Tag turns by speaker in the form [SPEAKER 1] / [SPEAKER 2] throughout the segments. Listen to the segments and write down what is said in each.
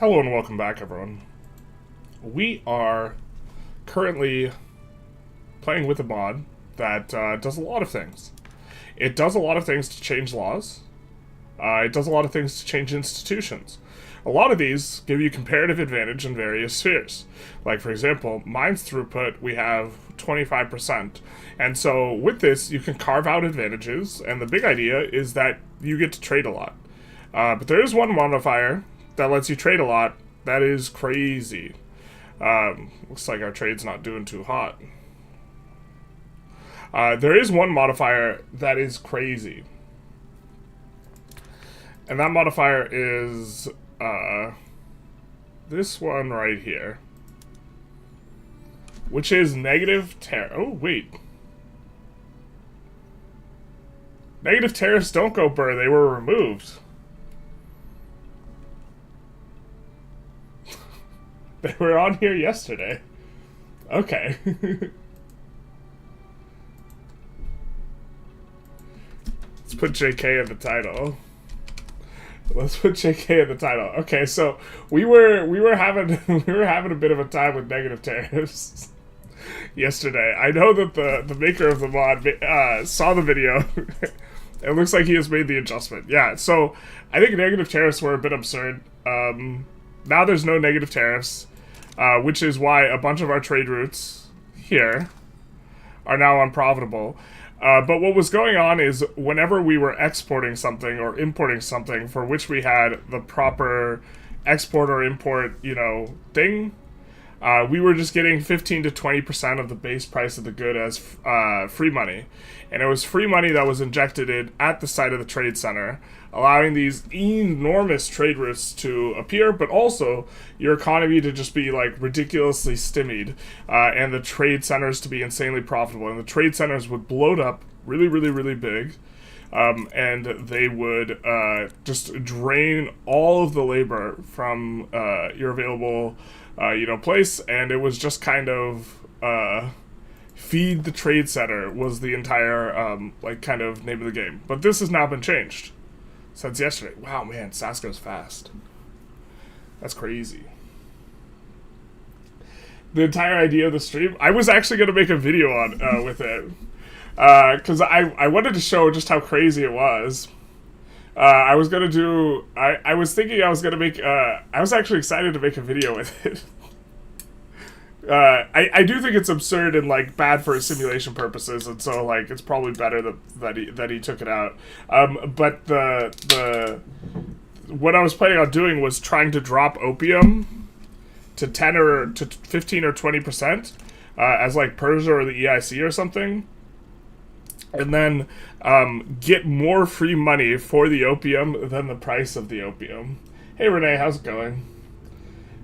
[SPEAKER 1] Hello and welcome back, everyone. We are currently playing with a mod that does a lot of things. It does a lot of things to change laws. It does a lot of things to change institutions. A lot of these give you comparative advantage in various spheres. Like, for example, mines throughput, we have 25%. And so with this, you can carve out advantages, and the big idea is that you get to trade a lot. But there is one modifier that lets you trade a lot. That is crazy. Looks like our trade's not doing too hot. There is one modifier that is crazy. And that modifier is this one right here. Which is negative tariff. Oh, wait. Negative tariffs don't go BRRRR, they were removed. They were on here yesterday. Okay. Let's put JK in the title. Let's put JK in the title. Okay, so we were having a bit of a time with negative tariffs yesterday. I know that the maker of the mod saw the video. It looks like he has made the adjustment. Yeah, so I think negative tariffs were a bit absurd. Now there's no negative tariffs. Which is why a bunch of our trade routes here are now unprofitable. But what was going on is whenever we were exporting something or importing something for which we had the proper export or import, thing, we were just getting 15 to 20% of the base price of the good as free money. And it was free money that was injected in at the site of the trade center, allowing these enormous trade routes to appear, but also your economy to just be like ridiculously stymied, and the trade centers to be insanely profitable. And the trade centers would bloat up really, really, really big, and they would just drain all of the labor from your available place, and it was just kind of feed the trade center was the entire kind of name of the game. But this has now been changed since yesterday. Wow, man, SAS goes fast. That's crazy. The entire idea of the stream, I was actually going to make a video on with it, because I wanted to show just how crazy it was. I was going to do, I was thinking I was going to make, I was actually excited to make a video with it. I do think it's absurd and bad for simulation purposes, and so it's probably better that he took it out. But what I was planning on doing was trying to drop opium to 10 or to 15 or 20% as Persia or the EIC or something, and then get more free money for the opium than the price of the opium. Hey Renee, how's it going?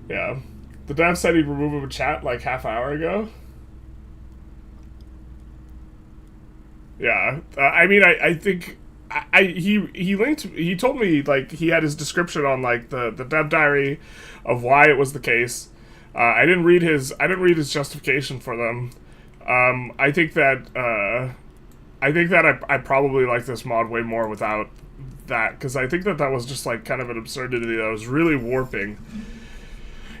[SPEAKER 1] Yeah. The dev said he'd remove him in chat half an hour ago. Yeah, I think he linked. He told me he had his description on the dev diary of why it was the case. I didn't read his justification for them. I think that I probably like this mod way more without that, because I think that was just kind of an absurdity that was really warping.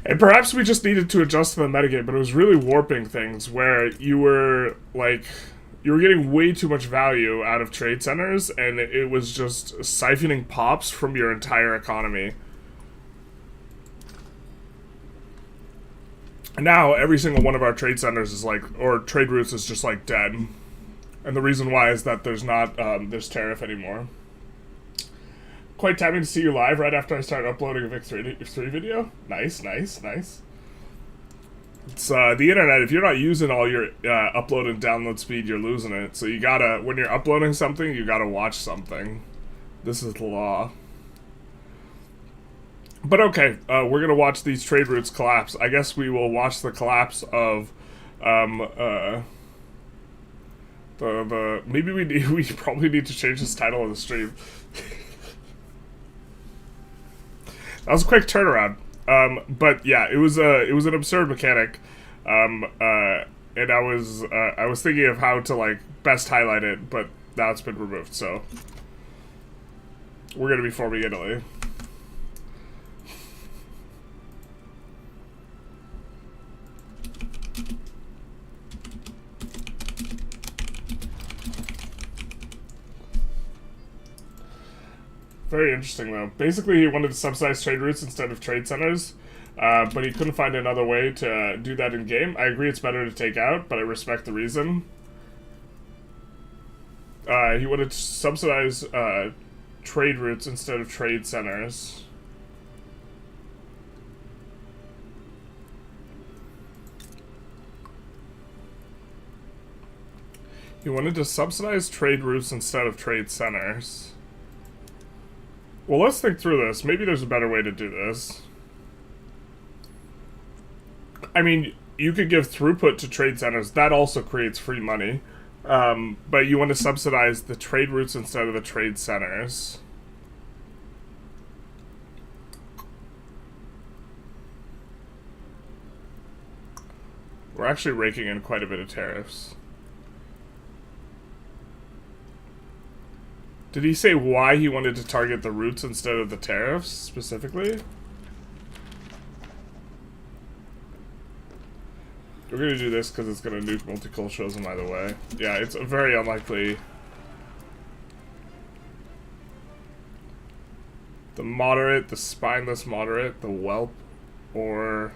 [SPEAKER 1] And perhaps we just needed to adjust to the metagame, but it was really warping things where you were getting way too much value out of trade centers, and it was just siphoning pops from your entire economy. And now every single one of our trade centers is or trade routes is just dead. And the reason why is that there's not this tariff anymore. Quite timing to see you live right after I start uploading a Vic3 video. Nice, nice, nice. It's the internet. If you're not using all your upload and download speed, you're losing it. So you gotta, when you're uploading something, you gotta watch something. This is the law. But okay, we're gonna watch these trade routes collapse. I guess we will watch the collapse of maybe we probably need to change this title of the stream. That was a quick turnaround, but yeah, it was an absurd mechanic, and I was thinking of how to best highlight it, but now it's been removed. So we're gonna be forming Italy. Very interesting, though. Basically, he wanted to subsidize trade routes instead of trade centers, but he couldn't find another way to do that in-game. I agree it's better to take out, but I respect the reason. He wanted to subsidize trade routes instead of trade centers. He wanted to subsidize trade routes instead of trade centers. Well, let's think through this. Maybe there's a better way to do this. I mean, you could give throughput to trade centers. That also creates free money. But you want to subsidize the trade routes instead of the trade centers. We're actually raking in quite a bit of tariffs. Did he say why he wanted to target the routes instead of the tariffs, specifically? We're going to do this because it's going to nuke multiculturalism either way. Yeah, it's very unlikely. The moderate, the spineless moderate, the whelp, or...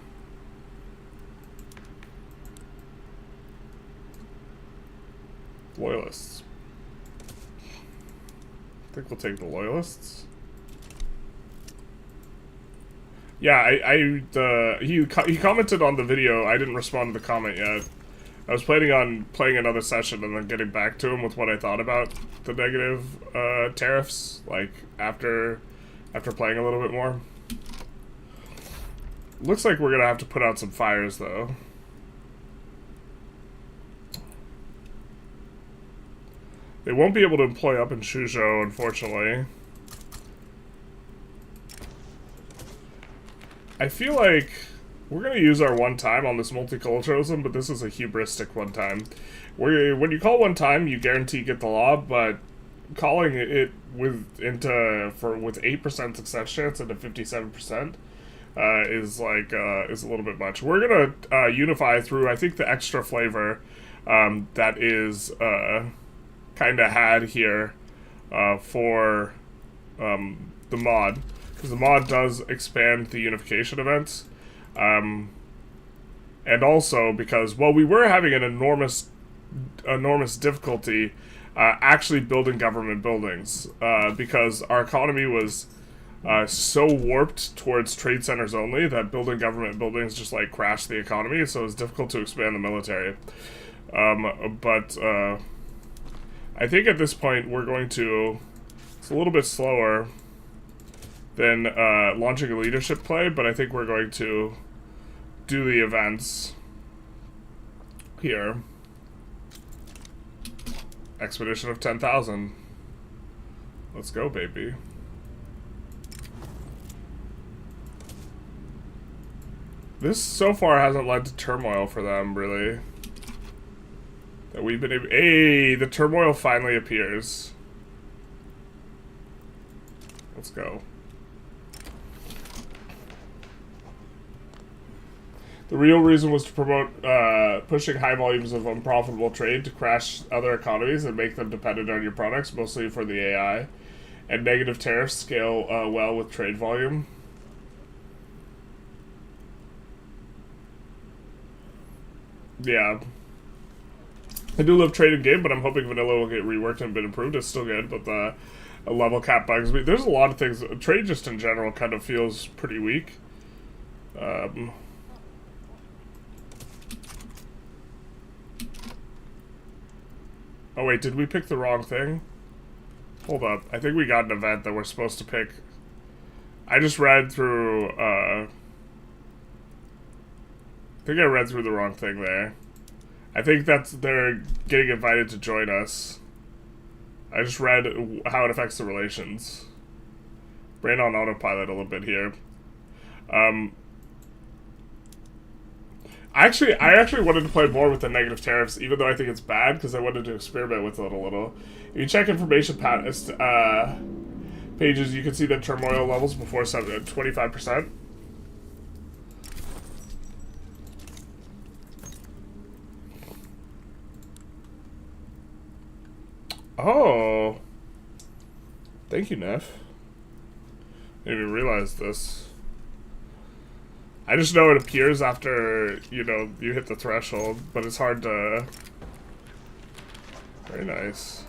[SPEAKER 1] loyalists. I think we'll take the loyalists. Yeah, he commented on the video. I didn't respond to the comment yet. I was planning on playing another session and then getting back to him with what I thought about the negative tariffs, like after playing a little bit more. Looks like we're gonna have to put out some fires though. They won't be able to employ up in Shuzhou, unfortunately. I feel like we're going to use our one time on this multiculturalism, but this is a hubristic one time. When you call one time, you guarantee you get the law, but calling it with 8% success chance into 57% is a little bit much. We're gonna unify through, I think, the extra flavor that is kind of had here for the mod, because the mod does expand the unification events, and also because, well, we were having an enormous difficulty actually building government buildings, because our economy was so warped towards trade centers only that building government buildings just like crashed the economy, so it was difficult to expand the military. But I think at this point we're going to, it's a little bit slower than launching a leadership play, but I think we're going to do the events here. Expedition of 10,000. Let's go, baby. This so far hasn't led to turmoil for them, really. That we've been able... Hey, the turmoil finally appears. Let's go. The real reason was to promote pushing high volumes of unprofitable trade to crash other economies and make them dependent on your products, mostly for the AI. And negative tariffs scale well with trade volume. Yeah. I do love trade in game, but I'm hoping vanilla will get reworked and been improved. It's still good, but the level cap bugs me. There's a lot of things. Trade just in general kind of feels pretty weak. Oh wait, did we pick the wrong thing? Hold up. I think we got an event that we're supposed to pick. I just read through, I think I read through the wrong thing there. I think they're getting invited to join us. I just read how it affects the relations. Brain on autopilot a little bit here. I actually wanted to play more with the negative tariffs, even though I think it's bad, because I wanted to experiment with it a little. If you check information pages, you can see the turmoil levels before 25%. Oh. Thank you, Neff. Didn't even realize this. I just know it appears after, you know, you hit the threshold, but it's hard to... Very nice.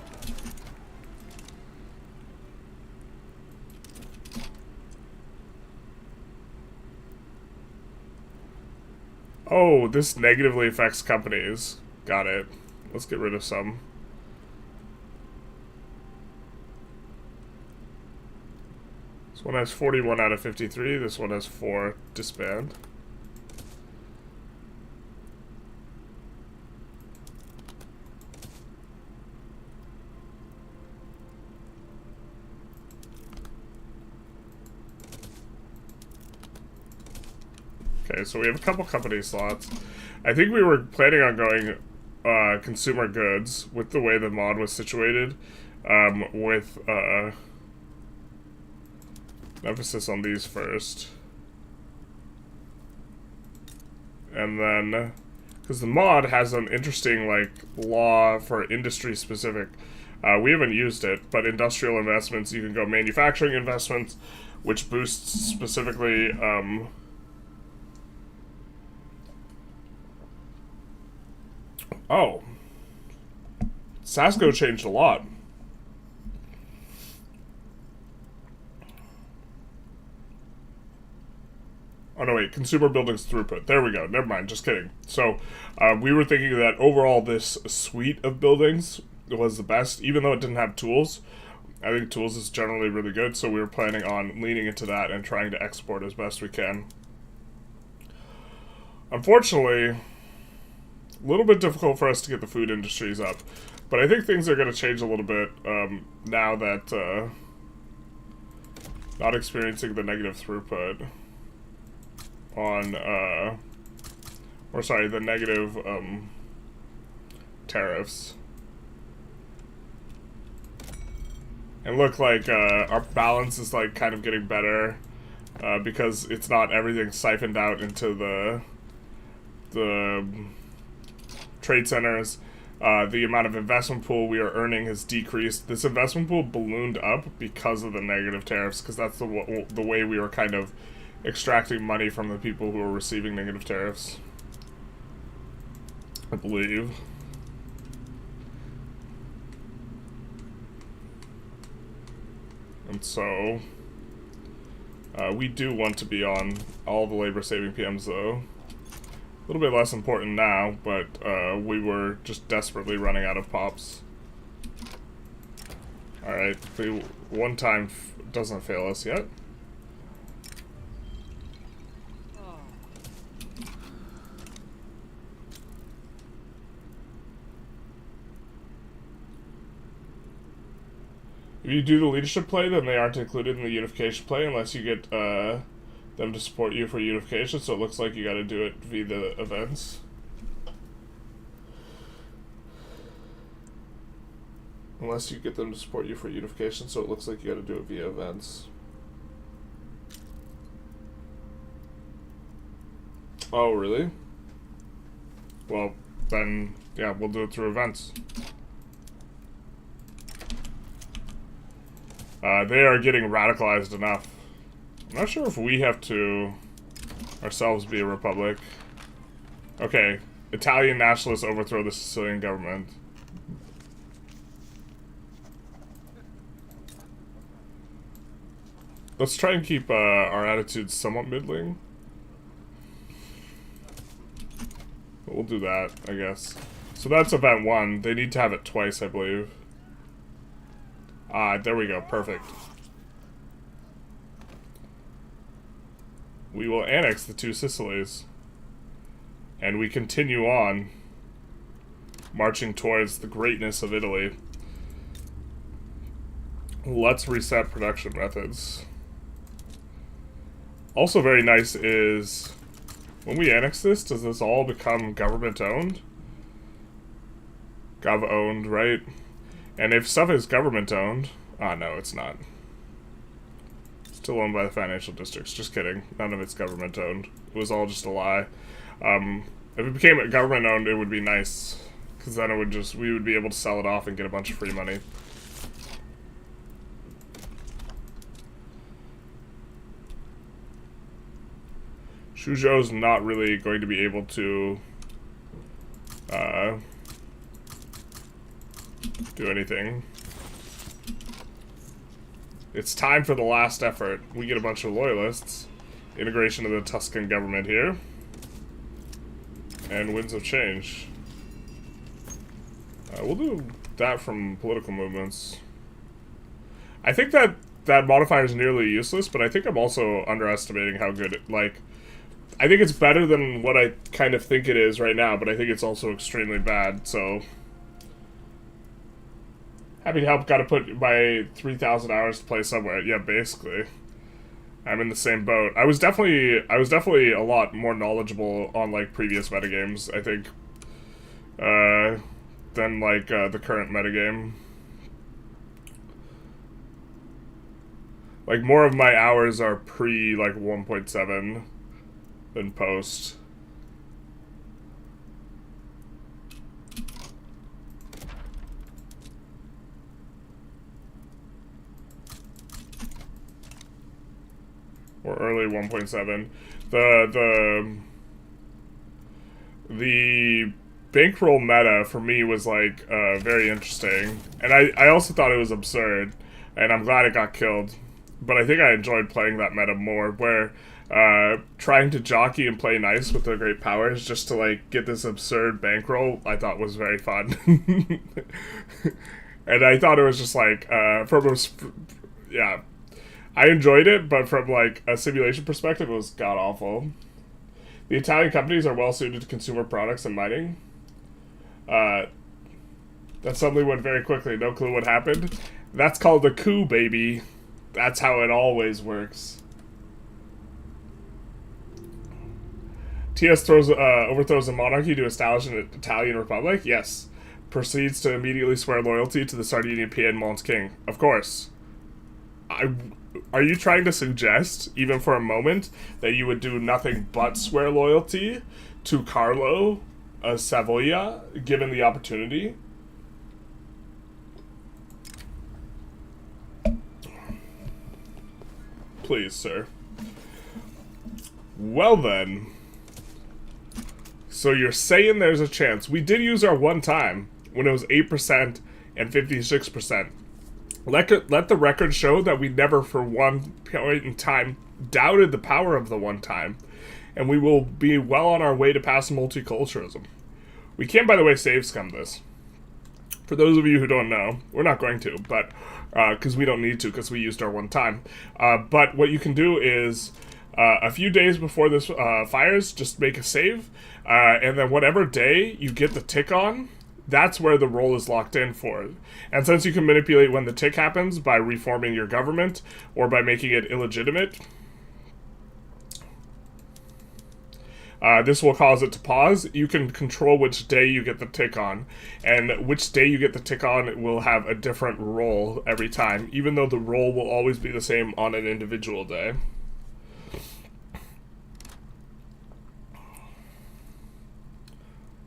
[SPEAKER 1] Oh, this negatively affects companies. Got it. Let's get rid of some. This one has 41 out of 53. This one has 4. Disband. Okay, so we have a couple company slots. I think we were planning on going consumer goods with the way the mod was situated, with emphasis on these first. And then, because the mod has an interesting, like, law for industry specific. We haven't used it, but industrial investments, you can go manufacturing investments, which boosts specifically, oh. Sasco changed a lot. Oh, no, wait. Consumer buildings throughput. There we go. Never mind. Just kidding. So, we were thinking that overall this suite of buildings was the best, even though it didn't have tools. I think tools is generally really good, so we were planning on leaning into that and trying to export as best we can. Unfortunately, a little bit difficult for us to get the food industries up, but I think things are going to change a little bit now that not experiencing the negative throughput on, or sorry, the negative tariffs. And look, like, our balance is, like, kind of getting better, because it's not everything siphoned out into the trade centers. The amount of investment pool we are earning has decreased. This investment pool ballooned up because of the negative tariffs, because that's the way we were kind of extracting money from the people who were receiving negative tariffs, I believe. And so, we do want to be on all the labor-saving PMs, though. A little bit less important now, but we were just desperately running out of pops. Alright, one time doesn't fail us yet. If you do the leadership play, then they aren't included in the unification play unless you get them to support you for unification, so it looks like you gotta do it via the events. Unless you get them to support you for unification, so it looks like you gotta do it via events. Oh, really? Well, then, yeah, we'll do it through events. They are getting radicalized enough. I'm not sure if we have to ourselves be a republic. Okay, Italian nationalists overthrow the Sicilian government. Let's try and keep our attitudes somewhat middling. But we'll do that, I guess. So that's event 1. They need to have it twice, I believe. Ah, there we go. Perfect. We will annex the 2 Sicilies. And we continue on, marching towards the greatness of Italy. Let's reset production methods. Also very nice is, when we annex this, does this all become government-owned? Gov-owned, right? And if stuff is government-owned... Ah, no, it's not. Still owned by the financial districts. Just kidding. None of it's government-owned. It was all just a lie. If it became government-owned, it would be nice. Because then it would just... we would be able to sell it off and get a bunch of free money. Suzhou's not really going to be able to do anything. It's time for the last effort. We get a bunch of loyalists. Integration of the Tuscan government here. And winds of change. We'll do that from political movements. I think that modifier is nearly useless, but I think I'm also underestimating how good it, like, I think it's better than what I kind of think it is right now, but I think it's also extremely bad, so. Happy to help, gotta put my 3,000 hours to play somewhere. Yeah, basically. I'm in the same boat. I was definitely a lot more knowledgeable on, like, previous metagames, I think, than, like, the current metagame. Like, more of my hours are pre, like, 1.7 than post. Or early 1.7. The bankroll meta for me was like very interesting, and I also thought it was absurd, and I'm glad it got killed. But I think I enjoyed playing that meta more, where trying to jockey and play nice with the great powers just to like get this absurd bankroll, I thought was very fun. And I thought it was just like yeah. I enjoyed it, but from, like, a simulation perspective, it was god-awful. The Italian companies are well-suited to consumer products and mining. That suddenly went very quickly. No clue what happened. That's called a coup, baby. That's how it always works. TS overthrows the monarchy to establish an Italian republic? Yes. Proceeds to immediately swear loyalty to the Sardinian Piedmont's king. Of course. Are you trying to suggest, even for a moment, that you would do nothing but swear loyalty to Carlo of Savoia, given the opportunity? Please, sir. Well then. So you're saying there's a chance. We did use our one time, when it was 8% and 56%. Let the record show that we never for one point in time doubted the power of the one time, and we will be well on our way to pass multiculturalism. We can, by the way, save scum this. For those of you who don't know, we're not going to, but because we don't need to, because we used our one time. But what you can do is a few days before this fires, just make a save, and then whatever day you get the tick on, that's where the roll is locked in for. And since you can manipulate when the tick happens by reforming your government or by making it illegitimate, this will cause it to pause. You can control which day you get the tick on. And which day you get the tick on will have a different roll every time, even though the roll will always be the same on an individual day.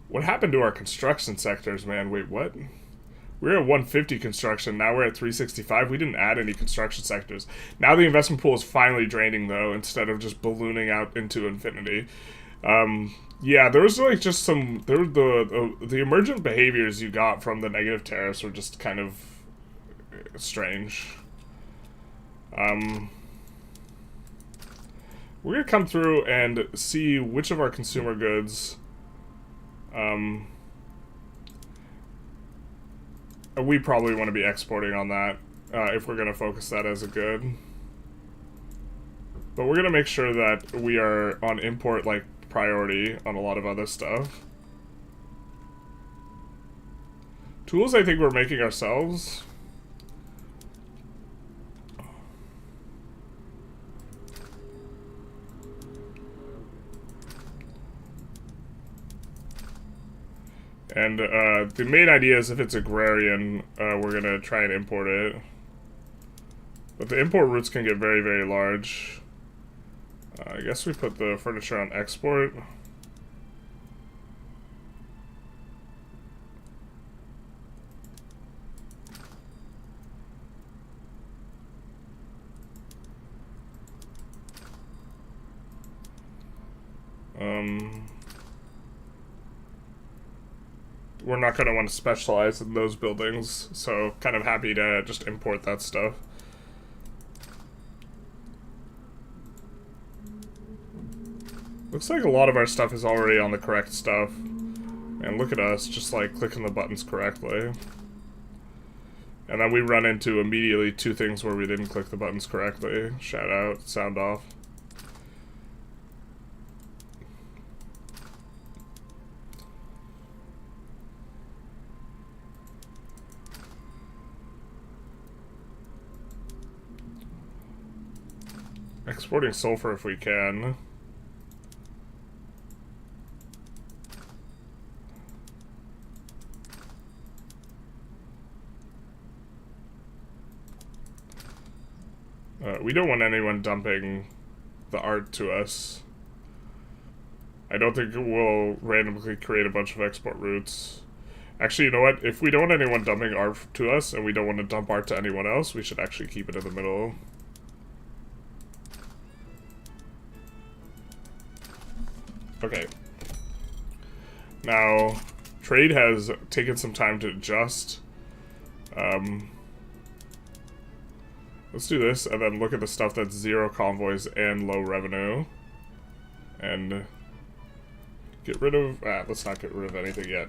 [SPEAKER 1] What happened to our construction sectors, man? Wait, what? We were at 150 construction, now we're at 365. We didn't add any construction sectors. Now the investment pool is finally draining, though, instead of just ballooning out into infinity. Yeah, there was like just some... the emergent behaviors you got from the negative tariffs were just kind of strange. We're gonna come through and see which of our consumer goods... we probably want to be exporting on that, if we're going to focus that as a good. But we're going to make sure that we are on import, like, priority on a lot of other stuff. Tools, I think we're making ourselves. And the main idea is if it's agrarian, we're going to try and import it. But the import routes can get very, very large. I guess we put the furniture on export. We're not going to want to specialize in those buildings, so kind of happy to just import that stuff. Looks like a lot of our stuff is already on the correct stuff. And look at us, just like clicking the buttons correctly. And then we run into immediately two things where we didn't click the buttons correctly. Shout out, sound off. Exporting sulfur if we can. We don't want anyone dumping the art to us. I don't think we'll randomly create a bunch of export routes. Actually, you know what? If we don't want anyone dumping art to us, and we don't want to dump art to anyone else, we should actually keep it in the middle. Okay. Now, trade has taken some time to adjust. Let's do this, and then look at the stuff that's zero convoys and low revenue. And get rid of... let's not get rid of anything yet.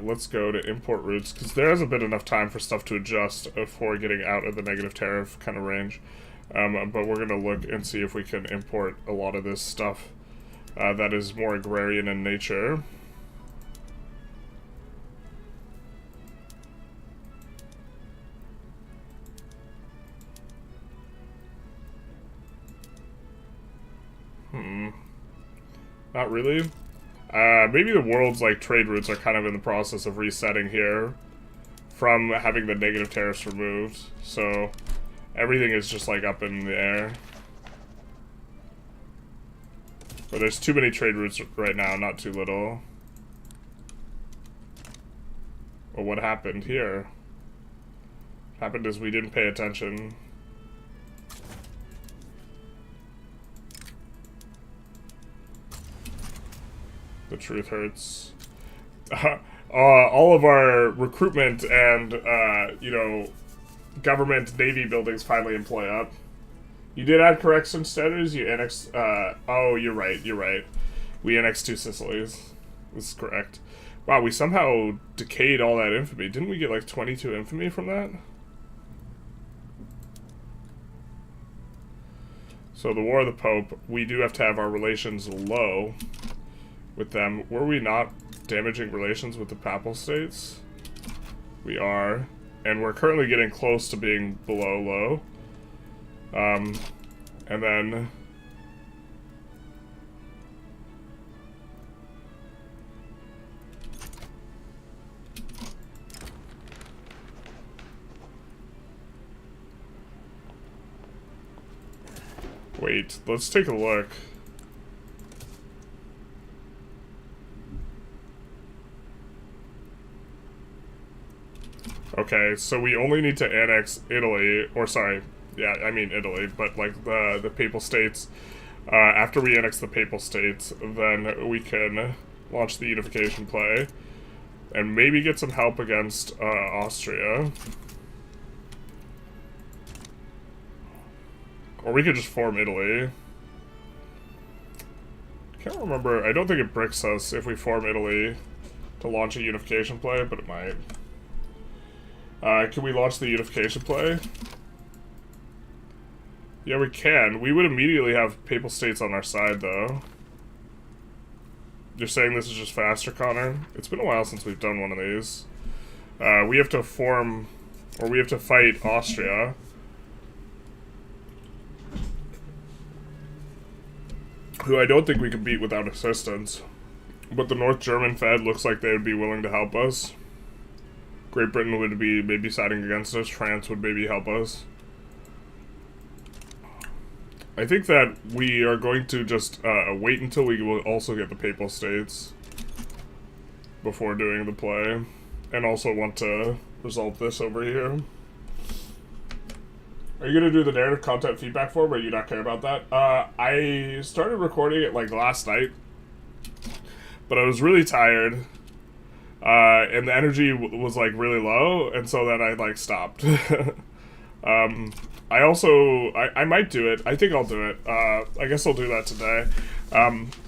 [SPEAKER 1] Let's go to import routes, because there hasn't been enough time for stuff to adjust before getting out of the negative tariff kind of range. But we're going to look and see if we can import a lot of this stuff that is more agrarian in nature. Not really. Maybe the world's like trade routes are kind of in the process of resetting here from having the negative tariffs removed. So everything is just like up in the air. But there's too many trade routes right now, not too little. Well, what happened here? What happened is we didn't pay attention. The truth hurts. All of our recruitment and, you know, government navy buildings finally employ up. You did add correction standards, you annexed, oh, you're right. We annexed 2 Sicilies. This is correct. Wow, we somehow decayed all that infamy. Didn't we get like 22 infamy from that? So the War of the Pope, we do have to have our relations low with them. Were we not damaging relations with the Papal States? We are. And we're currently getting close to being below low. And then... Wait, let's take a look. Okay, so we only need to annex Italy, or sorry, yeah, I mean Italy, but like the Papal States. After we annex the Papal States, then we can launch the unification play, and maybe get some help against Austria. Or we could just form Italy. Can't remember, I don't think it bricks us if we form Italy to launch a unification play, but it might. Can we launch the unification play? Yeah, we can. We would immediately have Papal States on our side, though. You're saying this is just faster, Connor? It's been a while since we've done one of these. We have to form... or we have to fight Austria. Who I don't think we can beat without assistance. But the North German Fed looks like they would be willing to help us. Great Britain would be maybe siding against us. France would maybe help us. I think that we are going to just wait until we will also get the Papal States before doing the play. And also want to resolve this over here. Are you gonna do the narrative content feedback form, or do you not care about that? I started recording it like last night, but I was really tired, and the energy was like really low, and so then I like stopped. I also I might do it. I think I'll do it. I guess I'll do that today.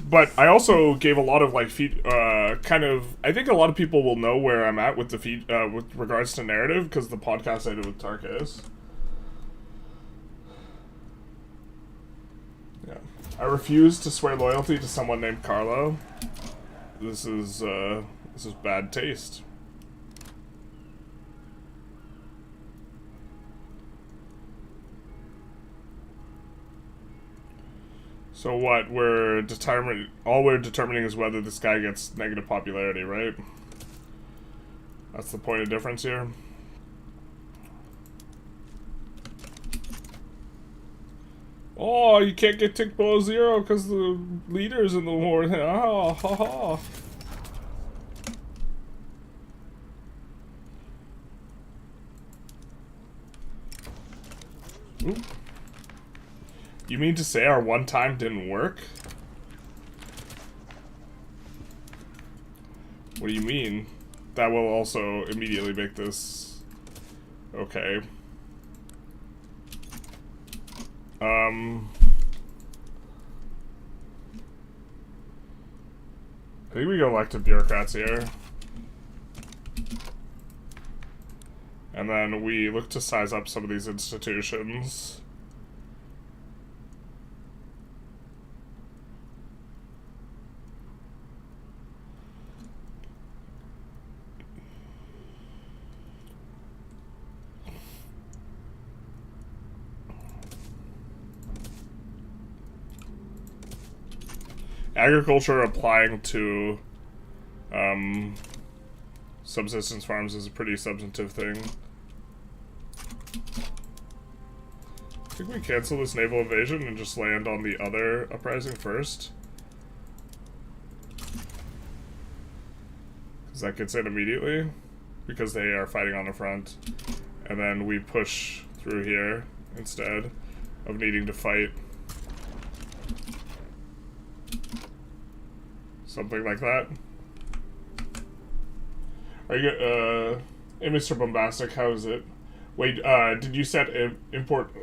[SPEAKER 1] But I also gave a lot of like kind of. I think a lot of people will know where I'm at with the with regards to narrative, because the podcast I did with Tarkus. Yeah, I refuse to swear loyalty to someone named Carlo. This is bad taste. So what all we're determining is whether this guy gets negative popularity, right? That's the point of difference here. Oh, you can't get tick below 0 because the leader's in the war. Oh, ha, ha. Oop. You mean to say our one time didn't work? What do you mean? That will also immediately make this okay. I think we go elected bureaucrats here. And then we look to size up some of these institutions. Agriculture applying to subsistence farms is a pretty substantive thing. I think we cancel this naval invasion and just land on the other uprising first. Because that gets in immediately. Because they are fighting on the front. And then we push through here instead of needing to fight. Something like that. Are you, hey Mr. Bombastic, how is it? Wait, did you set import,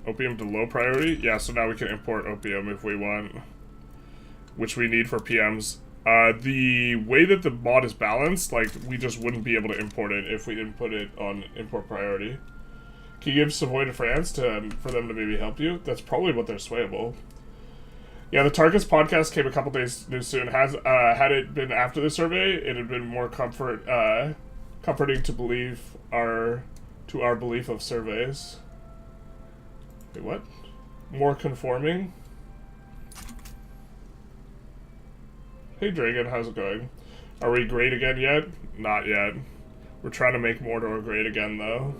[SPEAKER 1] opium to low priority? Yeah, so now we can import opium if we want. Which we need for PMs. The way that the mod is balanced, like, we just wouldn't be able to import it if we didn't put it on import priority. Can you give Savoy to France for them to maybe help you? That's probably what they're swayable. Yeah, the Tarkus podcast came a couple days too soon. Had it been after the survey, it had been more comforting to believe our belief of surveys. Wait, what? More conforming? Hey Dragon, how's it going? Are we great again yet? Not yet. We're trying to make Mordor great again though.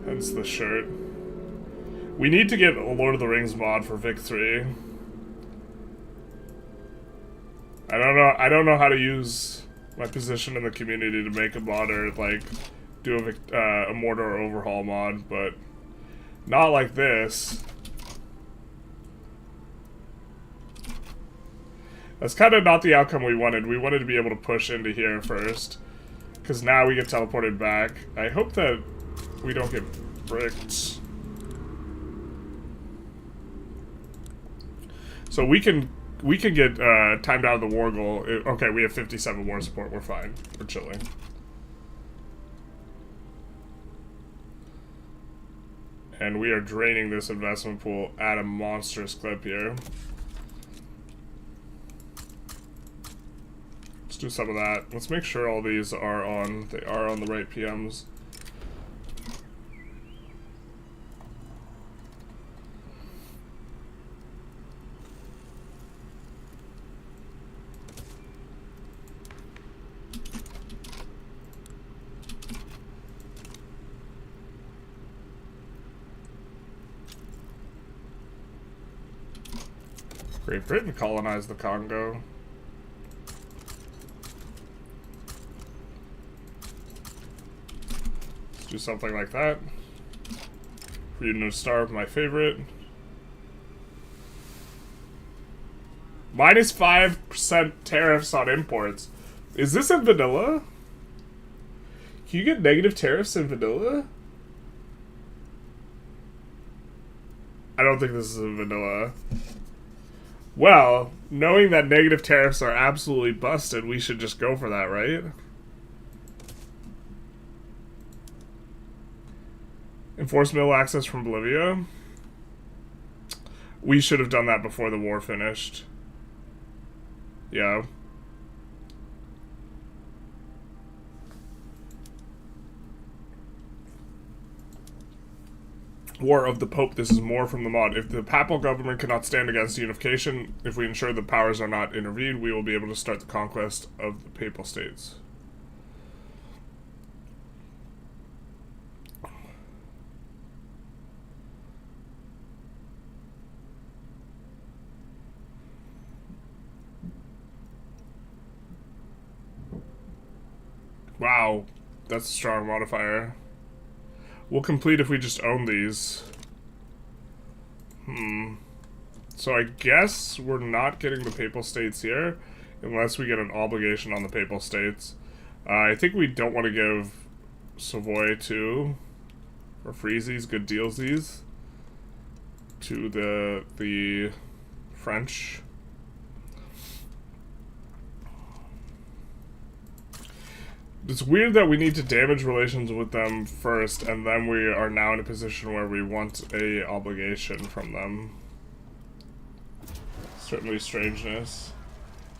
[SPEAKER 1] Hence the shirt. We need to get a Lord of the Rings mod for Vic 3. I don't know how to use my position in the community to make a mod or like do a Mordor overhaul mod, but not like this. That's kind of not the outcome we wanted. We wanted to be able to push into here first, because now we get teleported back. I hope that we don't get bricked. So we can get timed out of the war goal. Okay, we have 57 war support. We're fine. We're chilling. And we are draining this investment pool at a monstrous clip here. Let's do some of that. Let's make sure all these are on. They are on the right PMs. Great Britain colonized the Congo. Let's do something like that. Reading a star of my favorite. Minus 5% tariffs on imports. Is this in vanilla? Can you get negative tariffs in vanilla? I don't think this is in vanilla. Well, knowing that negative tariffs are absolutely busted, we should just go for that, right? Enforce mill access from Bolivia. We should have done that before the war finished. Yeah. War of the Pope. This is more from the mod. If the papal government cannot stand against unification, if we ensure the powers are not intervened, we will be able to start the conquest of the papal states. Wow, that's a strong modifier. We'll complete if we just own these. So I guess we're not getting the papal states here unless we get an obligation on the papal states. I think we don't want to give Savoy to, or freezies, good dealsies, to the French. It's weird that we need to damage relations with them first, and then we are now in a position where we want a obligation from them. Certainly strangeness.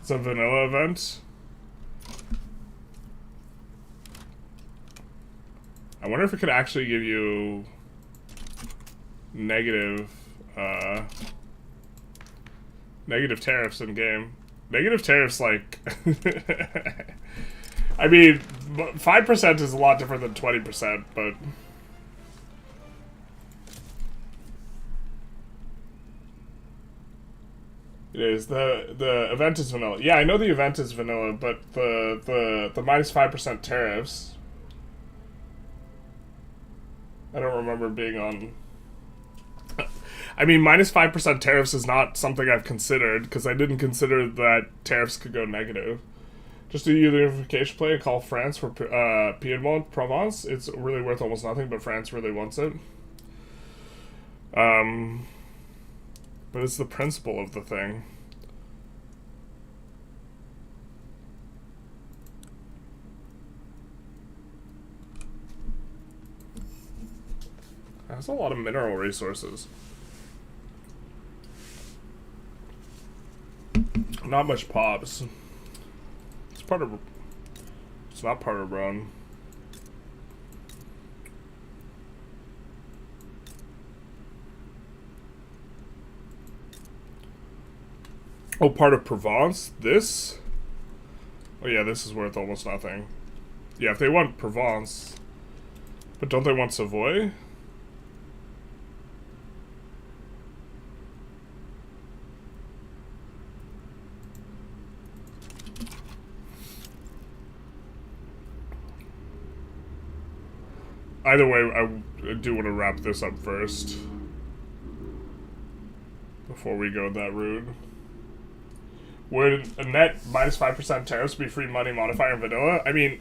[SPEAKER 1] It's a vanilla event. I wonder if it could actually give you negative tariffs in game. Negative tariffs, like I mean, 5% is a lot different than 20%, but it is. The event is vanilla. Yeah, I know the event is vanilla, but the minus 5% tariffs, I don't remember being on. I mean, minus 5% tariffs is not something I've considered, because I didn't consider that tariffs could go negative. Just do the unification play and call France for Piedmont, Provence. It's really worth almost nothing, but France really wants it. But it's the principle of the thing. That's a lot of mineral resources. Not much pops. It's not part of Rhone. Oh, part of Provence? This? Oh yeah, this is worth almost nothing. Yeah, if they want Provence. But don't they want Savoy? Either way, I do want to wrap this up first. Before we go that route. Would a net minus 5% tariffs be free money modifier in vanilla? I mean,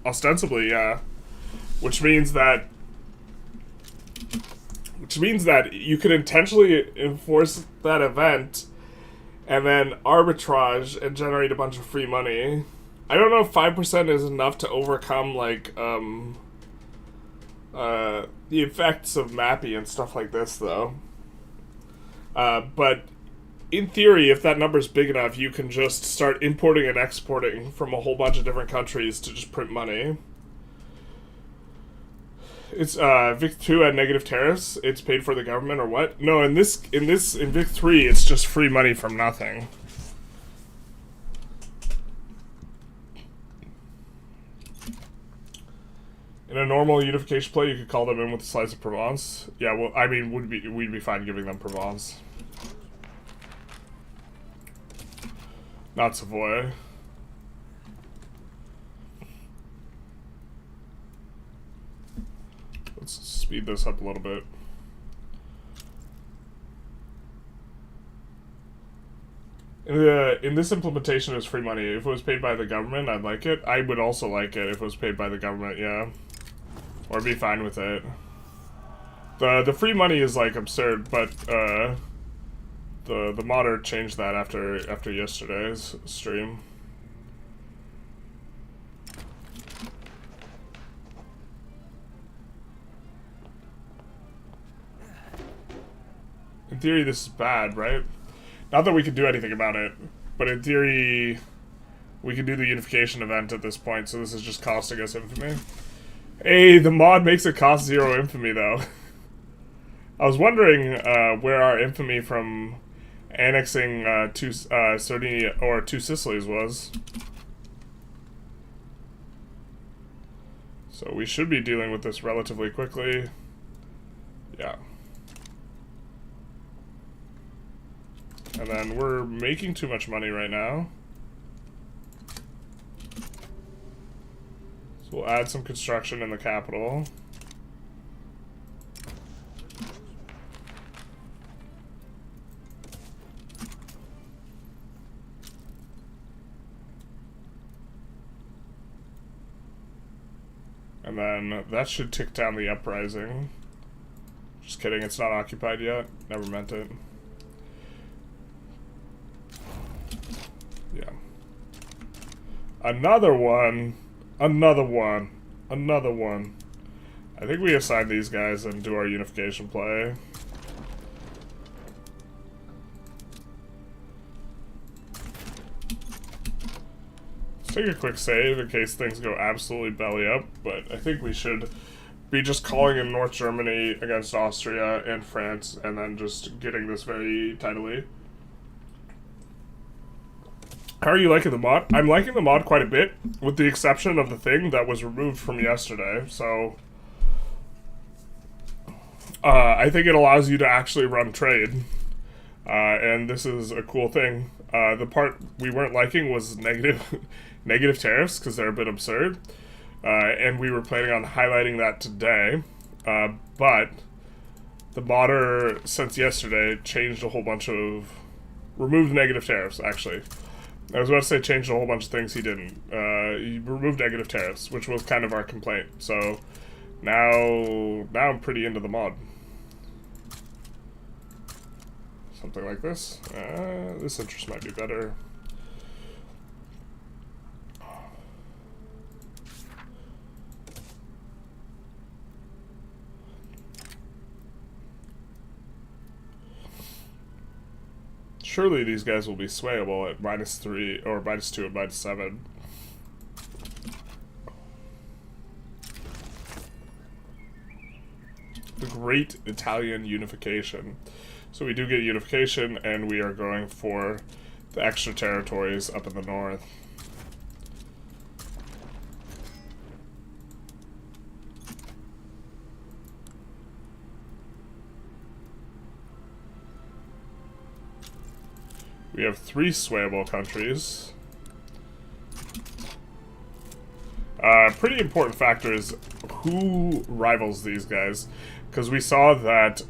[SPEAKER 1] ostensibly, yeah. Which means that you could intentionally enforce that event and then arbitrage and generate a bunch of free money. I don't know if 5% is enough to overcome, like, the effects of Mappy and stuff like this, though. But in theory, if that number's big enough, you can just start importing and exporting from a whole bunch of different countries to just print money. It's Vic 2 at negative tariffs. It's paid for the government or what? No, in Vic 3, it's just free money from nothing. In a normal unification play, you could call them in with a slice of Provence. Yeah, well, I mean, we'd be fine giving them Provence. Not Savoy. Let's speed this up a little bit. In this implementation, it's free money. If it was paid by the government, I'd like it. I would also like it if it was paid by the government, yeah. Or be fine with it. The free money is like absurd, but the modder changed that after yesterday's stream. In theory, this is bad, right? Not that we could do anything about it, but in theory, we could do the unification event at this point, so this is just costing us infamy. Hey, the mod makes it cost 0 infamy, though. I was wondering where our infamy from annexing Sardinia or two Sicilies was. So we should be dealing with this relatively quickly. Yeah. And then we're making too much money right now. So we'll add some construction in the capital. And then that should tick down the uprising. Just kidding, it's not occupied yet. Never meant it. Yeah. Another one. Another one. Another one. I think we assign these guys and do our unification play. Let's take a quick save in case things go absolutely belly up, but I think we should be just calling in North Germany against Austria and France, and then just getting this very tidily. How are you liking the mod? I'm liking the mod quite a bit, with the exception of the thing that was removed from yesterday, so... I think it allows you to actually run trade, and this is a cool thing. The part we weren't liking was negative tariffs, because they're a bit absurd, and we were planning on highlighting that today, but the modder, since yesterday, changed a whole bunch of... removed negative tariffs, actually. I was about to say changed a whole bunch of things, he didn't. He removed negative tariffs, which was kind of our complaint. So now I'm pretty into the mod. Something like this. This interest might be better. Surely these guys will be swayable at -3 or -2 and -7. The Great Italian Unification. So we do get unification, and we are going for the extra territories up in the north. We have 3 swayable countries. Pretty important factor is who rivals these guys, because we saw that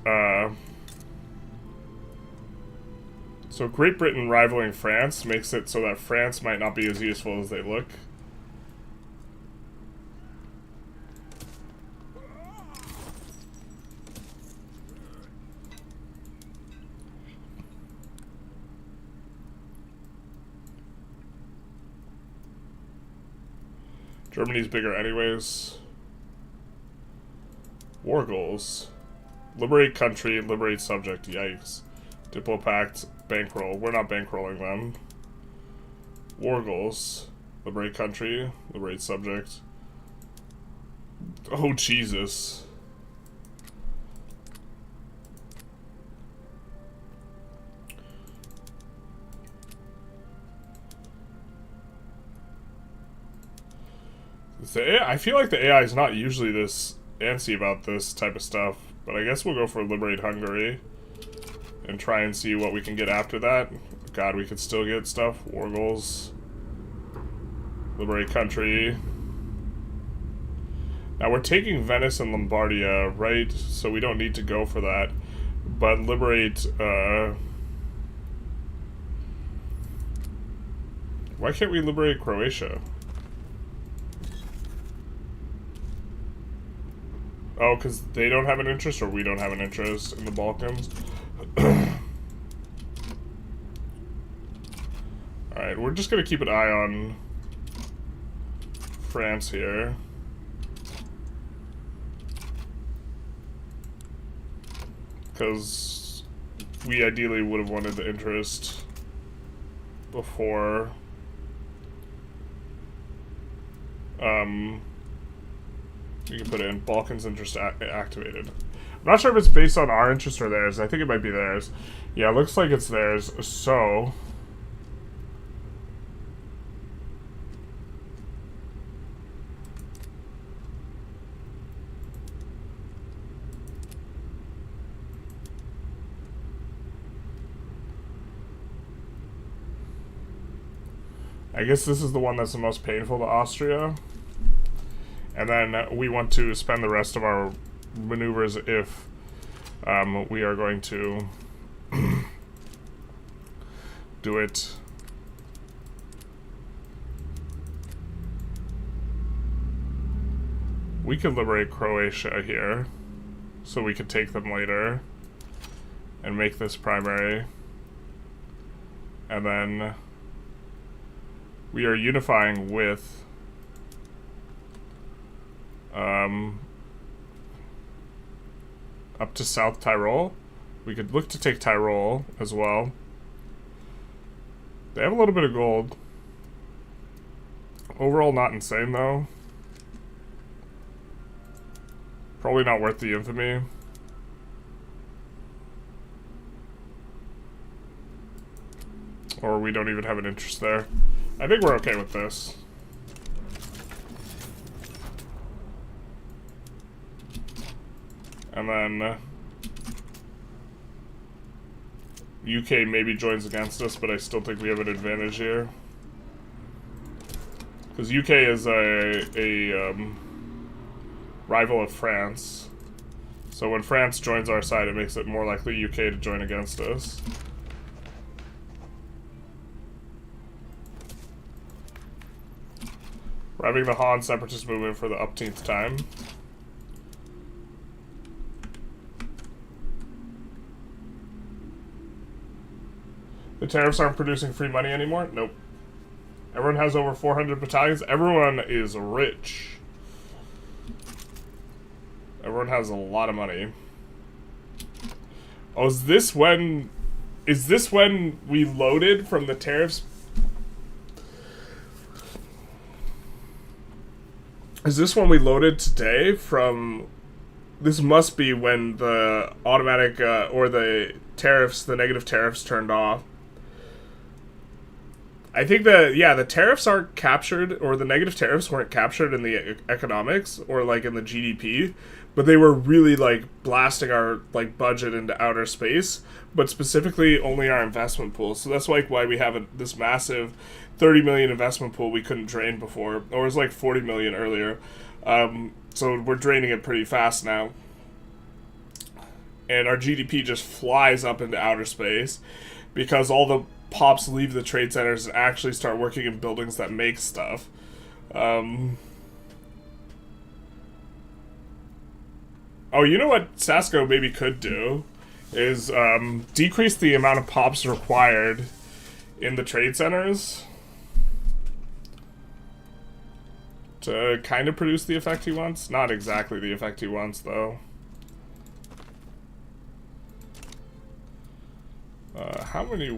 [SPEAKER 1] so Great Britain rivaling France makes it so that France might not be as useful as they look. Germany's bigger anyways. War goals. Liberate country, liberate subject. Yikes. Diplo pact, bankroll. We're not bankrolling them. War goals. Liberate country, liberate subject. Oh, Jesus. I feel like the AI is not usually this antsy about this type of stuff, but I guess we'll go for Liberate Hungary and try and see what we can get after that. God, we could still get stuff. War goals. Liberate country. Now we're taking Venice and Lombardia, right? So we don't need to go for that. But liberate, Why can't we liberate Croatia? Oh, because they don't have an interest, or we don't have an interest in the Balkans? Alright, we're just gonna keep an eye on France here. Because we ideally would have wanted the interest before you can put in Balkans interest activated. I'm not sure if it's based on our interest or theirs. I think it might be theirs. Yeah, it looks like it's theirs. So I guess this is the one that's the most painful to Austria. And then we want to spend the rest of our maneuvers if we are going to do it. We could liberate Croatia here, so we could take them later and make this primary. And then we are unifying with up to South Tyrol. We could look to take Tyrol as well. They have a little bit of gold. Overall, not insane though. Probably not worth the infamy. Or we don't even have an interest there. I think we're okay with this. And then UK maybe joins against us, but I still think we have an advantage here. Because UK is a rival of France. So when France joins our side, it makes it more likely UK to join against us. We're having the Han separatist movement for the upteenth time. The tariffs aren't producing free money anymore? Nope. Everyone has over 400 battalions. Everyone is rich. Everyone has a lot of money. Oh, is this when we loaded from the tariffs? Is this when we loaded today from... This must be when the automatic, or the tariffs, the negative tariffs turned off. I think that, yeah, the tariffs aren't captured, or the negative tariffs weren't captured in the economics, or, like, in the GDP, but they were really, like, blasting our, like, budget into outer space, but specifically only our investment pool. So that's, like, why we have this massive 30 million investment pool we couldn't drain before, or it was, like, 40 million earlier. So we're draining it pretty fast now. And our GDP just flies up into outer space, because all the pops leave the trade centers and actually start working in buildings that make stuff. Oh, you know what Sasco maybe could do? Is decrease the amount of pops required in the trade centers to kind of produce the effect he wants. Not exactly the effect he wants, though.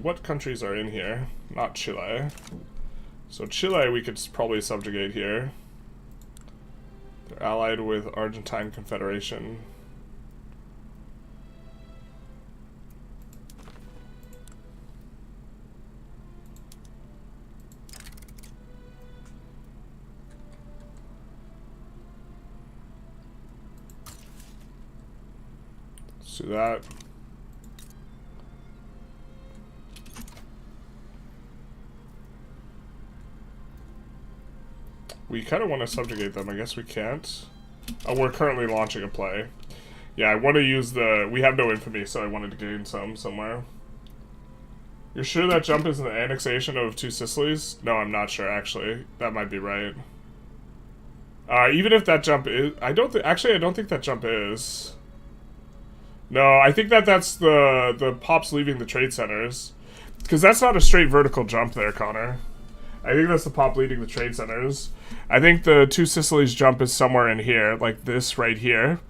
[SPEAKER 1] What countries are in here? Not Chile. So Chile we could probably subjugate here. They're allied with Argentine Confederation. Let's do that. We kind of want to subjugate them. I guess we can't. Oh, we're currently launching a play. Yeah, I want to use the... We have no infamy, so I wanted to gain some somewhere. You're sure that jump is the annexation of two Sicilies? No, I'm not sure, actually. That might be right. Even if that jump is... I don't think that jump is. No, I think that's the pops leaving the trade centers. Because that's not a straight vertical jump there, Connor. I think that's the pop leading the trade centers. I think the two Sicilies jump is somewhere in here, like this right here.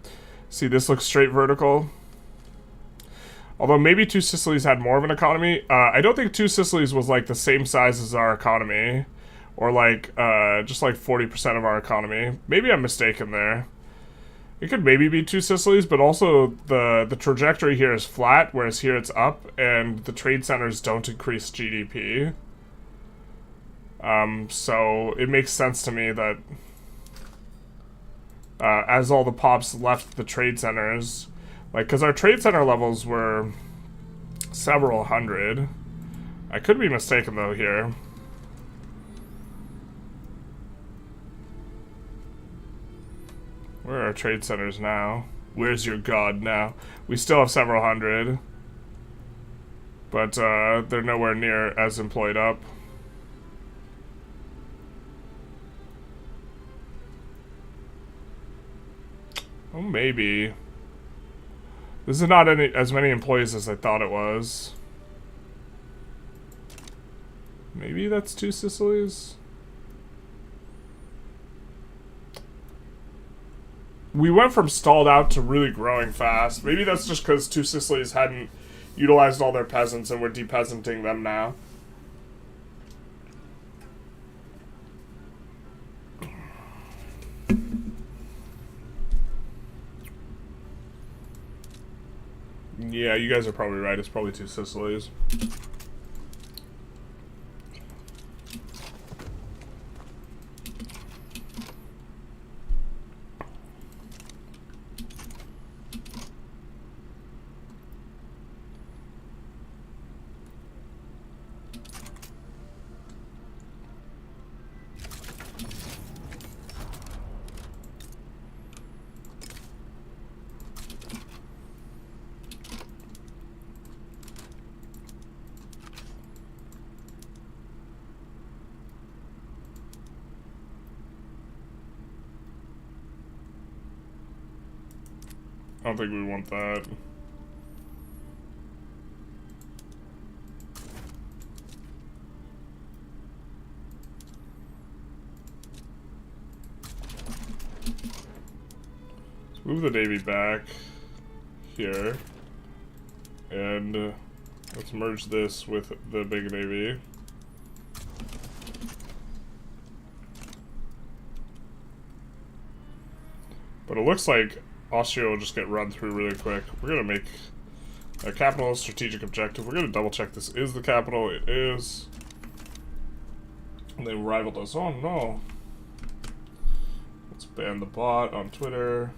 [SPEAKER 1] See, this looks straight vertical. Although maybe two Sicilies had more of an economy. I don't think two Sicilies was like the same size as our economy. Or like, just like 40% of our economy. Maybe I'm mistaken there. It could maybe be two Sicilies, but also the trajectory here is flat, whereas here it's up, and the trade centers don't increase GDP. So it makes sense to me that as all the pops left the trade centers, like, because our trade center levels were several hundred. I could be mistaken though here. Where are our trade centers now? Where's your god now? We still have several hundred, but they're nowhere near as employed up. Oh, maybe. This is not as many employees as I thought it was. Maybe that's two Sicilies? We went from stalled out to really growing fast. Maybe that's just because two Sicilies hadn't utilized all their peasants and we're de-peasanting them now. Yeah, you guys are probably right. It's probably two Sicilies. I don't think we want that. Let's move the Navy back here. And let's merge this with the big Navy. But it looks like Austria will just get run through really quick. We're going to make a capital a strategic objective. We're going to double check this is the capital. It is. And they rivaled us. Oh no. Let's ban the bot on Twitter.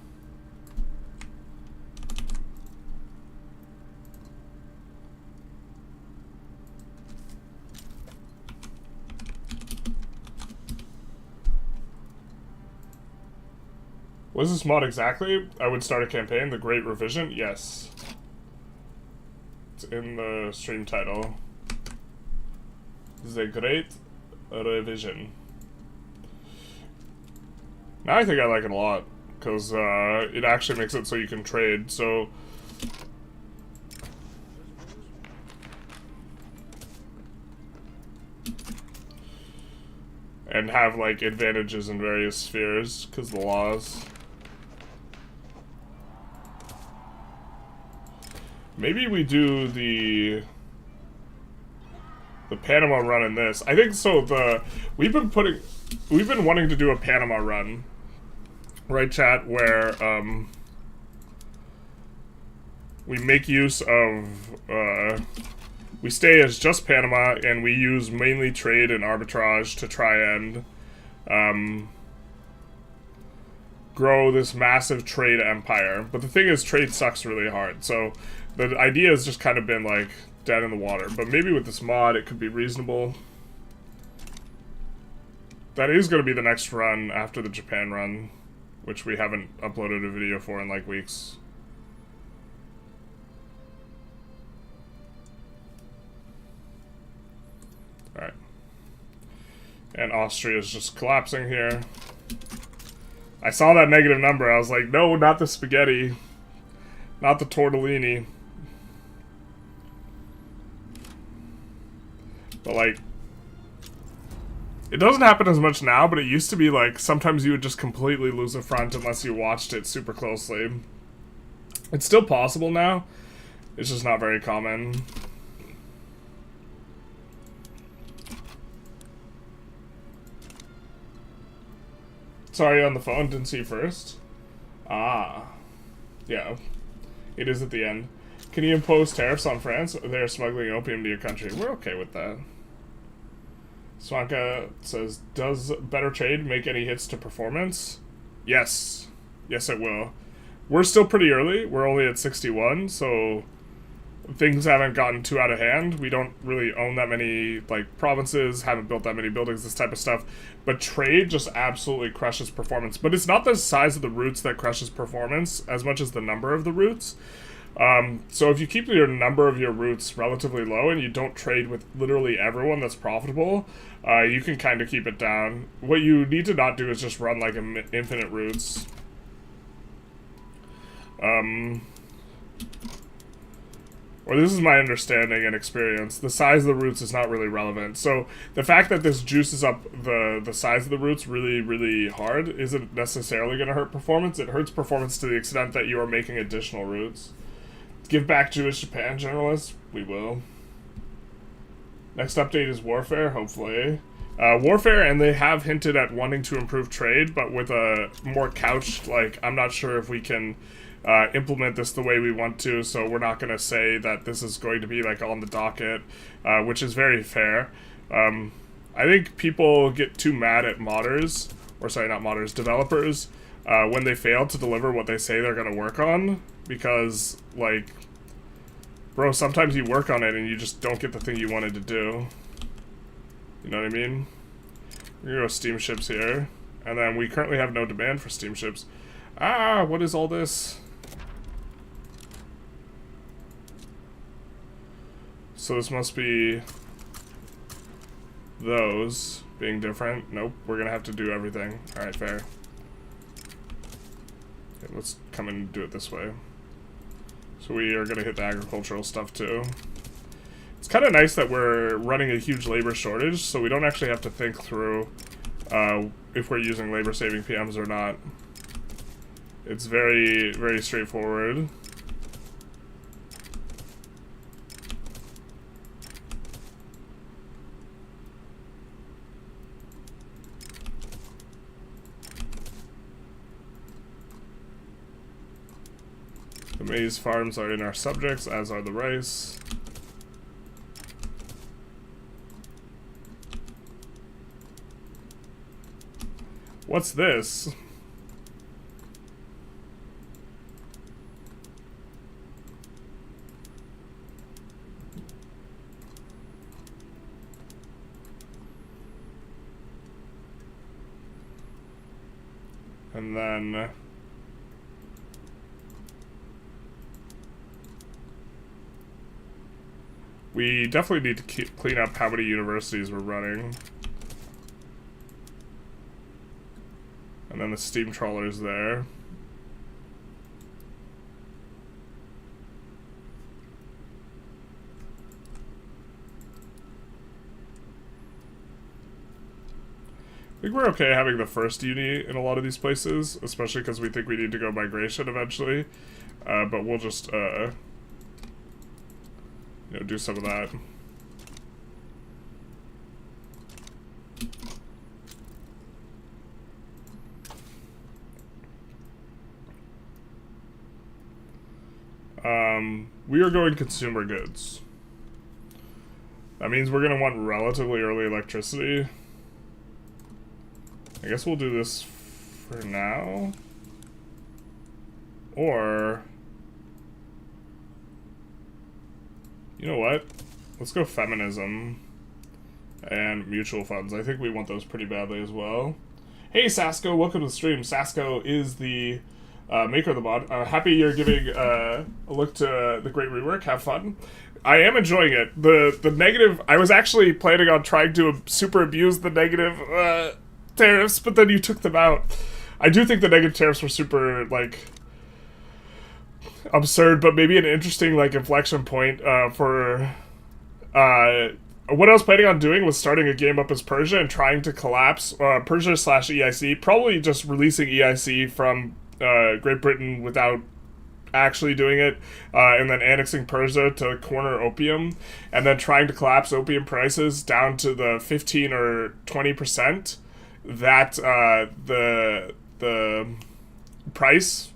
[SPEAKER 1] What is this mod exactly? I would start a campaign, the Great Revision? Yes. It's in the stream title. The Great Revision. Now I think I like it a lot, because it actually makes it so you can trade, so... And have, like, advantages in various spheres, because the laws. Maybe we do the Panama run in this. I think so. We've been wanting to do a Panama run, right, chat? Where we make use of we stay as just Panama and we use mainly trade and arbitrage to try and grow this massive trade empire. But the thing is, trade sucks really hard. So the idea has just kind of been, like, dead in the water. But maybe with this mod, it could be reasonable. That is going to be the next run after the Japan run, which we haven't uploaded a video for in, like, weeks. Alright. And Austria is just collapsing here. I saw that negative number. I was like, no, not the spaghetti. Not the tortellini. But, like, it doesn't happen as much now, but it used to be, like, sometimes you would just completely lose a front unless you watched it super closely. It's still possible now. It's just not very common. Sorry, on the phone, didn't see you first. Ah. Yeah. It is at the end. Can you impose tariffs on France? They're smuggling opium to your country. We're okay with that. Swanka says, does better trade make any hits to performance? Yes. Yes, it will. We're still pretty early. We're only at 61, so things haven't gotten too out of hand. We don't really own that many, like, provinces, haven't built that many buildings, this type of stuff. But trade just absolutely crushes performance. But it's not the size of the routes that crushes performance as much as the number of the routes. So if you keep your number of your routes relatively low and you don't trade with literally everyone that's profitable, you can kind of keep it down. What you need to not do is just run like infinite routes. Or this is my understanding and experience, the size of the routes is not really relevant. So the fact that this juices up the size of the routes really, really hard isn't necessarily going to hurt performance. It hurts performance to the extent that you are making additional routes. Give back Jewish Japan, generalists? We will. Next update is warfare, hopefully. Warfare, and they have hinted at wanting to improve trade, but with a more couched, like, I'm not sure if we can implement this the way we want to, so we're not going to say that this is going to be, like, on the docket, which is very fair. I think people get too mad at modders, or sorry, not modders, developers, when they fail to deliver what they say they're going to work on, because, like, bro, sometimes you work on it and you just don't get the thing you wanted to do. You know what I mean? We're gonna go steamships here, and then we currently have no demand for steamships. Ah, what is all this? So this must be those being different. Nope, we're gonna have to do everything. Alright, fair. Okay, let's come and do it this way. So we are gonna hit the agricultural stuff too. It's kind of nice that we're running a huge labor shortage, so we don't actually have to think through if we're using labor-saving PMs or not. It's very, very straightforward. The maize farms are in our subjects, as are the rice. What's this? And then we definitely need to clean up how many universities we're running. And then the steam trawler's there. I think we're okay having the first uni in a lot of these places, especially because we think we need to go migration eventually. But we'll just, you know, do some of that. We are going consumer goods. That means we're going to want relatively early electricity. I guess we'll do this for now. Or, you know what? Let's go feminism and mutual funds. I think we want those pretty badly as well. Hey Sasko, welcome to the stream. Sasko is the maker of the mod. Happy you're giving a look to the great rework. Have fun. I am enjoying it. The negative... I was actually planning on trying to super abuse the negative tariffs, but then you took them out. I do think the negative tariffs were super, like, absurd, but maybe an interesting, like, inflection point for... what I was planning on doing was starting a game up as Persia and trying to collapse Persia / EIC, probably just releasing EIC from Great Britain without actually doing it, and then annexing Persia to corner opium, and then trying to collapse opium prices down to the 15 or 20% that the price,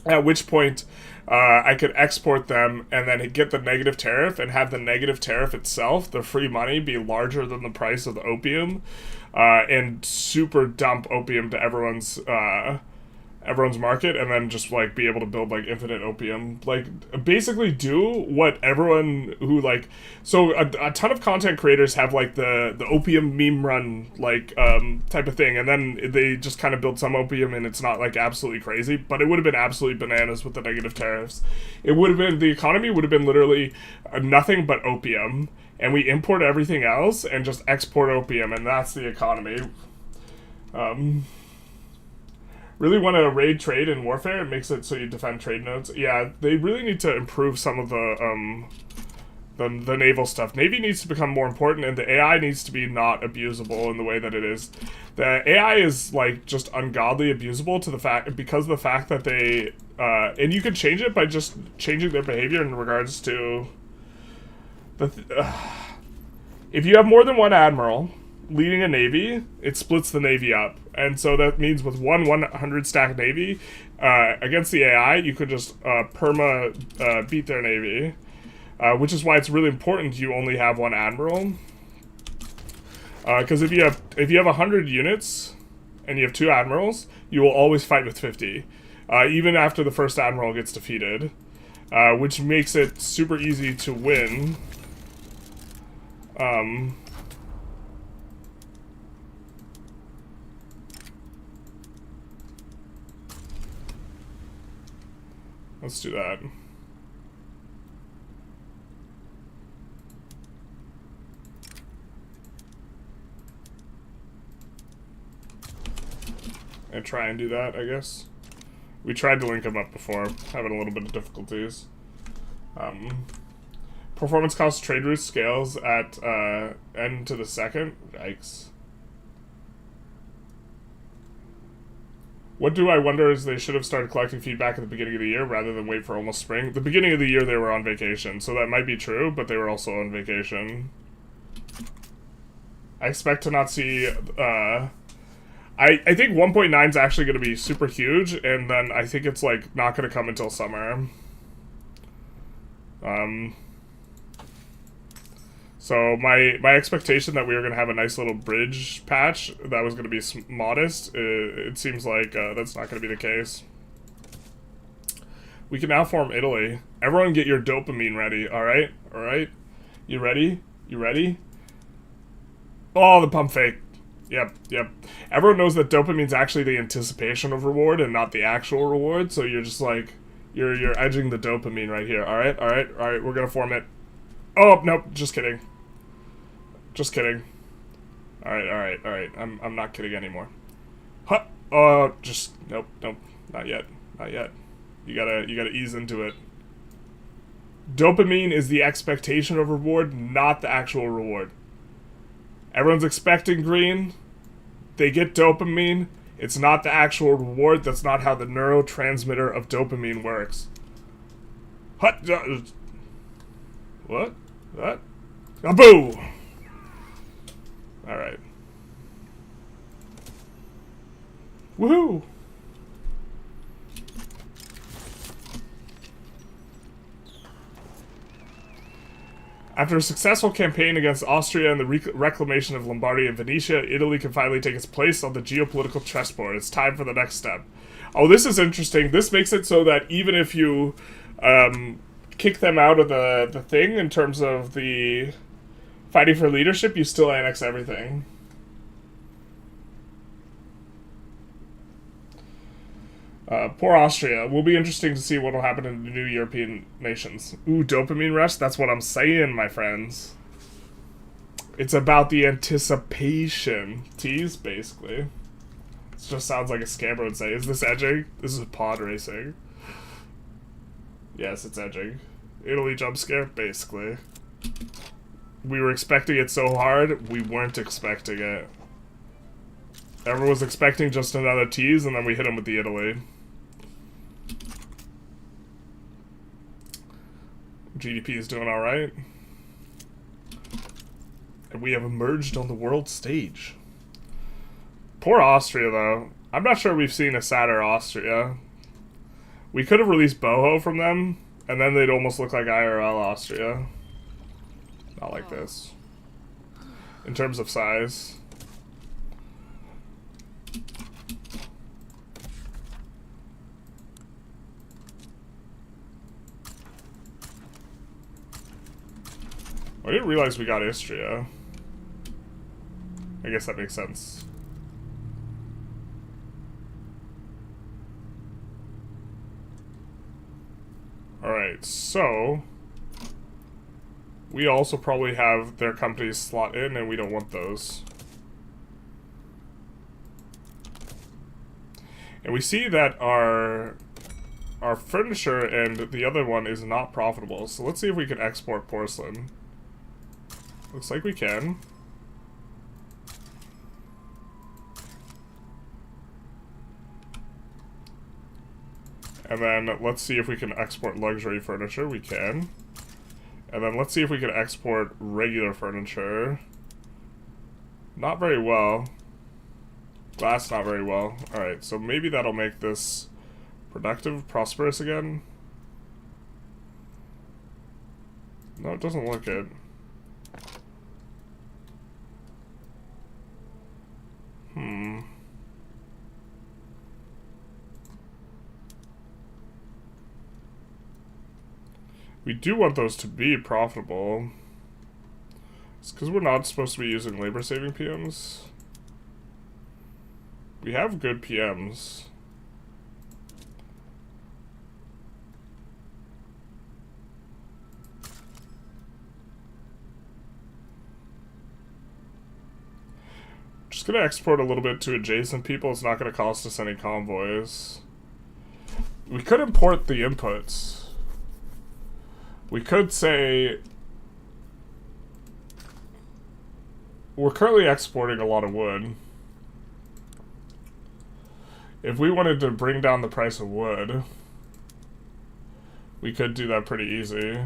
[SPEAKER 1] at which point I could export them and then get the negative tariff and have the negative tariff itself, the free money, be larger than the price of the opium, and super dump opium to everyone's market, and then just like be able to build like infinite opium, like basically do what everyone who like, so a ton of content creators have like the opium meme run like type of thing, and then they just kind of build some opium and it's not like absolutely crazy, but it would have been absolutely bananas with the negative tariffs. It would have been, the economy would have been literally nothing but opium, and we import everything else and just export opium, and that's the economy. Really want to raid trade in warfare? It makes it so you defend trade nodes. Yeah, they really need to improve some of the naval stuff. Navy needs to become more important, and the AI needs to be not abusable in the way that it is. The AI is like just ungodly abusable to the fact, because of the fact that they and you can change it by just changing their behavior in regards to the if you have more than one admiral leading a navy, it splits the navy up, and so that means with one 100 stack navy against the AI, you could just beat their navy, which is why it's really important you only have one admiral. Because if you have 100 units and you have 2 admirals, you will always fight with 50, even after the first admiral gets defeated, which makes it super easy to win. Let's do that. And try and do that, I guess. We tried to link them up before, having a little bit of difficulties. Performance cost trade route scales at n to the second. Yikes. What do I wonder is they should have started collecting feedback at the beginning of the year rather than wait for almost spring. The beginning of the year they were on vacation, so that might be true, but they were also on vacation. I expect to not see... I think 1.9 is actually going to be super huge, and then I think it's like not going to come until summer. So my expectation that we were going to have a nice little bridge patch that was going to be modest, it seems like that's not going to be the case. We can now form Italy. Everyone get your dopamine ready, alright? Alright? You ready? You ready? Oh, the pump fake. Yep. Everyone knows that dopamine's actually the anticipation of reward and not the actual reward, so you're just like, you're edging the dopamine right here. Alright, we're going to form it. Oh, nope, just kidding. Just kidding. Alright. I'm not kidding anymore. Huh. Oh, just, nope, not yet. You gotta ease into it. Dopamine is the expectation of reward, not the actual reward. Everyone's expecting green. They get dopamine. It's not the actual reward. That's not how the neurotransmitter of dopamine works. What? Boo! Alright. Woohoo! After a successful campaign against Austria and the reclamation of Lombardy and Venetia, Italy can finally take its place on the geopolitical chessboard. It's time for the next step. Oh, this is interesting. This makes it so that even if you kick them out of the thing in terms of the fighting for leadership, you still annex everything. Poor Austria. Will be interesting to see what will happen in the new European nations. Ooh, dopamine rush? That's what I'm saying, my friends. It's about the anticipation. Tease, basically. It just sounds like a scammer would say. Is this edging? This is pod racing. Yes, it's edging. Italy jump scare? Basically. We were expecting it so hard, we weren't expecting it. Everyone was expecting just another tease, and then we hit him with the Italy. GDP is doing alright. And we have emerged on the world stage. Poor Austria, though. I'm not sure we've seen a sadder Austria. We could have released boho from them, and then they'd almost look like IRL Austria. Not like this. In terms of size. I didn't realize we got Istria. I guess that makes sense. Alright, so we also probably have their companies slot in, and we don't want those. And we see that our furniture and the other one is not profitable. So let's see if we can export porcelain. Looks like we can. And then let's see if we can export luxury furniture. We can. And then let's see if we can export regular furniture. Not very well. Glass, not very well. Alright, so maybe that'll make this productive, prosperous again. No, it doesn't look it. We do want those to be profitable. It's because we're not supposed to be using labor-saving PMs. We have good PMs. Just gonna export a little bit to adjacent people. It's not gonna cost us any convoys. We could import the inputs. We could say we're currently exporting a lot of wood. If we wanted to bring down the price of wood, we could do that pretty easy.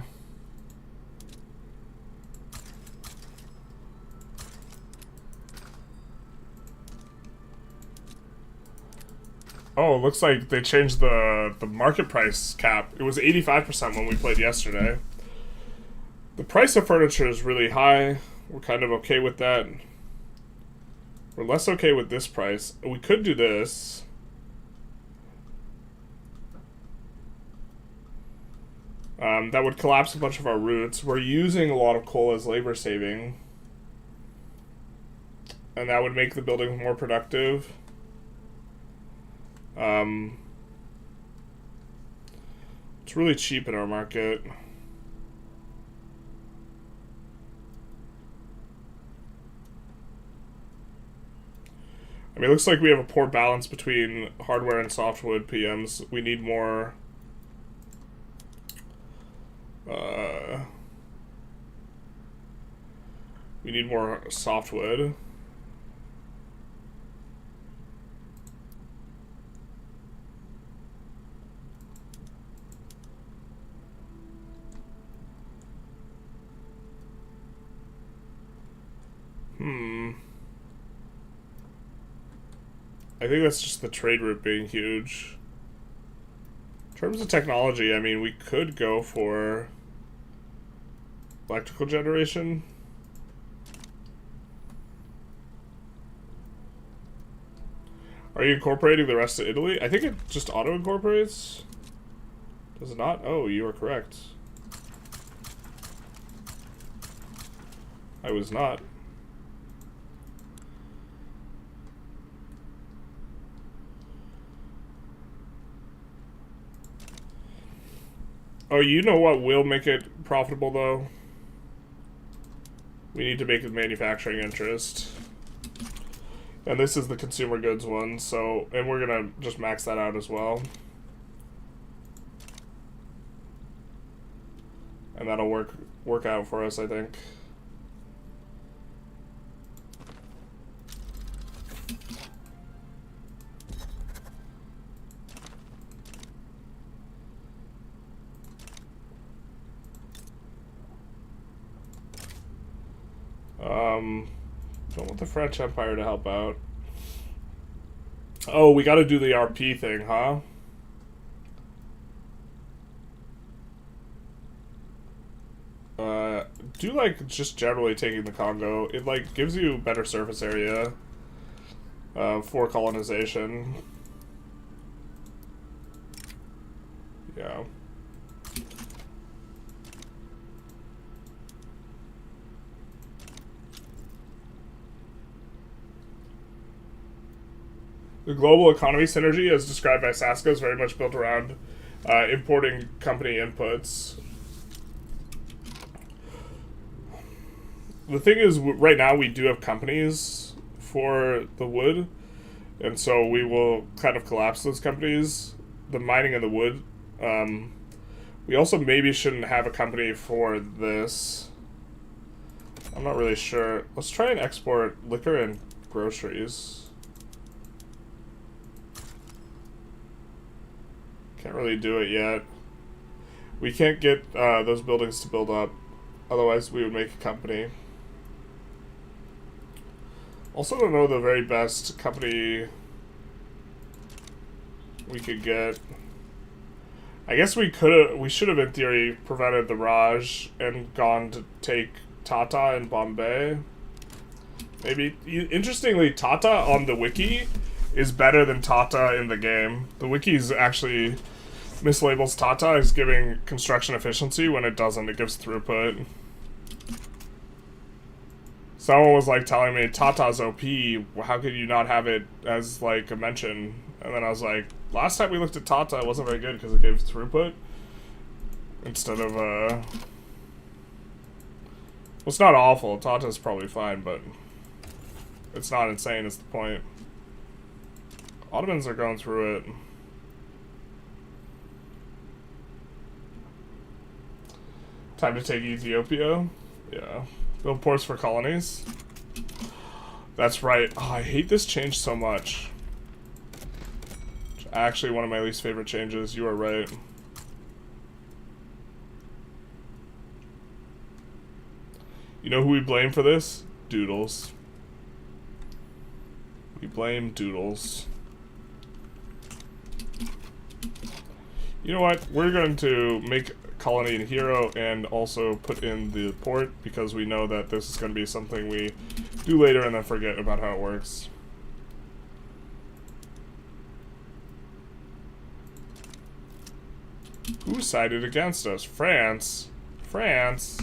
[SPEAKER 1] Oh, it looks like they changed the market price cap. It was 85% when we played yesterday. The price of furniture is really high. We're kind of okay with that. We're less okay with this price. We could do this. That would collapse a bunch of our routes. We're using a lot of coal as labor saving. And that would make the buildings more productive. It's really cheap in our market. I mean, it looks like we have a poor balance between hardware and softwood PMs. We need more... we need more softwood. I think that's just the trade route being huge. In terms of technology, I mean, we could go for electrical generation. Are you incorporating the rest of Italy? I think it just auto-incorporates. Does it not? Oh, you are correct. I was not. Oh, you know what will make it profitable, though? We need to make it manufacturing interest. And this is the consumer goods one, so... And we're gonna just max that out as well. And that'll work out for us, I think. Don't want the French Empire to help out. Oh, we gotta do the RP thing, huh? Do like just generally taking the Congo. It like gives you better surface area for colonization. Yeah. The global economy synergy, as described by Saska, is very much built around importing company inputs. The thing is, right now we do have companies for the wood, and so we will kind of collapse those companies. The mining and the wood. We also maybe shouldn't have a company for this. I'm not really sure. Let's try and export liquor and groceries. Can't really do it yet. We can't get those buildings to build up. Otherwise, we would make a company. Also don't know the very best company we could get. I guess we should have in theory prevented the Raj and gone to take Tata in Bombay. Maybe. Interestingly, Tata on the wiki is better than Tata in the game. The wiki's actually mislabels Tata as giving construction efficiency when it doesn't. It gives throughput. Someone was like telling me Tata's OP. How could you not have it as like a mention? And then I was like, last time we looked at Tata, it wasn't very good because it gave throughput instead of well, it's not awful. Tata's probably fine, but it's not insane. Is the point? Ottomans are going through it. Time to take Ethiopia. Yeah. Build ports for colonies. That's right. Oh, I hate this change so much. It's actually one of my least favorite changes. You are right. You know who we blame for this? Doodles. We blame Doodles. You know what? We're going to make colony and hero and also put in the port because we know that this is going to be something we do later and then forget about how it works. Who sided against us? France. France.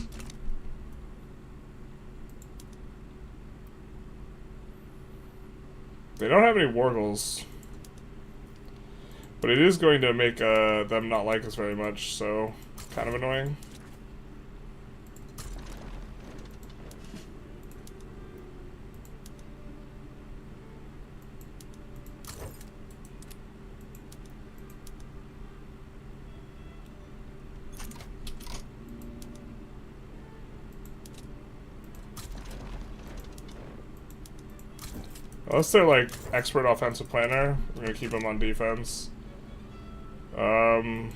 [SPEAKER 1] They don't have any wargles. But it is going to make them not like us very much, so kind of annoying. Unless they're like expert offensive planner, we're gonna keep them on defense. Gonna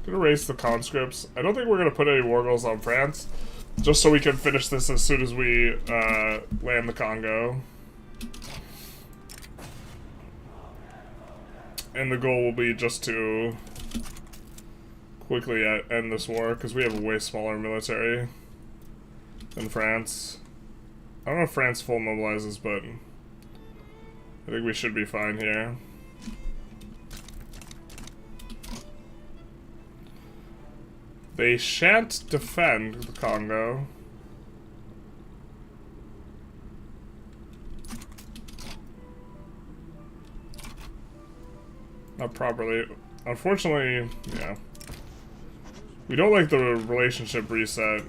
[SPEAKER 1] erase the conscripts. I don't think we're gonna put any wargles on France, just so we can finish this as soon as we land the Congo. And the goal will be just to quickly end this war, because we have a way smaller military than France. I don't know if France full mobilizes, but I think we should be fine here. They shan't defend the Congo. Not properly. Unfortunately, yeah. We don't like the relationship reset.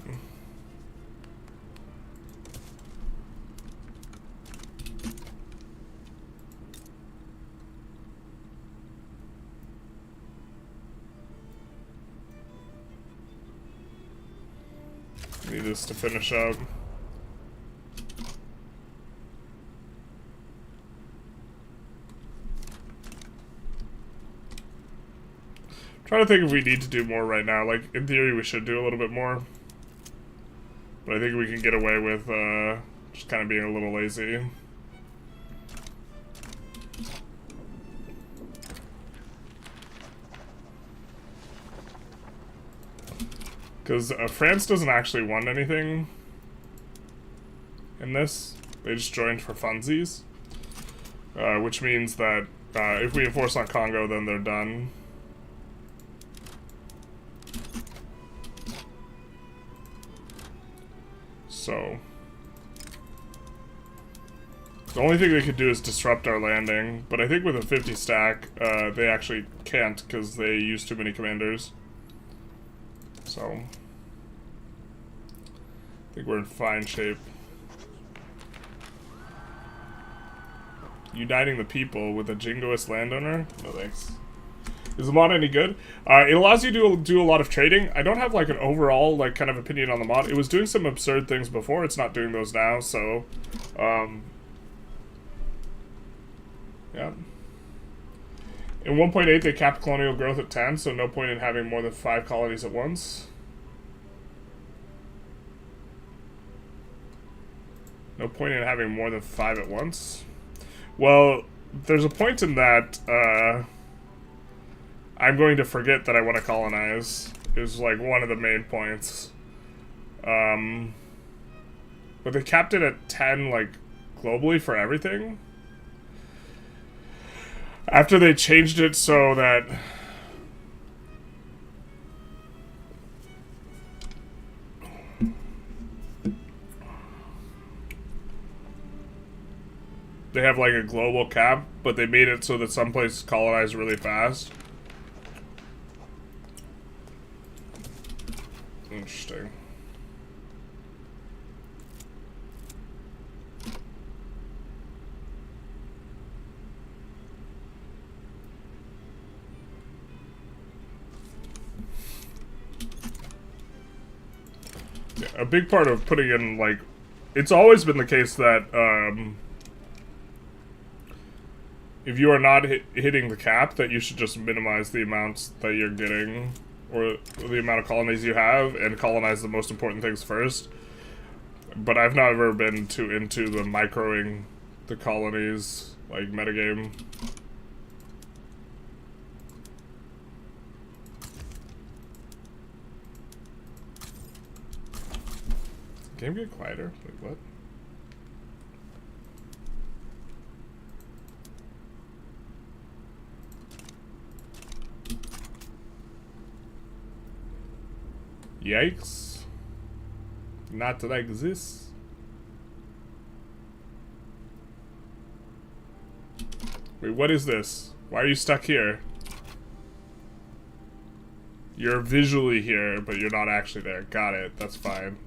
[SPEAKER 1] Need this to finish up. Trying to think if we need to do more right now. Like, in theory, we should do a little bit more. But I think we can get away with just kind of being a little lazy. Because France doesn't actually want anything in this. They just joined for funsies. Which means that if we enforce on Congo, then they're done. So the only thing they could do is disrupt our landing, but I think with a 50 stack, they actually can't because they use too many commanders. So I think we're in fine shape. Uniting the people with a jingoist landowner? No thanks. Is the mod any good? It allows you to do a lot of trading. I don't have like an overall like kind of opinion on the mod. It was doing some absurd things before. It's not doing those now, so yeah. In 1.8 they capped colonial growth at 10, so no point in having more than 5 colonies at once. No point in having more than 5 at once. Well, there's a point in that I'm going to forget that I want to colonize. Is like one of the main points. But they capped it at 10, like, globally for everything. After they changed it so that they have like a global cap, but they made it so that some places colonize really fast. Interesting. Yeah, a big part of putting in, like, it's always been the case that if you are not hitting the cap, that you should just minimize the amounts that you're getting, or the amount of colonies you have, and colonize the most important things first. But I've never been too into the microing the colonies, like, metagame. Game get quieter? Wait, what? Yikes. Not like this. Wait, what is this? Why are you stuck here? You're visually here, but you're not actually there. Got it. That's fine.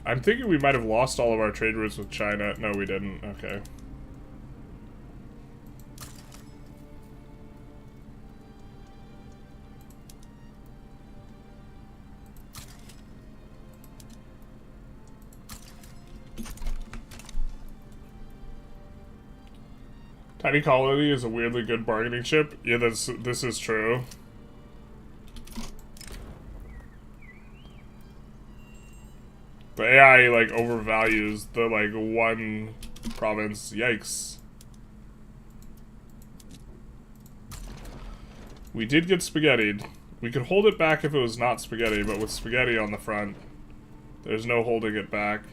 [SPEAKER 1] I'm thinking we might have lost all of our trade routes with China. No, we didn't. Okay. Tiny colony is a weirdly good bargaining chip. Yeah, this is true. The AI, like, overvalues the, like, one province. Yikes. We did get spaghettied. We could hold it back if it was not spaghetti, but with spaghetti on the front, There's no holding it back.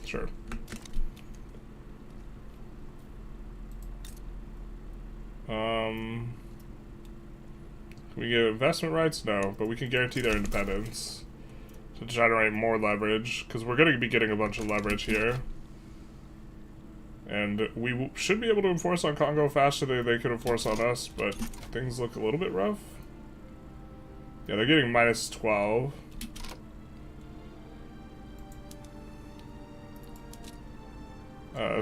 [SPEAKER 1] Sure. Can we get investment rights? No, but we can guarantee their independence to generate more leverage, because we're going to be getting a bunch of leverage here. And we should be able to enforce on Congo faster than they could enforce on us, but things look a little bit rough. Yeah, they're getting minus 12.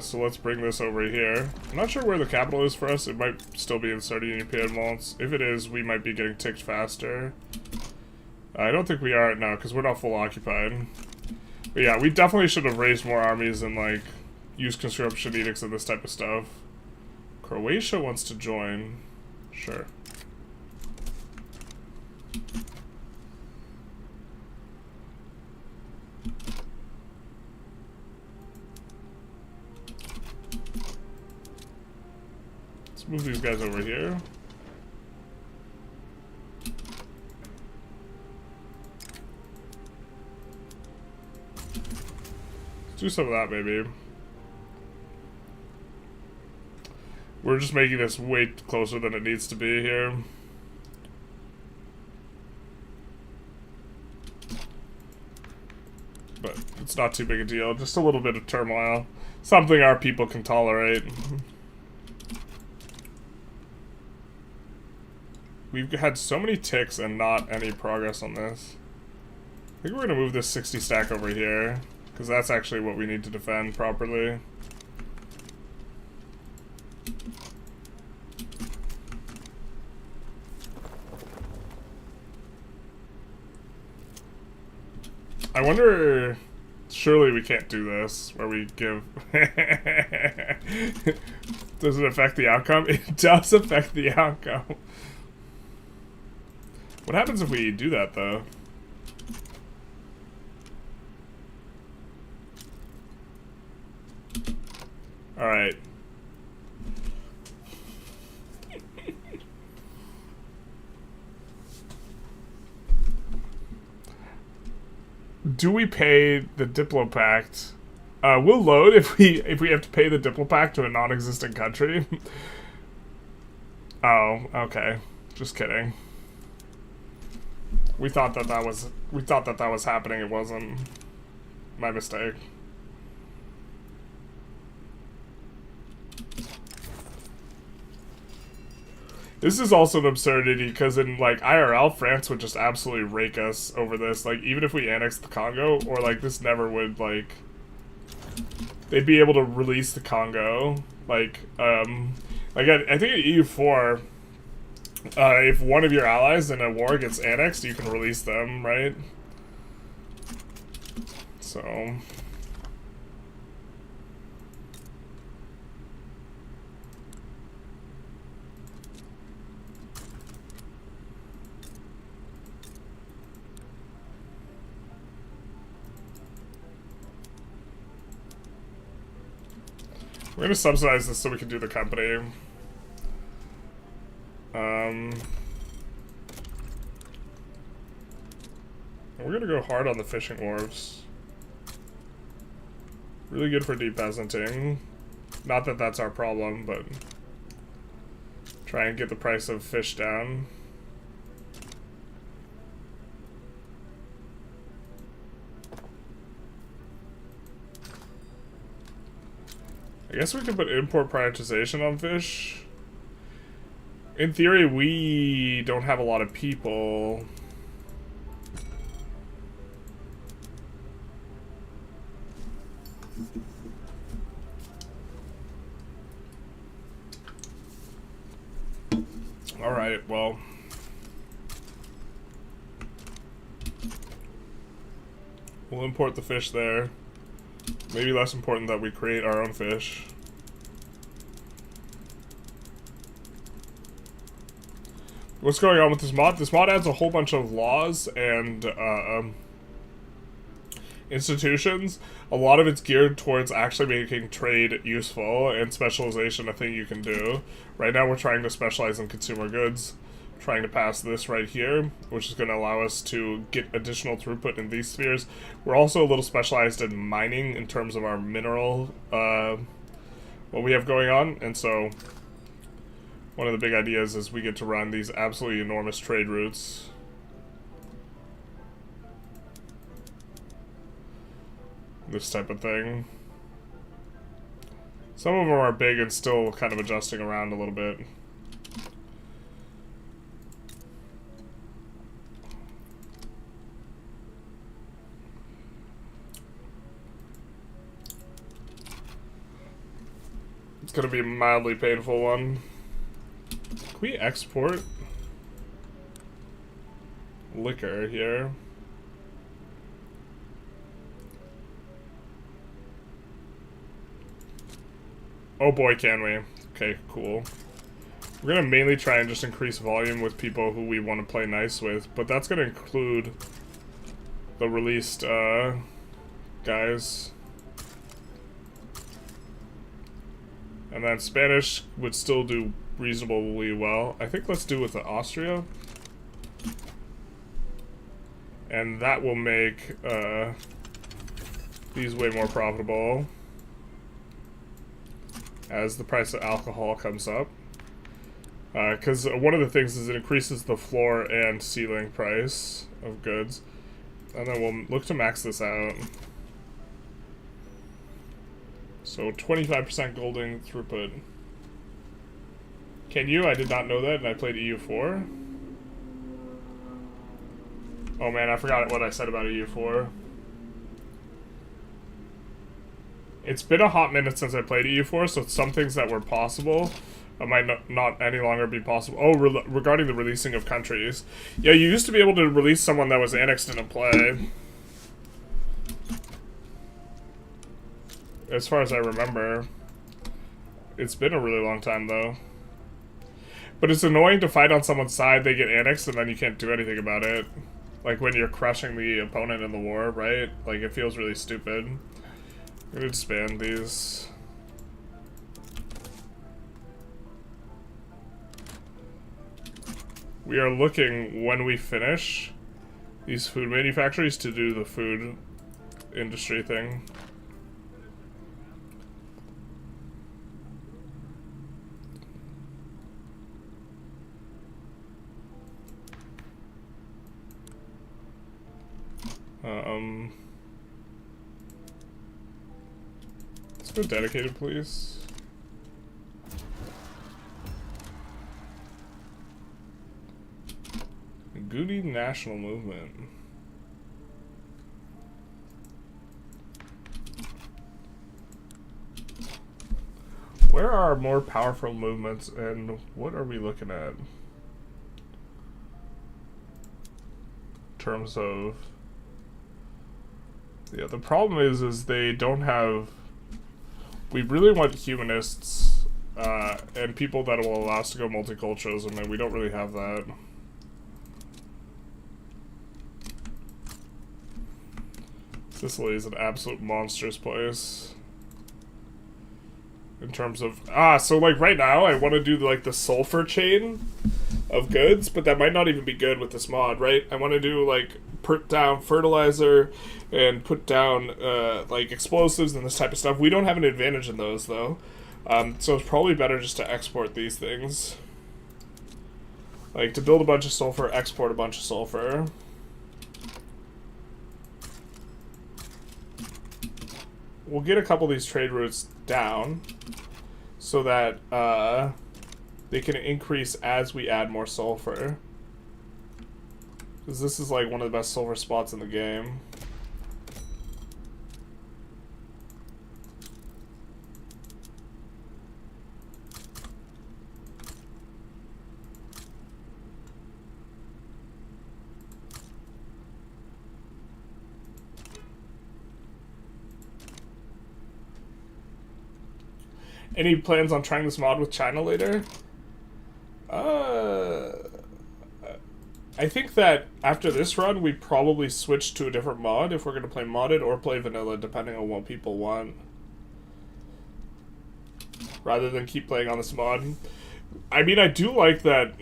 [SPEAKER 1] So let's bring this over here. I'm not sure where the capital is for us. It might still be in Sardinia malts. If it is, we might be getting ticked faster. I don't think we are now, because we're not full occupied. But yeah, we definitely should have raised more armies and, like, used conscription edicts and this type of stuff. Croatia wants to join. Sure. Let's move these guys over here. Let's do some of that, maybe. We're just making this way closer than it needs to be here. But it's not too big a deal. Just a little bit of turmoil. Something our people can tolerate. We've had so many ticks and not any progress on this. I think we're going to move this 60 stack over here, because that's actually what we need to defend properly. I wonder, surely we can't do this, where we give... Does it affect the outcome? It does affect the outcome. What happens if we do that, though? Alright. Do we pay the Diplopact? We'll load if we have to pay the Diplopact to a non-existent country. Oh, okay. Just kidding. We thought that was happening. It wasn't. My mistake. This is also an absurdity, because in, like, IRL, France would just absolutely rake us over this. Like, even if we annexed the Congo, or, like, this never would, like... They'd be able to release the Congo. Like, I think in EU4, if one of your allies in a war gets annexed, you can release them, right? So... We're gonna subsidize this so we can do the company. We're gonna go hard on the fishing wharves. Really good for depeasanting. Not that that's our problem, but try and get the price of fish down. I guess we could put import prioritization on fish. In theory, we don't have a lot of people. Alright, well. We'll import the fish there. Maybe less important that we create our own fish. What's going on with this mod? This mod adds a whole bunch of laws and institutions. A lot of it's geared towards actually making trade useful and specialization a thing you can do. Right now we're trying to specialize in consumer goods, trying to pass this right here, which is going to allow us to get additional throughput in these spheres. We're also a little specialized in mining in terms of our mineral, what we have going on, and so one of the big ideas is we get to run these absolutely enormous trade routes. This type of thing. Some of them are big and still kind of adjusting around a little bit. It's gonna be a mildly painful one. Can we export liquor here? Oh boy, can we. Okay, cool. We're gonna mainly try and just increase volume with people who we want to play nice with, but that's gonna include the released guys. And then Spanish would still do reasonably well. I think let's do with the Austria. And that will make these way more profitable as the price of alcohol comes up. Because one of the things is it increases the floor and ceiling price of goods. And then we'll look to max this out. So 25% golding throughput. Can you? I did not know that, and I played EU4. Oh man, I forgot what I said about EU4. It's been a hot minute since I played EU4, so some things that were possible might not any longer be possible. Oh, regarding the releasing of countries. Yeah, you used to be able to release someone that was annexed in a play. As far as I remember. It's been a really long time, though. But it's annoying to fight on someone's side, they get annexed, and then you can't do anything about it. Like when you're crushing the opponent in the war, right? Like, it feels really stupid. I'm gonna expand these. We are looking, when we finish these food manufactories, to do the food industry thing. Let's go dedicated, please. Goonie National Movement. Where are our more powerful movements, and what are we looking at? In terms of... Yeah, the problem is they don't have... We really want humanists, and people that will allow us to go multiculturalism, and we don't really have that. Sicily is an absolute monstrous place. In terms of... so like right now, I want to do like the sulfur chain of goods, but that might not even be good with this mod, right? I want to do like put down fertilizer and put down like explosives and this type of stuff. We don't have an advantage in those though. So it's probably better just to export these things. Like to build a bunch of sulfur, export a bunch of sulfur. We'll get a couple of these trade routes down so that they can increase as we add more sulfur. Because this is like one of the best sulfur spots in the game. Any plans on trying this mod with China later? I think that after this run, we probably switch to a different mod if we're going to play modded or play vanilla, depending on what people want. Rather than keep playing on this mod. I mean, I do like that...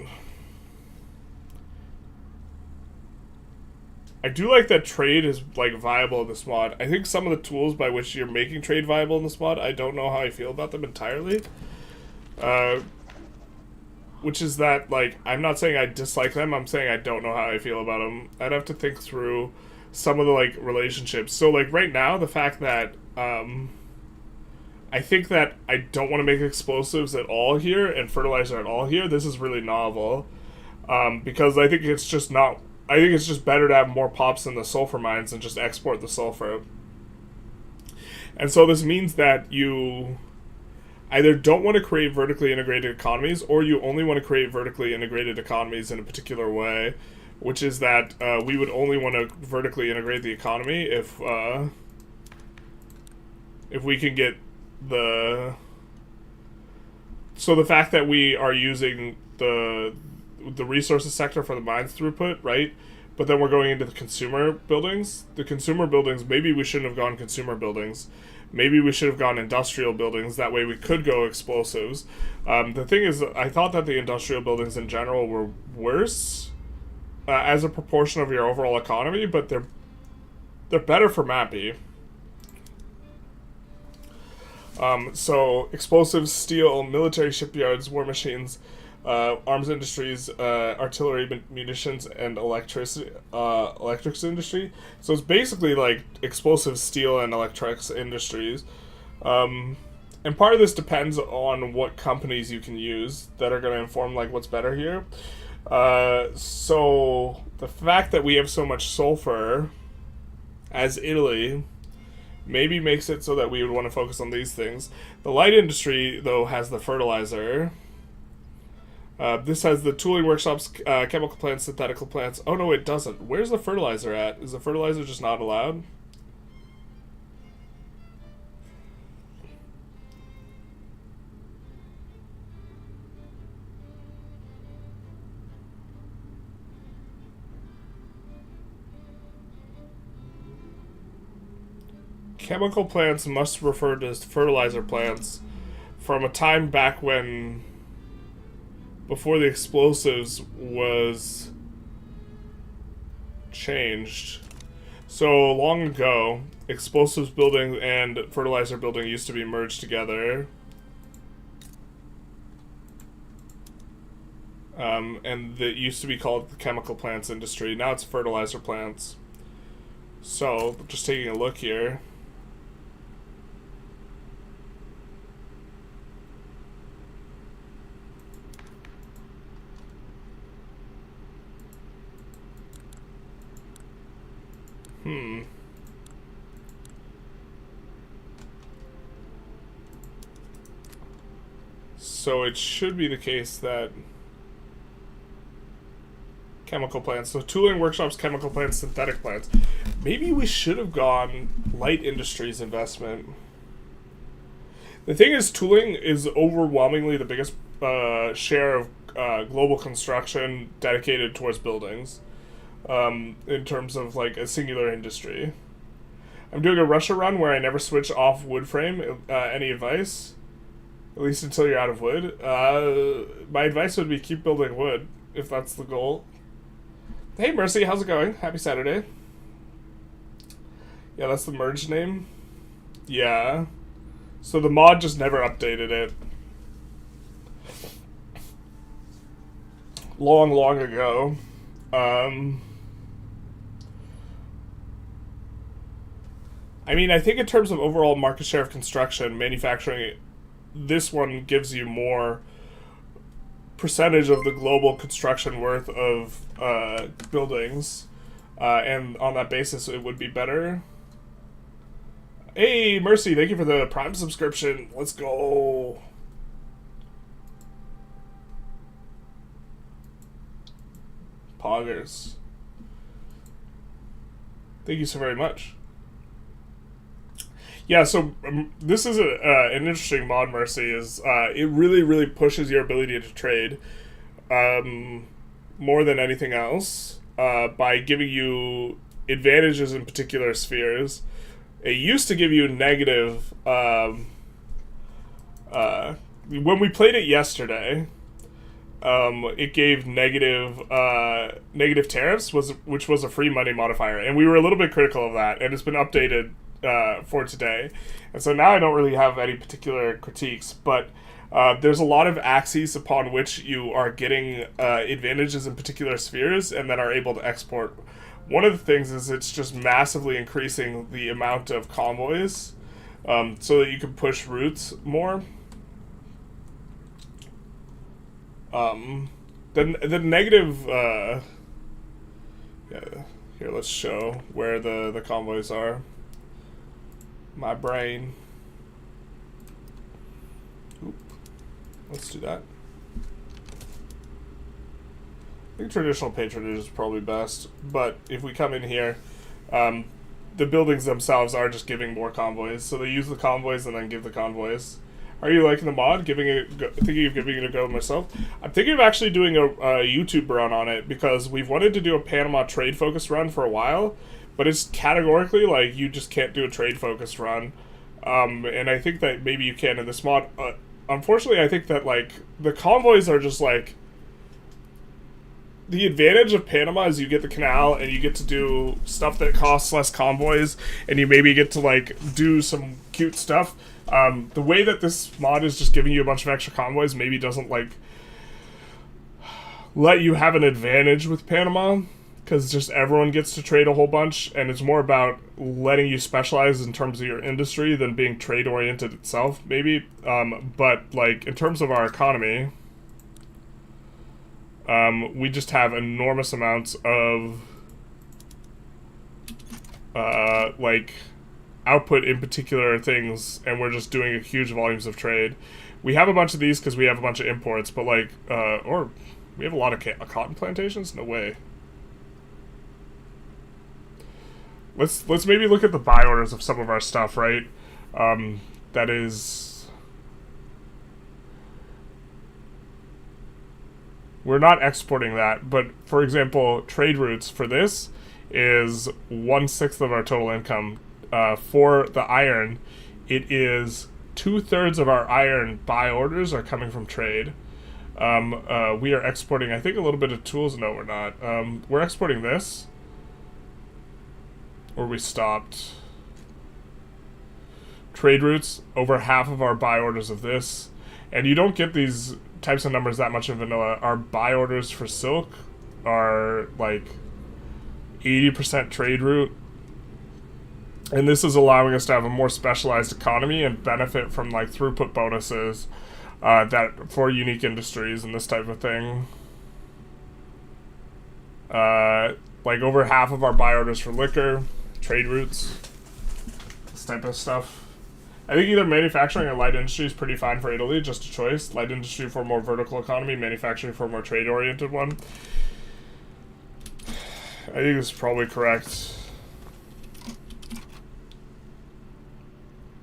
[SPEAKER 1] I do like that trade is like viable in this mod. I think some of the tools by which you're making trade viable in this mod, I don't know how I feel about them entirely. Which is that, like, I'm not saying I dislike them, I'm saying I don't know how I feel about them. I'd have to think through some of the, like, relationships. So, like, right now, the fact that, I think that I don't want to make explosives at all here and fertilizer at all here, this is really novel. Because I think it's just not... I think it's just better to have more pops in the sulfur mines and just export the sulfur. And so this means that you either don't want to create vertically integrated economies, or you only want to create vertically integrated economies in a particular way, which is that we would only want to vertically integrate the economy if we can get the... So the fact that we are using the resources sector for the mines throughput, right? But then we're going into the consumer buildings. The consumer buildings, maybe we shouldn't have gone consumer buildings. Maybe we should have gone industrial buildings. That way we could go explosives. The thing is, I thought that the industrial buildings in general were worse as a proportion of your overall economy, but they're better for Mappy. So explosives, steel, military shipyards, war machines, arms industries, artillery, munitions, and electrics industry. So it's basically like explosive, steel, and electrics industries. And part of this depends on what companies you can use that are going to inform like what's better here. So the fact that we have so much sulfur as Italy maybe makes it so that we would want to focus on these things. The light industry, though, has the fertilizer. This has the tooling workshops, chemical plants, synthetical plants. Oh, no, it doesn't. Where's the fertilizer at? Is the fertilizer just not allowed? Chemical plants must refer to as fertilizer plants from a time back when... before the explosives was changed. So long ago, explosives building and fertilizer building used to be merged together. And it used to be called the chemical plants industry. Now it's fertilizer plants. So, just taking a look here. So it should be the case that chemical plants, so tooling workshops, chemical plants, synthetic plants. Maybe we should have gone light industries investment. The thing is, tooling is overwhelmingly the biggest share of global construction dedicated towards buildings. In terms of like a singular industry. I'm doing a Russia run where I never switch off wood frame. Any advice? At least until you're out of wood. My advice would be keep building wood, if that's the goal. Hey Mercy, how's it going? Happy Saturday. Yeah, that's the merge name. Yeah. So the mod just never updated it. Long ago. I mean, I think in terms of overall market share of construction, manufacturing, this one gives you more percentage of the global construction worth of buildings, and on that basis, it would be better. Hey, Mercy, thank you for the Prime subscription. Let's go. Poggers. Thank you so very much. Yeah, so this is an interesting mod, Mercy, is it really pushes your ability to trade more than anything else by giving you advantages in particular spheres. It used to give you negative... when we played it yesterday, it gave negative tariffs, which was a free money modifier, and we were a little bit critical of that, and it's been updated for today, and so now I don't really have any particular critiques, but there's a lot of axes upon which you are getting advantages in particular spheres and then are able to export. One of the things is it's just massively increasing the amount of convoys so that you can push routes more. The negative, yeah, here, let's show where the convoys are. My brain. Oop. Let's do that. I think traditional patronage is probably best, but if we come in here, the buildings themselves are just giving more convoys, so they use the convoys and then give the convoys. Are you liking the mod? Thinking of giving it a go myself? I'm thinking of actually doing a YouTube run on it, because we've wanted to do a Panama trade-focused run for a while, but it's categorically, like, you just can't do a trade-focused run. And I think that maybe you can in this mod. Unfortunately, I think that, like, the convoys are just, like... The advantage of Panama is you get the canal, and you get to do stuff that costs less convoys, and you maybe get to, like, do some cute stuff. The way that this mod is just giving you a bunch of extra convoys maybe doesn't, like, let you have an advantage with Panama, because just everyone gets to trade a whole bunch, and it's more about letting you specialize in terms of your industry than being trade-oriented itself, maybe. But, like, in terms of our economy, we just have enormous amounts of, like, output in particular things, and we're just doing huge volumes of trade. We have a bunch of these because we have a bunch of imports, but, like, or we have a lot of cotton plantations? No way. Let's maybe look at the buy orders of some of our stuff, right? That is... We're not exporting that, but, for example, trade routes for this is 1/6 of our total income. For the iron, it is 2/3 of our iron buy orders are coming from trade. We are exporting, I think, a little bit of tools. No, we're not. We're exporting this. Or we stopped. Trade routes, over half of our buy orders of this. And you don't get these types of numbers that much in vanilla. Our buy orders for silk are like 80% trade route. And this is allowing us to have a more specialized economy and benefit from, like, throughput bonuses that for unique industries and this type of thing. Like, over half of our buy orders for liquor, trade routes, this type of stuff. I think either manufacturing or light industry is pretty fine for Italy, just a choice. Light industry for a more vertical economy, manufacturing for a more trade-oriented one. I think this is probably correct.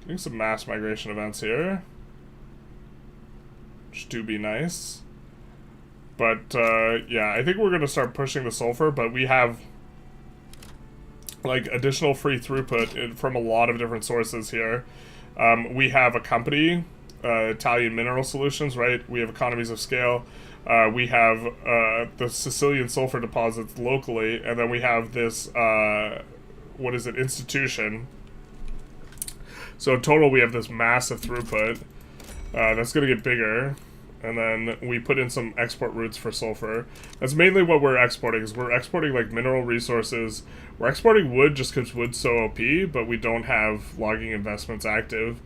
[SPEAKER 1] Getting some mass migration events here, which do be nice. But, yeah, I think we're going to start pushing the sulfur, but we have, like, additional free throughput from a lot of different sources here. We have a company, Italian Mineral Solutions, right? We have economies of scale. We have the Sicilian sulfur deposits locally, and then we have this, what is it, institution. So in total, we have this massive throughput. That's going to get bigger. And then we put in some export routes for sulfur. That's mainly what we're exporting, is we're exporting, like, mineral resources. We're exporting wood just because wood's so OP, but we don't have logging investments active.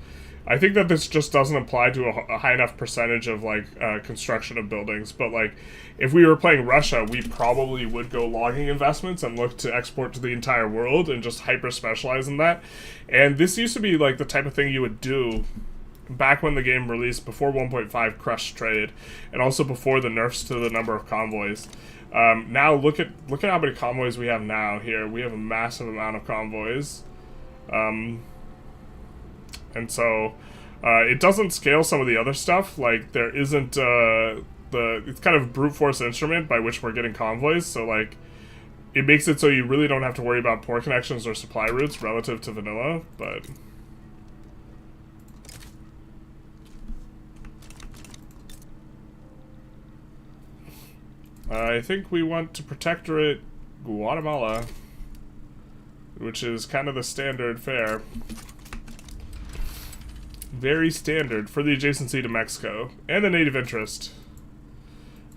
[SPEAKER 1] I think that this just doesn't apply to a high enough percentage of, like, construction of buildings. But, like, if we were playing Russia, we probably would go logging investments and look to export to the entire world and just hyper-specialize in that. And this used to be, like, the type of thing you would do back when the game released, before 1.5 crushed trade, and also before the nerfs to the number of convoys. Now look at how many convoys we have now. Here we have a massive amount of convoys, and so it doesn't scale some of the other stuff. Like, there isn't it's kind of brute force instrument by which we're getting convoys. So, like, it makes it so you really don't have to worry about port connections or supply routes relative to vanilla, but. I think we want to protectorate Guatemala, which is kind of the standard fare. Very standard for the adjacency to Mexico and the native interest.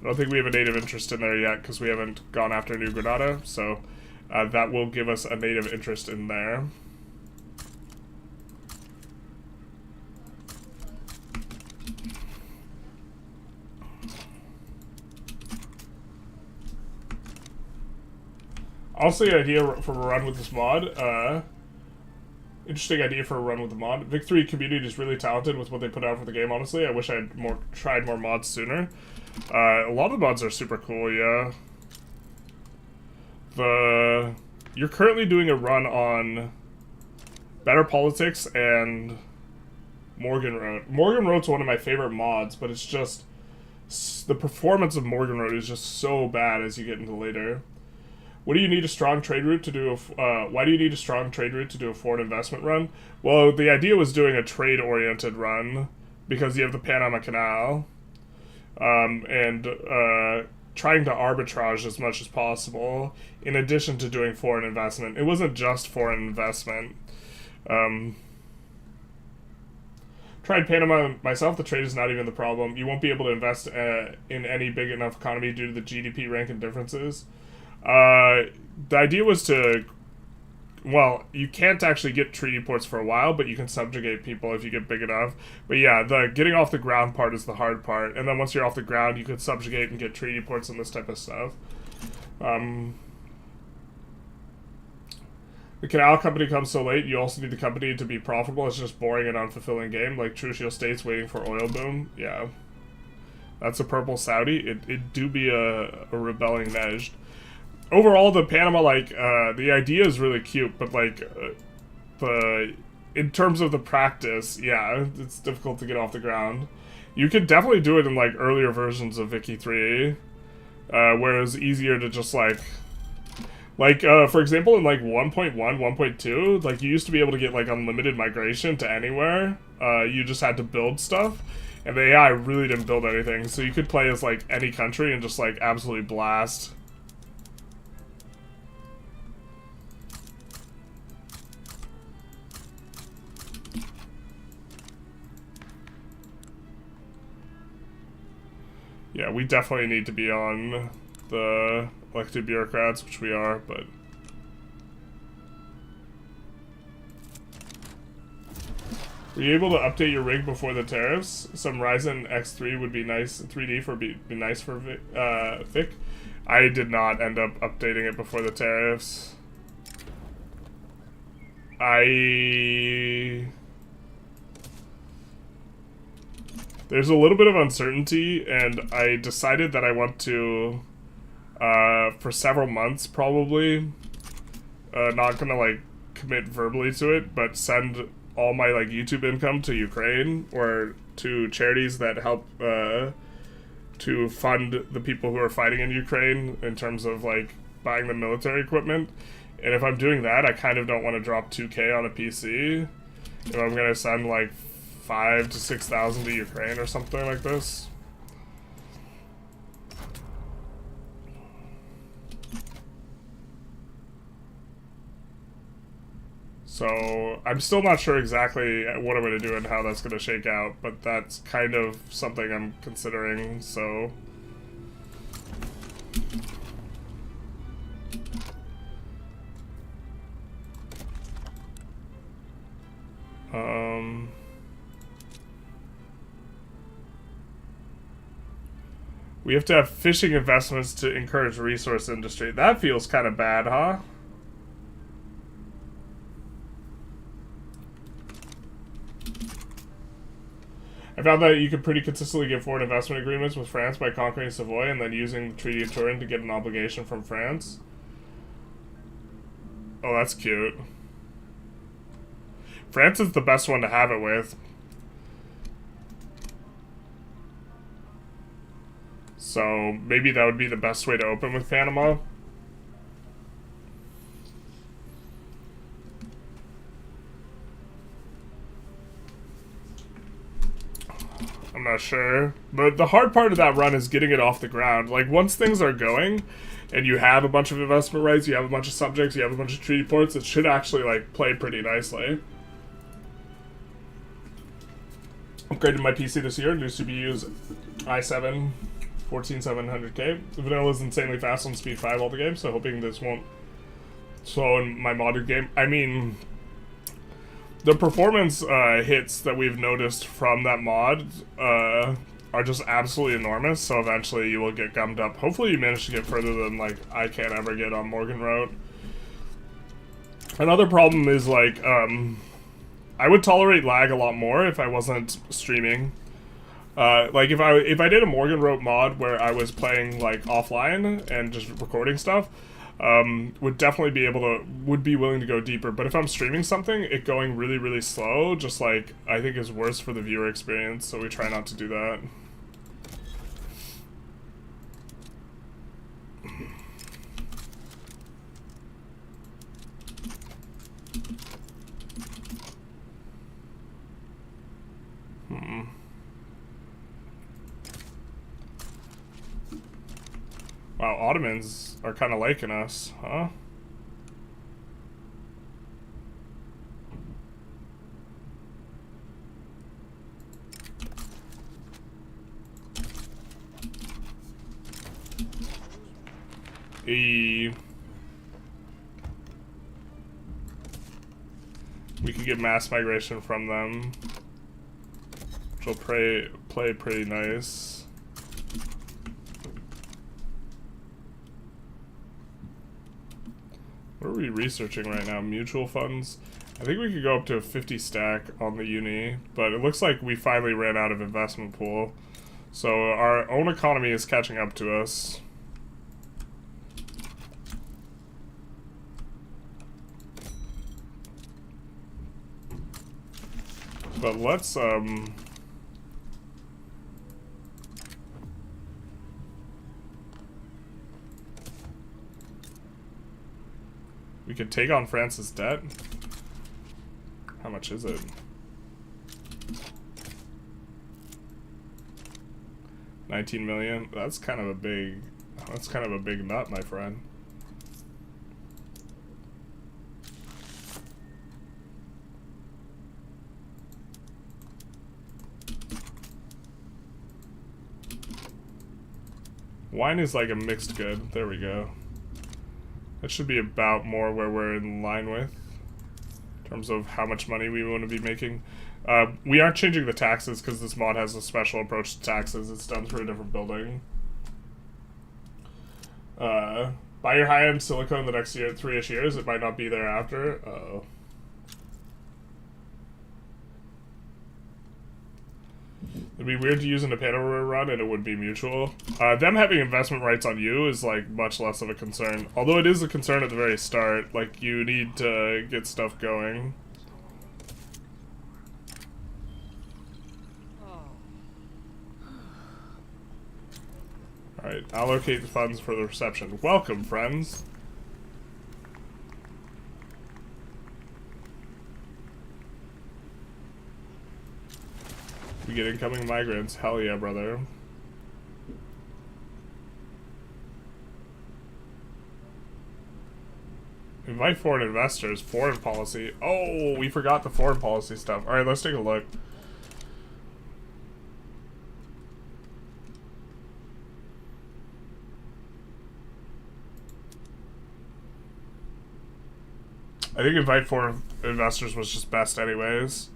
[SPEAKER 1] I don't think we have a native interest in there yet because we haven't gone after New Granada, so that will give us a native interest in there. Also, the idea for a run with this mod, interesting idea for a run with the mod. Vic3 community is really talented with what they put out for the game, honestly. I wish I had tried more mods sooner. A lot of the mods are super cool, yeah. You're currently doing a run on Better Politics and Morgan Road. Morgan Road's one of my favorite mods, but it's just... the performance of Morgan Road is just so bad as you get into later. What do you need a strong trade route to do? Why do you need a strong trade route to do a foreign investment run? Well, the idea was doing a trade-oriented run because you have the Panama Canal, and trying to arbitrage as much as possible in addition to doing foreign investment. It wasn't just foreign investment. Tried Panama myself. The trade is not even the problem. You won't be able to invest in any big enough economy due to the GDP ranking differences. The idea was to, well, you can't actually get treaty ports for a while, but you can subjugate people if you get big enough. But yeah, the getting off the ground part is the hard part, and then once you're off the ground, you could subjugate and get treaty ports and this type of stuff. The Canal Company comes so late, you also need the company to be profitable. It's just boring and unfulfilling game, like Trucial States waiting for oil boom. Yeah. That's a purple Saudi. It do be a rebelling Nejd. Overall, the Panama, like, the idea is really cute, but, like, in terms of the practice, yeah, it's difficult to get off the ground. You could definitely do it in, like, earlier versions of Vicky 3, where it was easier to just, like, for example, in, like, 1.1, 1.2, like, you used to be able to get, like, unlimited migration to anywhere. You just had to build stuff, and the AI really didn't build anything, so you could play as, like, any country and just, like, absolutely blast. Yeah, we definitely need to be on the elected bureaucrats, which we are, but... Were you able to update your rig before the tariffs? Some Ryzen X3 would be nice, 3D for be nice for Vic. I did not end up updating it before the tariffs. There's a little bit of uncertainty, and I decided that I want to, for several months probably, not gonna, like, commit verbally to it, but send all my, like, YouTube income to Ukraine, or to charities that help, to fund the people who are fighting in Ukraine in terms of, like, buying the military equipment. And if I'm doing that, I kind of don't want to drop 2K on a PC. If I'm gonna send, like, 5,000 to 6,000 to Ukraine or something like this. So I'm still not sure exactly what I'm going to do and how that's going to shake out, but that's kind of something I'm considering, so... We have to have fishing investments to encourage resource industry. That feels kind of bad, huh? I found that you could pretty consistently get foreign investment agreements with France by conquering Savoy and then using the Treaty of Turin to get an obligation from France. Oh, that's cute. France is the best one to have it with. So maybe that would be the best way to open with Panama. I'm not sure. But the hard part of that run is getting it off the ground. Like, once things are going, and you have a bunch of investment rights, you have a bunch of subjects, you have a bunch of treaty ports, it should actually, like, play pretty nicely. Upgraded my PC this year. New CPU's i7 14700K. Vanilla is insanely fast on speed 5 all the games, so hoping this won't slow in my modern game. I mean, the performance hits that we've noticed from that mod are just absolutely enormous, so eventually you will get gummed up. Hopefully you manage to get further than, like, I can't ever get on Morgan Road. Another problem is, like, I would tolerate lag a lot more if I wasn't streaming. Like, if I did a Morgan Road mod where I was playing, like, offline and just recording stuff, would definitely would be willing to go deeper. But if I'm streaming something, it going really, really slow, just, like, I think is worse for the viewer experience, so we try not to do that. Wow, Ottomans are kind of liking us, huh? We could get mass migration from them, which will play pretty nice. What are we researching right now? Mutual funds? I think we could go up to a 50 stack on the uni, but it looks like we finally ran out of investment pool. So our own economy is catching up to us. But let's, we could take on France's debt. How much is it? 19 million. That's kind of a big nut, my friend. Wine is like a mixed good. There we go. That should be about more where we're in line with, in terms of how much money we want to be making. We aren't changing the taxes because this mod has a special approach to taxes. It's done for a different building. Buy your high-end silicone the next year, 3-ish years. It might not be there after. Uh-oh. It'd be weird to use in a panel run, and it would be mutual. Them having investment rights on you is, like, much less of a concern. Although it is a concern at the very start. Like, you need to get stuff going. Alright, allocate the funds for the reception. Welcome, friends. We get incoming migrants. Hell yeah, brother. Invite foreign investors. Foreign policy. Oh, we forgot the foreign policy stuff. Alright, let's take a look. I think invite foreign investors was just best anyways.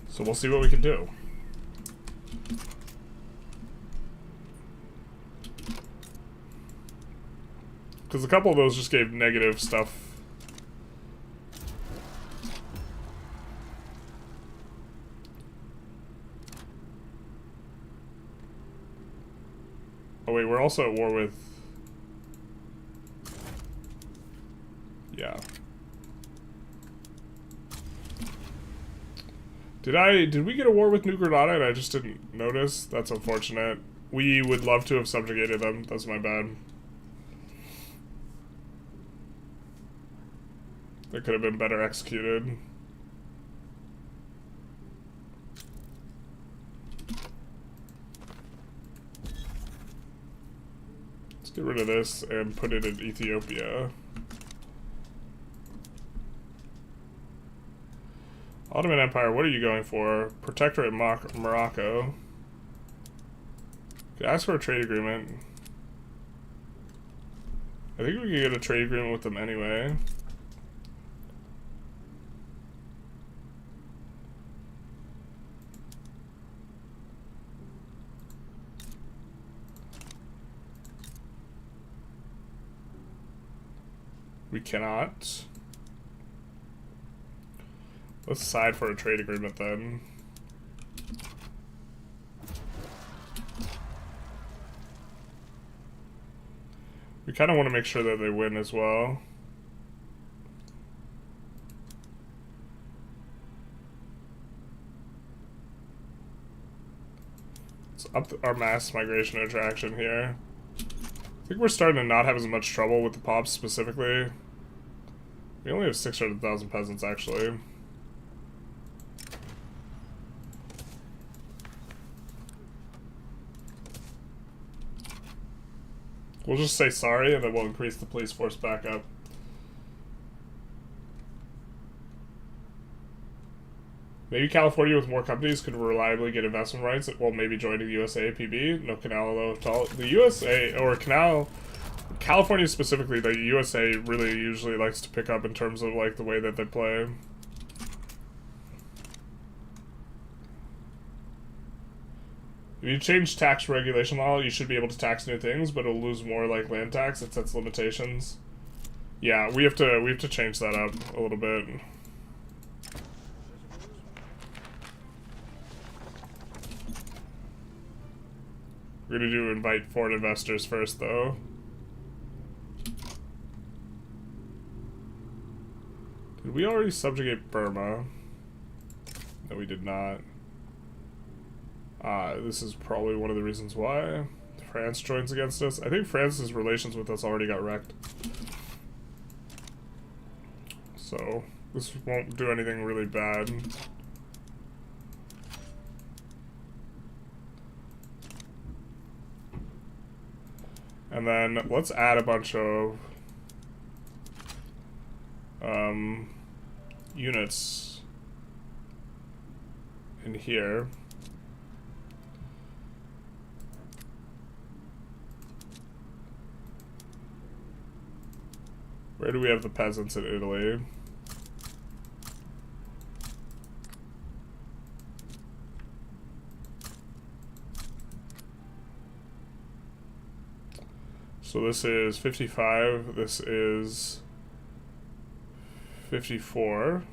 [SPEAKER 1] So we'll see what we can do. Because a couple of those just gave negative stuff. Oh wait, we're also at war with... Yeah. Did we get a war with New Granada and I just didn't notice? That's unfortunate. We would love to have subjugated them. That's my bad. that could have been better executed. Let's get rid of this and put it in Ethiopia. Ottoman Empire, what are you going for? Protectorate Morocco. Okay, ask for a trade agreement. I think we could get a trade agreement with them anyway. We cannot. Let's side for a trade agreement then. We kind of want to make sure that they win as well. Let's up our mass migration attraction here. I think we're starting to not have as much trouble with the pops specifically. We only have 600,000 peasants actually. We'll just say sorry, and then we'll increase the police force back up. Maybe California with more companies could reliably get investment rights while maybe joining the USA PB. No Canal though at all. The USA, or Canal, California specifically, the USA really usually likes to pick up in terms of like the way that they play. If you change tax regulation law, you should be able to tax new things, but it'll lose more like land tax. It sets limitations. Yeah, we have to change that up a little bit. We're gonna do invite foreign investors first, though. Did we already subjugate Burma? No, we did not. This is probably one of the reasons why France joins against us. I think France's relations with us already got wrecked. So, this won't do anything really bad. And then, let's add a bunch of units in here. Where do we have the peasants in Italy? So this is 55, this is 54,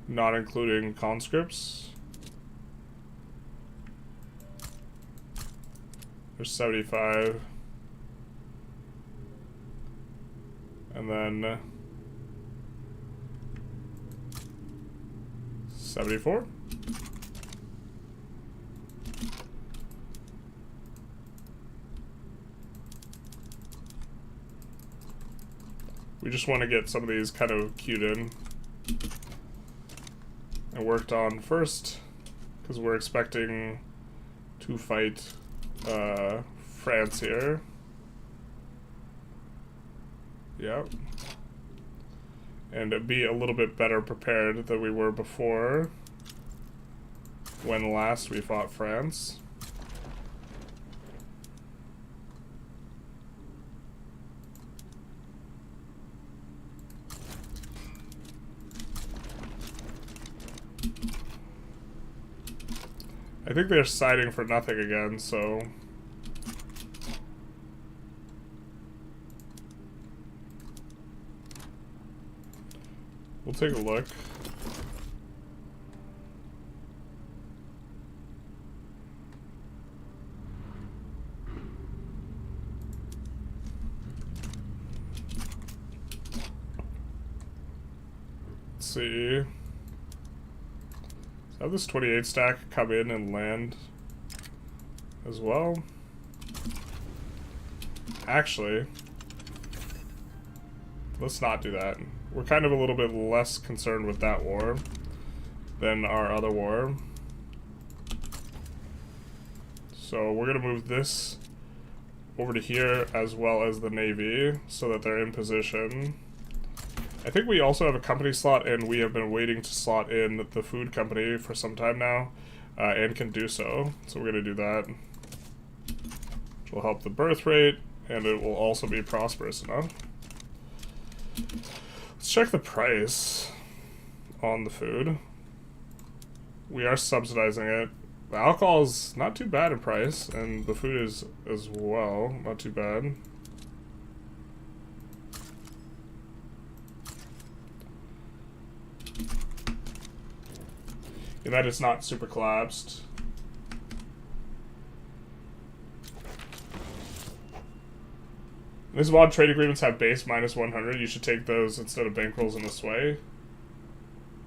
[SPEAKER 1] not including conscripts. There's 75. And then 74. We just want to get some of these kind of queued in and worked on first, because we're expecting to fight France here. Yep. And be a little bit better prepared than we were before when last we fought France. I think they're siding for nothing again, so we'll take a look. Let's see. So have this 28 stack come in and land as well. Actually, let's not do that. We're kind of a little bit less concerned with that war than our other war. So we're gonna move this over to here as well as the Navy so that they're in position. I think we also have a company slot, and we have been waiting to slot in the food company for some time now, and can do so. So we're gonna do that, which will help the birth rate, and it will also be prosperous enough. Let's check the price on the food. We are subsidizing it. The alcohol is not too bad in price, and the food is as well not too bad. In that it's not super collapsed. This mod trade agreements have base minus 100. You should take those instead of bankrolls in the sway.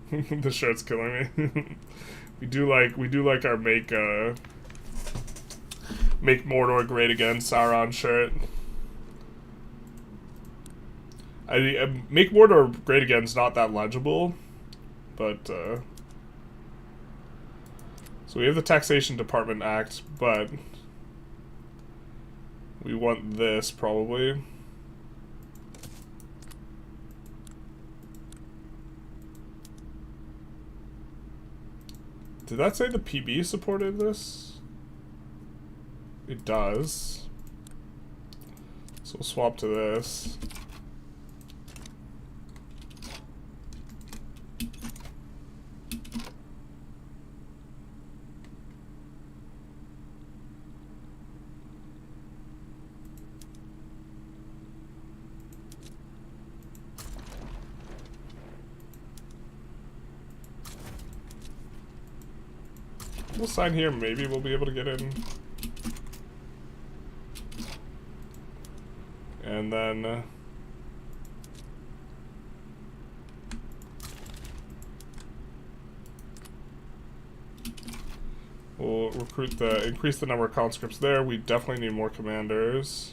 [SPEAKER 1] The shirt's killing me. we do like our make Mordor great again Sauron shirt. Make Mordor great again is not that legible, but so we have the Taxation Department Act, but we want this probably. Did that say the PB supported this? It does. So we'll swap to this. We'll sign here, maybe we'll be able to get in. And then we'll increase the number of conscripts there. We definitely need more commanders.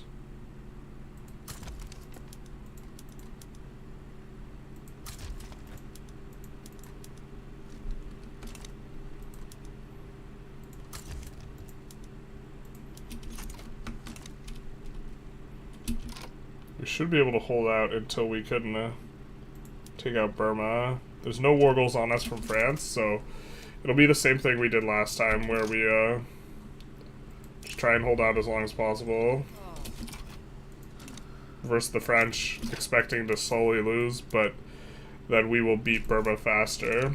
[SPEAKER 1] We should be able to hold out until we can take out Burma. There's no war goals on us from France, so it'll be the same thing we did last time, where we just try and hold out as long as possible. Versus the French, expecting to slowly lose, but then we will beat Burma faster.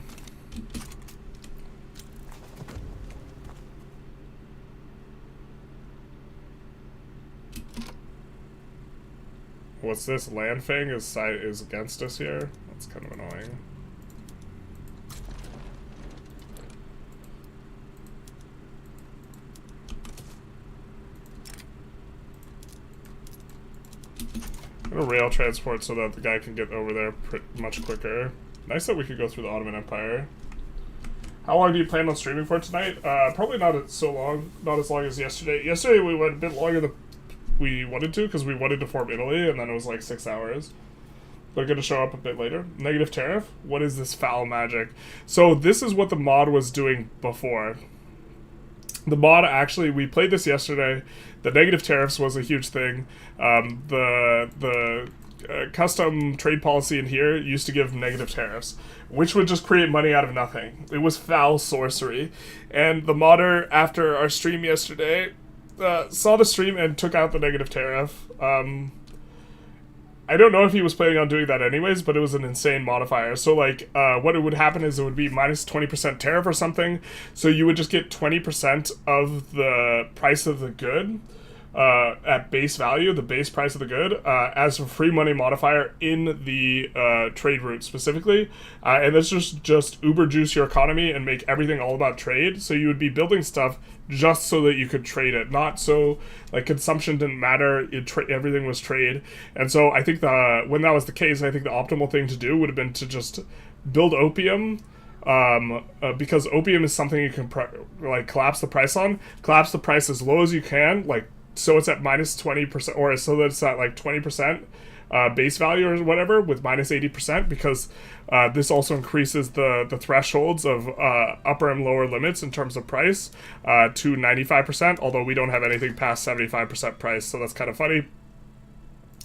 [SPEAKER 1] What's this? Landfang is against us here? That's kind of annoying. I'm gonna rail transport so that the guy can get over there much quicker. Nice that we could go through the Ottoman Empire. How long do you plan on streaming for tonight? Probably not so long. Not as long as yesterday. Yesterday we went a bit longer than we wanted to, because we wanted to form Italy, and then it was like 6 hours. They're going to show up a bit later. Negative tariff? What is this foul magic? So this is what the mod was doing before. The mod, actually, we played this yesterday. The negative tariffs was a huge thing. The custom trade policy in here used to give negative tariffs, which would just create money out of nothing. It was foul sorcery. And the modder, after our stream yesterday, saw the stream and took out the negative tariff. I don't know if he was planning on doing that anyways, but it was an insane modifier. So, like, what it would happen is it would be minus 20% tariff or something. So you would just get 20% of the price of the good at base value, the base price of the good, as a free money modifier in the trade route specifically. And this just uber juice your economy and make everything all about trade. So you would be building stuff just so that you could trade it, not so like consumption didn't matter. Everything was trade. And so I think when that was the case, I think the optimal thing to do would have been to just build opium. Because opium is something you can collapse the price on. Collapse the price as low as you can, like so it's at minus 20%, or so that it's at like 20%, base value or whatever with minus 80%, because this also increases the thresholds of upper and lower limits in terms of price to 95%, although we don't have anything past 75% price, so that's kind of funny.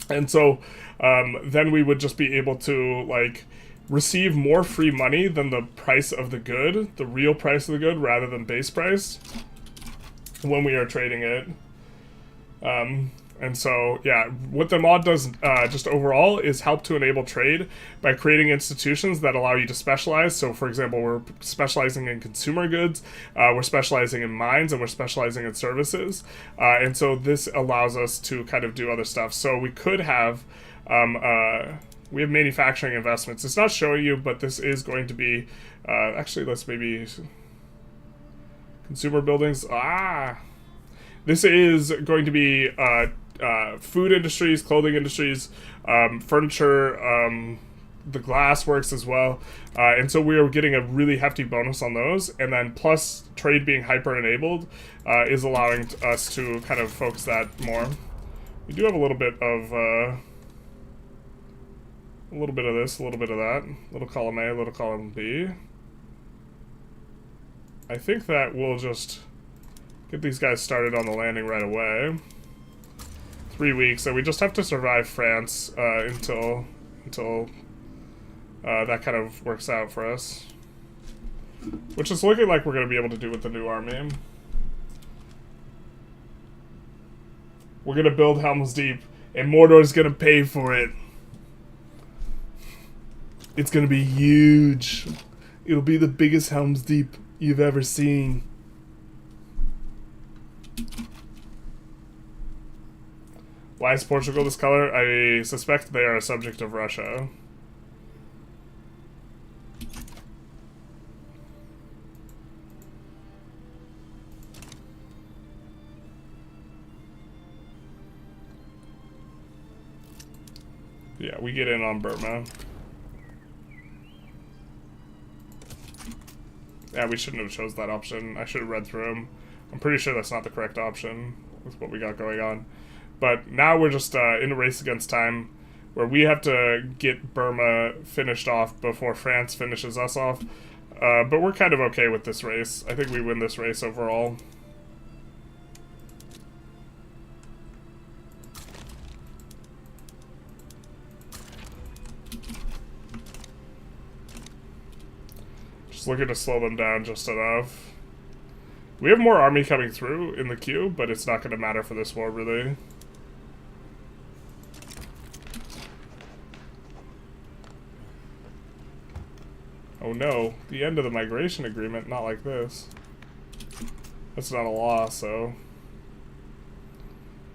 [SPEAKER 1] And so then we would just be able to, like, receive more free money than the price of the good, the real price of the good, rather than base price when we are trading it. And so, yeah, what the mod does just overall is help to enable trade by creating institutions that allow you to specialize. So, for example, we're specializing in consumer goods, we're specializing in mines, and we're specializing in services. And so this allows us to kind of do other stuff. So we could have, we have manufacturing investments. It's not showing you, but this is going to be, actually, let's maybe, consumer buildings. This is going to be food industries, clothing industries, furniture, the glass works as well. And so we are getting a really hefty bonus on those. And then plus trade being hyper-enabled is allowing us to kind of focus that more. We do have a little bit of this, a little bit of that. Little column A, little column B. I think that we'll just get these guys started on the landing right away. 3 weeks, and we just have to survive France until that kind of works out for us. Which is looking like we're going to be able to do with the new army. We're going to build Helm's Deep, and Mordor's going to pay for it. It's going to be huge. It'll be the biggest Helm's Deep you've ever seen. Why is Portugal this color? I suspect they are a subject of Russia. Yeah, we get in on Burma. Yeah, we shouldn't have chose that option. I should have read through them. I'm pretty sure that's not the correct option with what we got going on. But now we're just in a race against time where we have to get Burma finished off before France finishes us off. But we're kind of okay with this race. I think we win this race overall. Just looking to slow them down just enough. We have more army coming through in the queue, but it's not going to matter for this war, really. Oh no, the end of the migration agreement, not like this. That's not a law, so...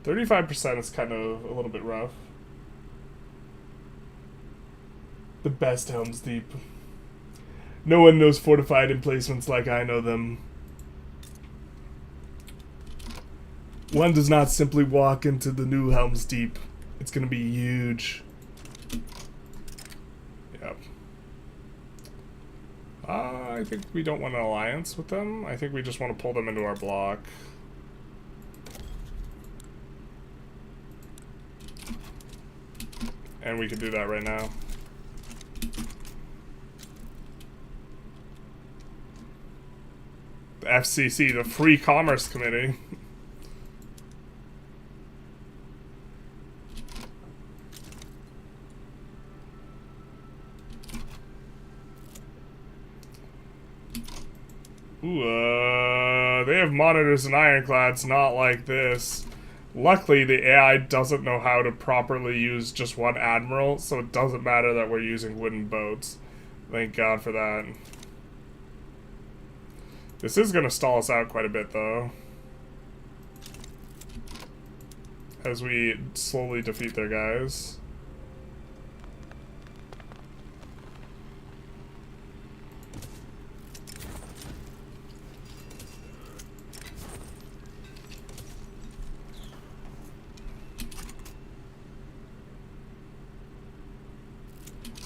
[SPEAKER 1] 35% is kind of a little bit rough. The best Helm's Deep. No one knows fortified emplacements like I know them. One does not simply walk into the new Helm's Deep. It's gonna be huge. Yep. I think we don't want an alliance with them. I think we just want to pull them into our block. And we can do that right now. The FCC, the Free Commerce Committee. Ooh, they have monitors and ironclads, not like this. Luckily, the AI doesn't know how to properly use just one admiral, so it doesn't matter that we're using wooden boats. Thank God for that. This is going to stall us out quite a bit, though. As we slowly defeat their guys.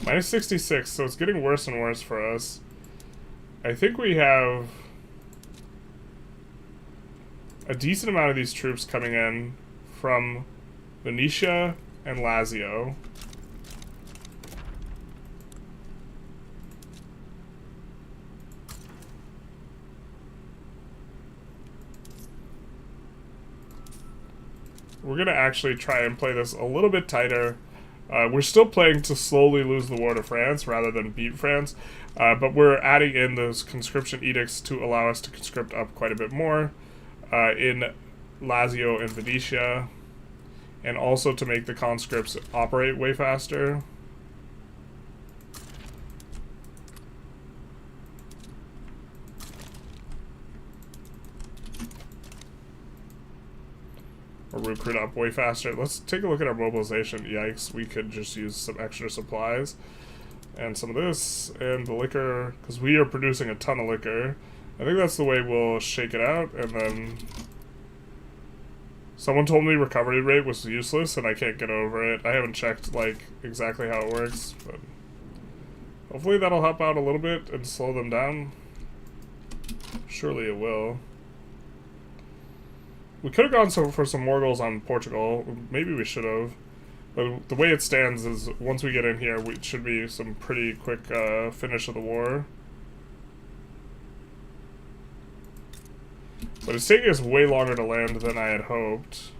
[SPEAKER 1] Minus 66, so it's getting worse and worse for us. I think we have a decent amount of these troops coming in from Venetia and Lazio. We're gonna actually try and play this a little bit tighter. We're still playing to slowly lose the war to France rather than beat France, but we're adding in those conscription edicts to allow us to conscript up quite a bit more in Lazio and Venetia, and also to make the conscripts operate way faster. Or recruit up way faster. Let's take a look at our mobilization. Yikes, we could just use some extra supplies. And some of this, and the liquor, because we are producing a ton of liquor. I think that's the way we'll shake it out, and then... Someone told me recovery rate was useless, and I can't get over it. I haven't checked, like, exactly how it works, but... Hopefully that'll help out a little bit and slow them down. Surely it will. We could have gone for some more goals on Portugal. Maybe we should have. But the way it stands is, once we get in here, it should be some pretty quick finish of the war. But it's taking us way longer to land than I had hoped.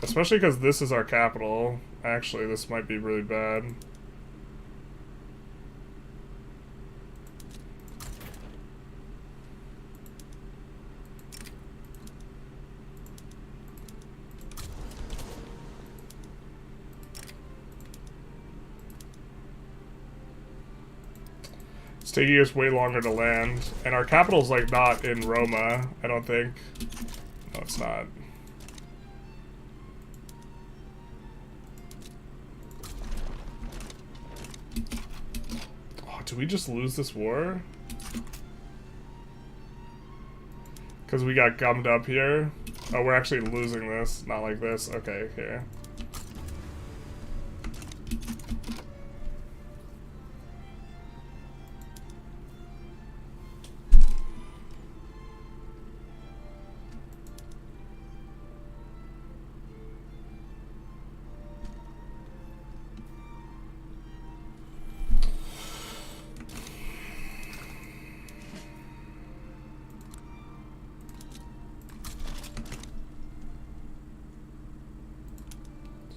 [SPEAKER 1] Especially because this is our capital. Actually, this might be really bad. It's taking us way longer to land. And our capital's, like, not in Roma, I don't think. No, it's not. Oh, did we just lose this war? Because we got gummed up here? Oh, we're actually losing this, not like this. Okay, here.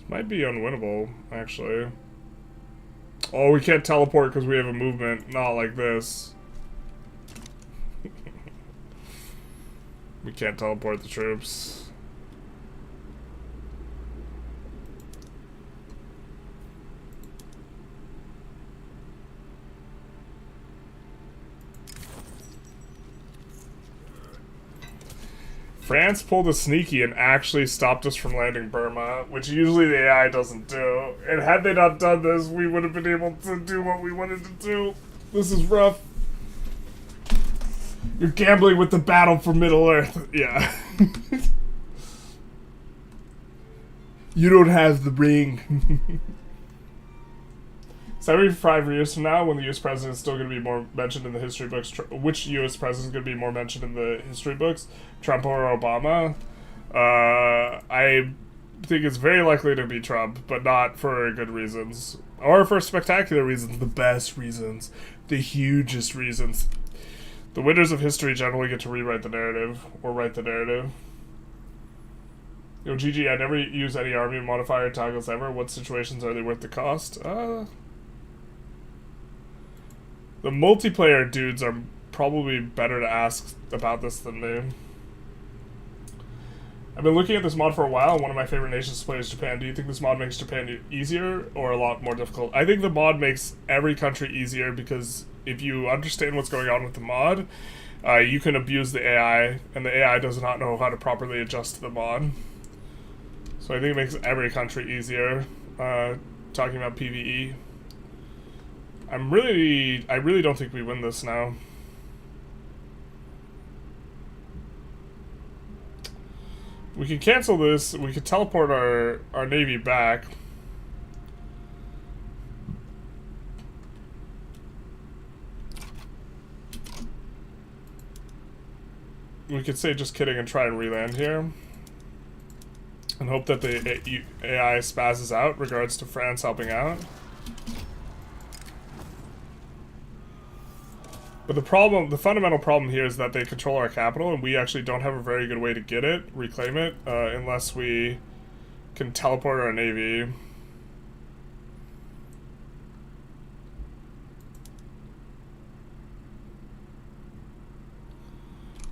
[SPEAKER 1] Might be unwinnable, actually. Oh, we can't teleport because we have a movement. Not like this. We can't teleport the troops. France pulled a sneaky and actually stopped us from landing Burma, which usually the AI doesn't do. And had they not done this, we would have been able to do what we wanted to do. This is rough. You're gambling with the battle for Middle Earth. Yeah. You don't have the ring. 75 years from now, when the U.S. president is still going to be more mentioned in the history books, which U.S. president is going to be more mentioned in the history books, Trump or Obama? I think it's very likely to be Trump, but not for good reasons. Or for spectacular reasons, the best reasons, the hugest reasons. The winners of history generally get to rewrite the narrative, or write the narrative. Yo, GG, I never use any army modifier toggles ever. What situations are they worth the cost? The multiplayer dudes are probably better to ask about this than me. I've been looking at this mod for a while, and one of my favorite nations to play is Japan. Do you think this mod makes Japan easier or a lot more difficult? I think the mod makes every country easier because if you understand what's going on with the mod, you can abuse the AI, and the AI does not know how to properly adjust to the mod. So I think it makes every country easier, talking about PvE. I really don't think we win this now. We can cancel this. We could teleport our navy back. We could say just kidding and try and re-land here. And hope that the AI spazzes out regards to France helping out. But the fundamental problem here is that they control our capital, and we actually don't have a very good way to get it, reclaim it, unless we can teleport our navy.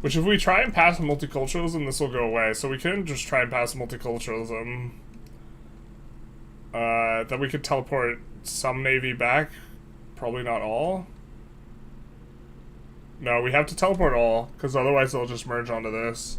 [SPEAKER 1] Which, if we try and pass multiculturalism, this will go away. So we can just try and pass multiculturalism. Then we could teleport some navy back. Probably not all. No, we have to teleport all, because otherwise they'll just merge onto this.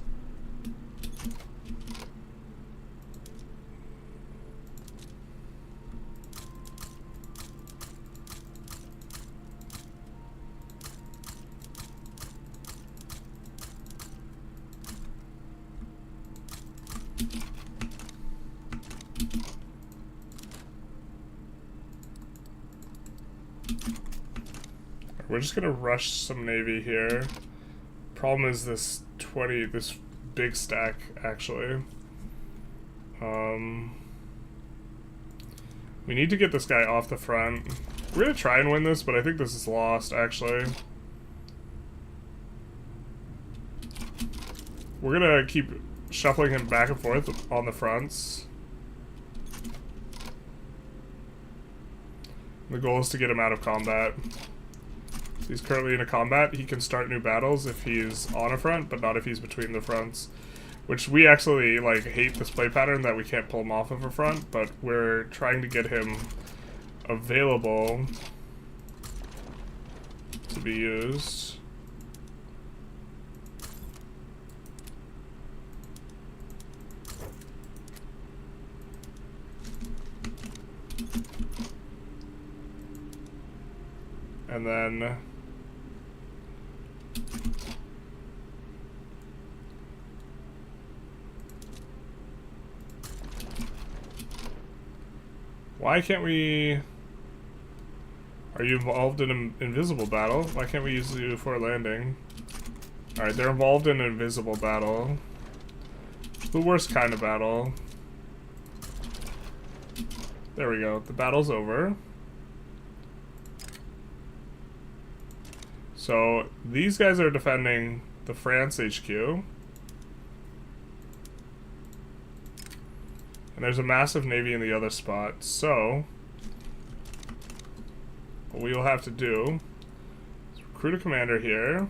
[SPEAKER 1] We're just gonna rush some navy here. Problem is this big stack, actually. We need to get this guy off the front. We're gonna try and win this, but I think this is lost, actually. We're gonna keep shuffling him back and forth on the fronts. The goal is to get him out of combat. He's currently in a combat. He can start new battles if he's on a front, but not if he's between the fronts. Which we actually, like, hate this play pattern that we can't pull him off of a front, but we're trying to get him available to be used. And then why can't we... Are you involved in an invisible battle? Why can't we use you for a landing? Alright, they're involved in an invisible battle. The worst kind of battle. There we go. The battle's over. So, these guys are defending the France HQ. And there's a massive navy in the other spot. So, what we will have to do is recruit a commander here.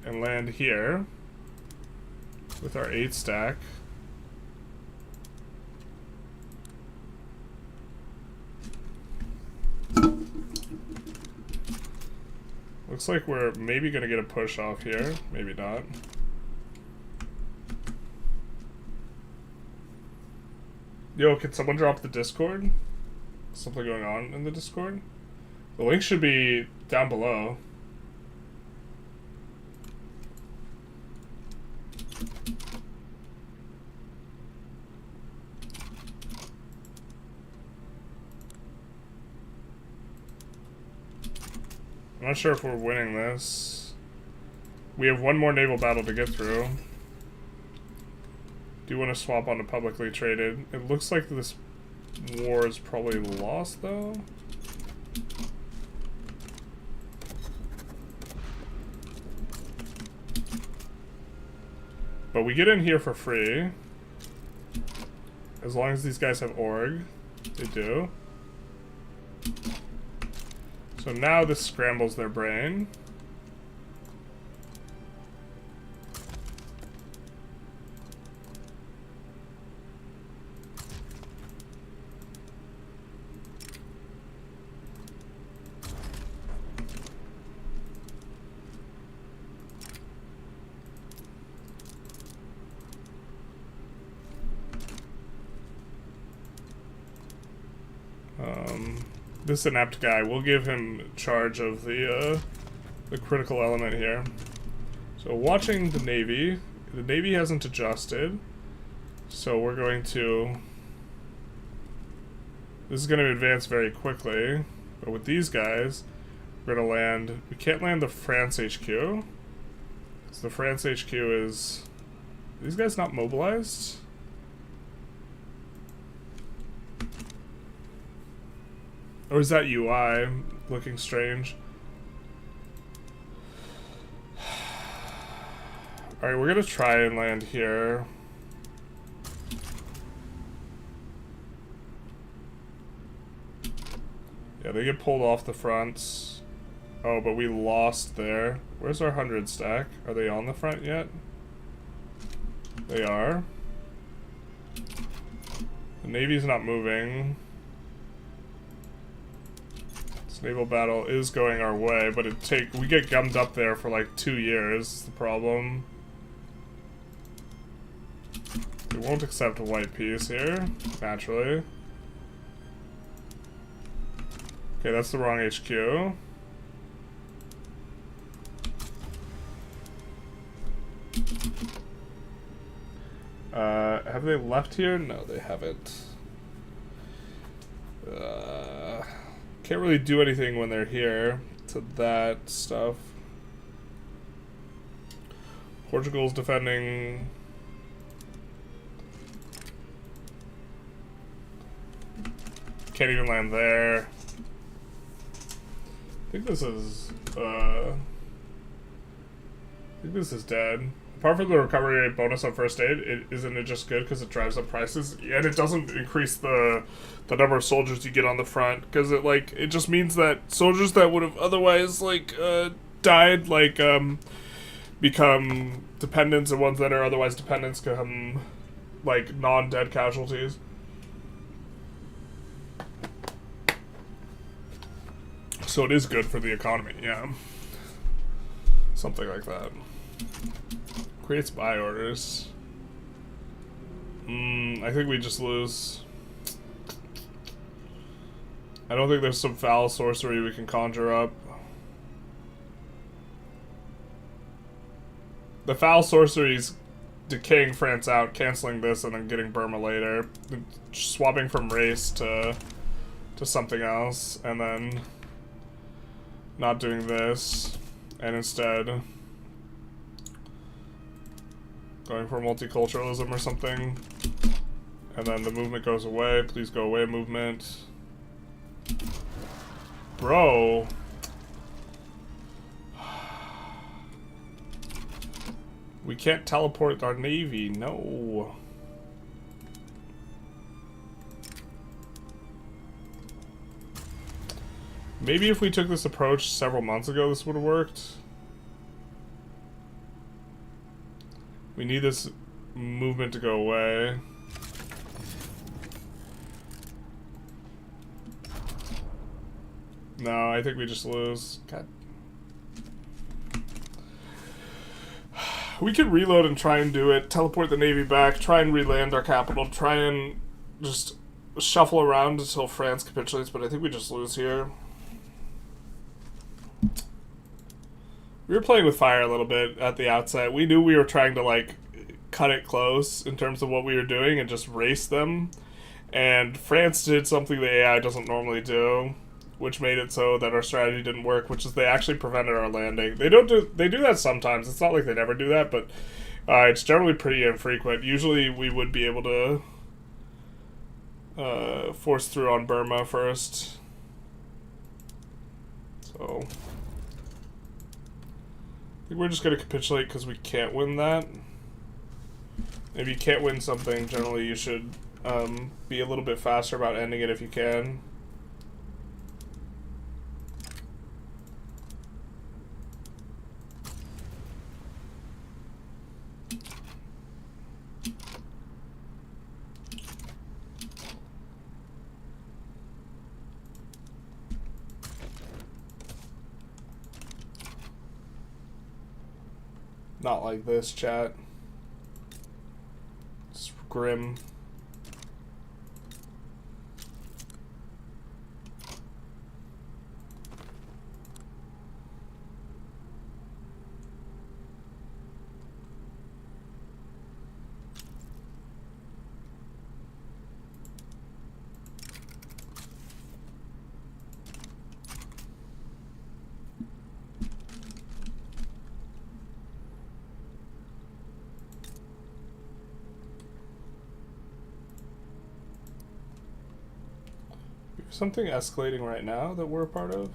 [SPEAKER 1] And land here with our 8 stack. Looks like we're maybe gonna get a push off here, maybe not. Yo, can someone drop the Discord? Something going on in the Discord? The link should be down below. I'm not sure if we're winning this. We have one more naval battle to get through. Do want to swap onto publicly traded. It looks like this war is probably lost, though. But we get in here for free. As long as these guys have org. They do. So now this scrambles their brain. This inept guy, we'll give him charge of the critical element here. So watching the Navy hasn't adjusted, so we're going to... This is going to advance very quickly, but with these guys, we're going to land... We can't land the France HQ, because the France HQ is... Are these guys not mobilized? Or is that UI? looking strange. Alright, we're gonna try and land here. Yeah, they get pulled off the fronts. Oh, but we lost there. Where's our 100 stack? Are they on the front yet? They are. The Navy's not moving. This naval battle is going our way, but we get gummed up there for like 2 years, is the problem. We won't accept a white piece here, naturally. Okay, that's the wrong HQ. Have they left here? No, they haven't. Can't really do anything when they're here to that stuff. Portugal's defending. Can't even land there. I think this is dead. Apart from the recovery rate bonus on first aid, isn't it just good because it drives up prices? And it doesn't increase the number of soldiers you get on the front, because it just means that soldiers that would have otherwise died become dependents, and ones that are otherwise dependents become non-dead casualties. So it is good for the economy, yeah. Something like that. Creates buy orders. I think we just lose. I don't think there's some foul sorcery we can conjure up. The foul sorcery's decaying France out, canceling this, and then getting Burma later. Swapping from race to something else, and then not doing this, and instead going for multiculturalism or something. And then the movement goes away. Please go away, movement. Bro. We can't teleport our navy. No. Maybe if we took this approach several months ago, this would have worked. We need this movement to go away. No, I think we just lose. God. We could reload and try and do it. Teleport the navy back. Try and re-land our capital. Try and just shuffle around until France capitulates. But I think we just lose here. We were playing with fire a little bit at the outset. We knew we were trying to cut it close in terms of what we were doing and just race them. And France did something the AI doesn't normally do, which made it so that our strategy didn't work, which is they actually prevented our landing. They do that sometimes. It's not like they never do that, but it's generally pretty infrequent. Usually we would be able to force through on Burma first. So I think we're just going to capitulate because we can't win that. If you can't win something, generally you should be a little bit faster about ending it if you can. Not like this, chat. It's grim. Something escalating right now that we're a part of?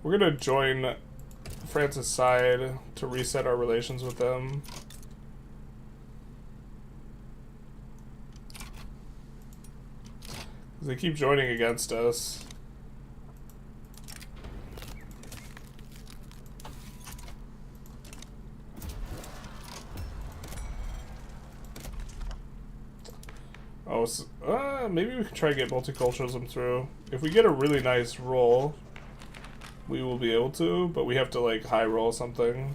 [SPEAKER 1] We're gonna join France's side to reset our relations with them. They keep joining against us. Oh, so, maybe we can try to get multiculturalism through. If we get a really nice roll, we will be able to, but we have to, like, high roll something.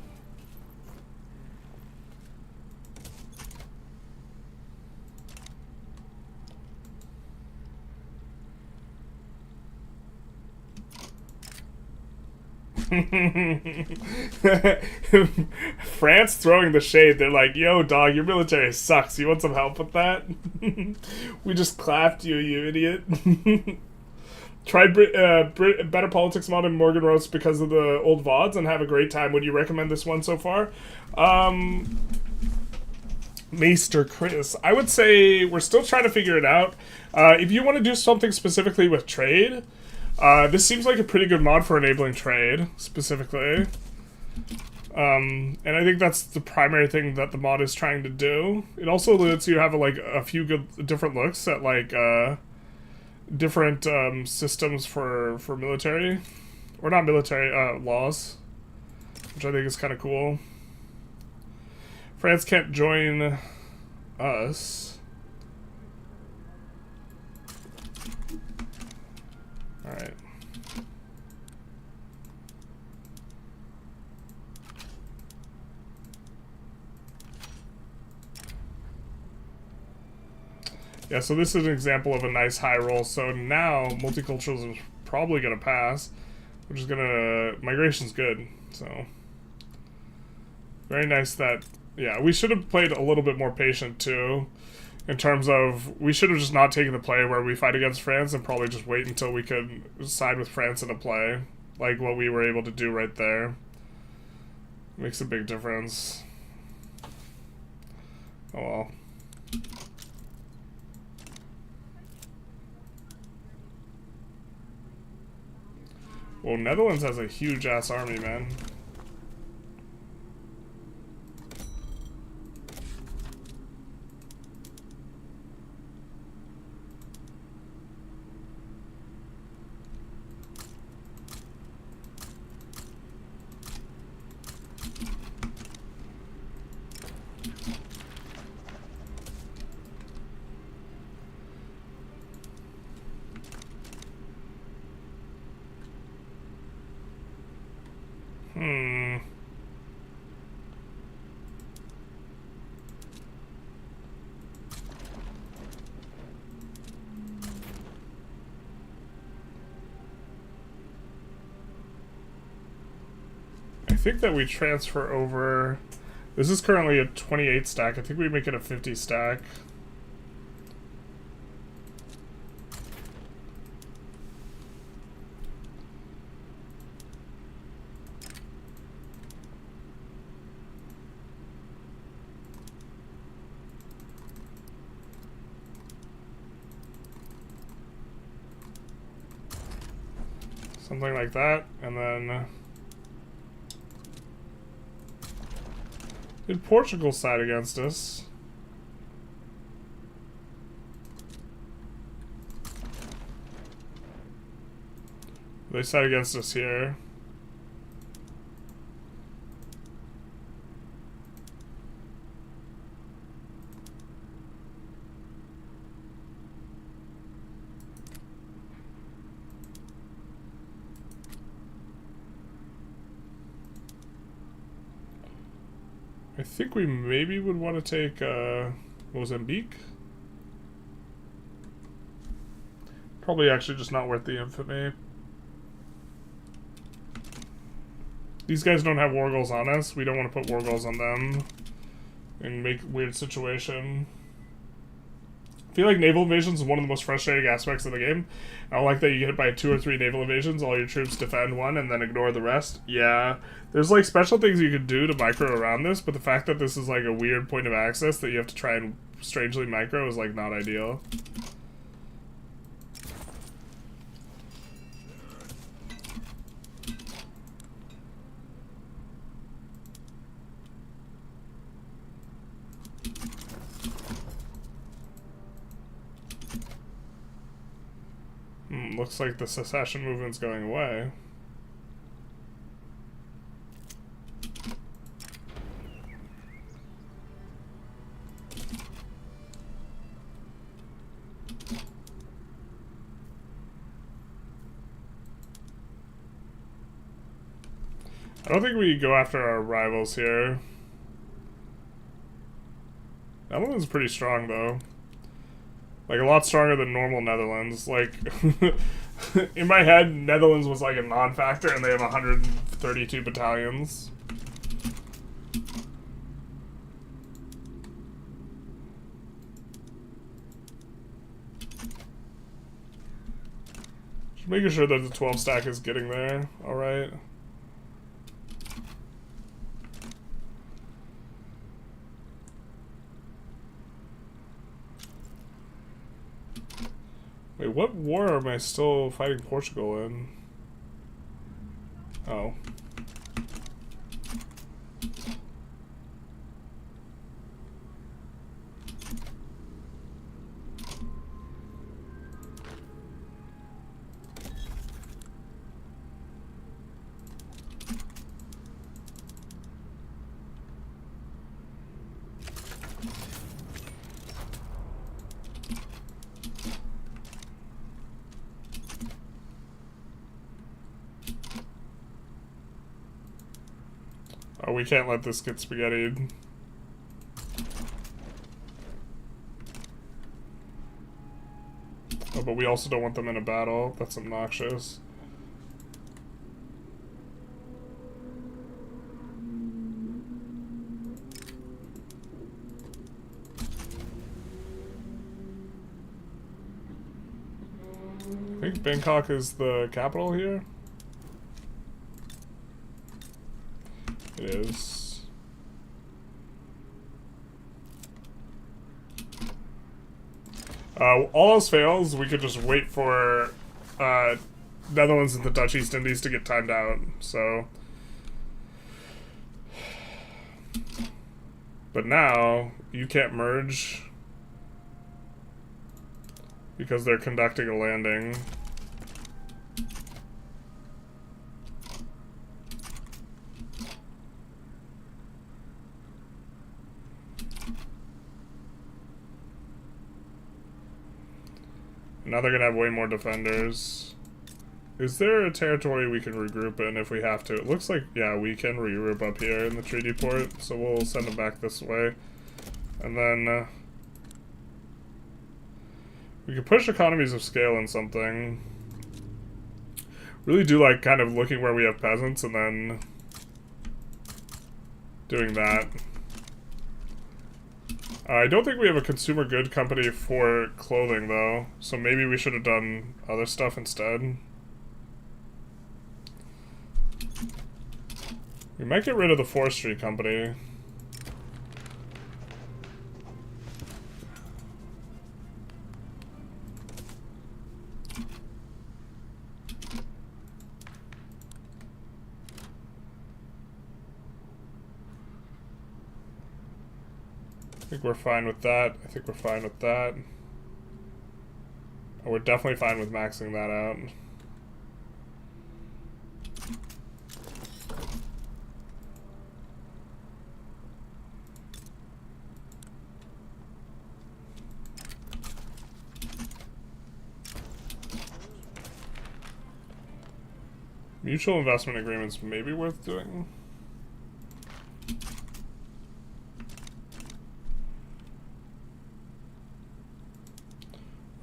[SPEAKER 1] France throwing the shade. They're like, yo, dog, your military sucks. You want some help with that? We just clapped you, you idiot. Tried Better Politics mod and Morgan Roast because of the old VODs and have a great time. Would you recommend this one so far? Maester Chris. I would say we're still trying to figure it out. If you want to do something specifically with trade, this seems like a pretty good mod for enabling trade, specifically. And I think that's the primary thing that the mod is trying to do. It also lets you have like a few good different looks at like different systems for military, or not military, laws, which I think is kind of cool. France can't join us. Alright. Yeah, so this is an example of a nice high roll. So now multiculturalism is probably going to pass, which is going to... Migration's good, so... Very nice that... Yeah, we should have played a little bit more patient, too, in terms of... We should have just not taken the play where we fight against France and probably just wait until we could side with France in a play, like what we were able to do right there. Makes a big difference. Oh well. Well, Netherlands has a huge-ass army, man. I think that we transfer over... This is currently a 28 stack. I think we make it a 50 stack. Something like that, and then... Did Portugal side against us? They side against us here. I think we maybe would want to take Mozambique. Probably actually just not worth the infamy. These guys don't have war goals on us. We don't want to put war goals on them and make a weird situation. I feel like naval invasions is one of the most frustrating aspects of the game. I don't like that you get hit by 2 or 3 naval invasions, all your troops defend one, and then ignore the rest. Yeah, there's like special things you could do to micro around this, but the fact that this is like a weird point of access that you have to try and strangely micro is like not ideal. Looks like the secession movement's going away. I don't think we go after our rivals here. Netherlands is pretty strong, though. Like, a lot stronger than normal Netherlands. Like, in my head, Netherlands was like a non-factor, and they have 132 battalions. Just making sure that the 12 stack is getting there. Alright. Wait, what war am I still fighting Portugal in? Oh. Oh, we can't let this get spaghettied. Oh, but we also don't want them in a battle. That's obnoxious. I think Bangkok is the capital here. It is. All else fails, we could just wait for Netherlands and the Dutch East Indies to get timed out, so. But now, you can't merge because they're conducting a landing. Now they're gonna have way more defenders. Is there a territory we can regroup in if we have to? It looks like, yeah, we can regroup up here in the treaty port, so we'll send them back this way. And then, we could push economies of scale in something. Really do like kind of looking where we have peasants and then doing that. I don't think we have a consumer good company for clothing, though, so maybe we should have done other stuff instead. We might get rid of the forestry company. I think we're fine with that. I think we're fine with that. Oh, we're definitely fine with maxing that out. Mutual investment agreements may be worth doing.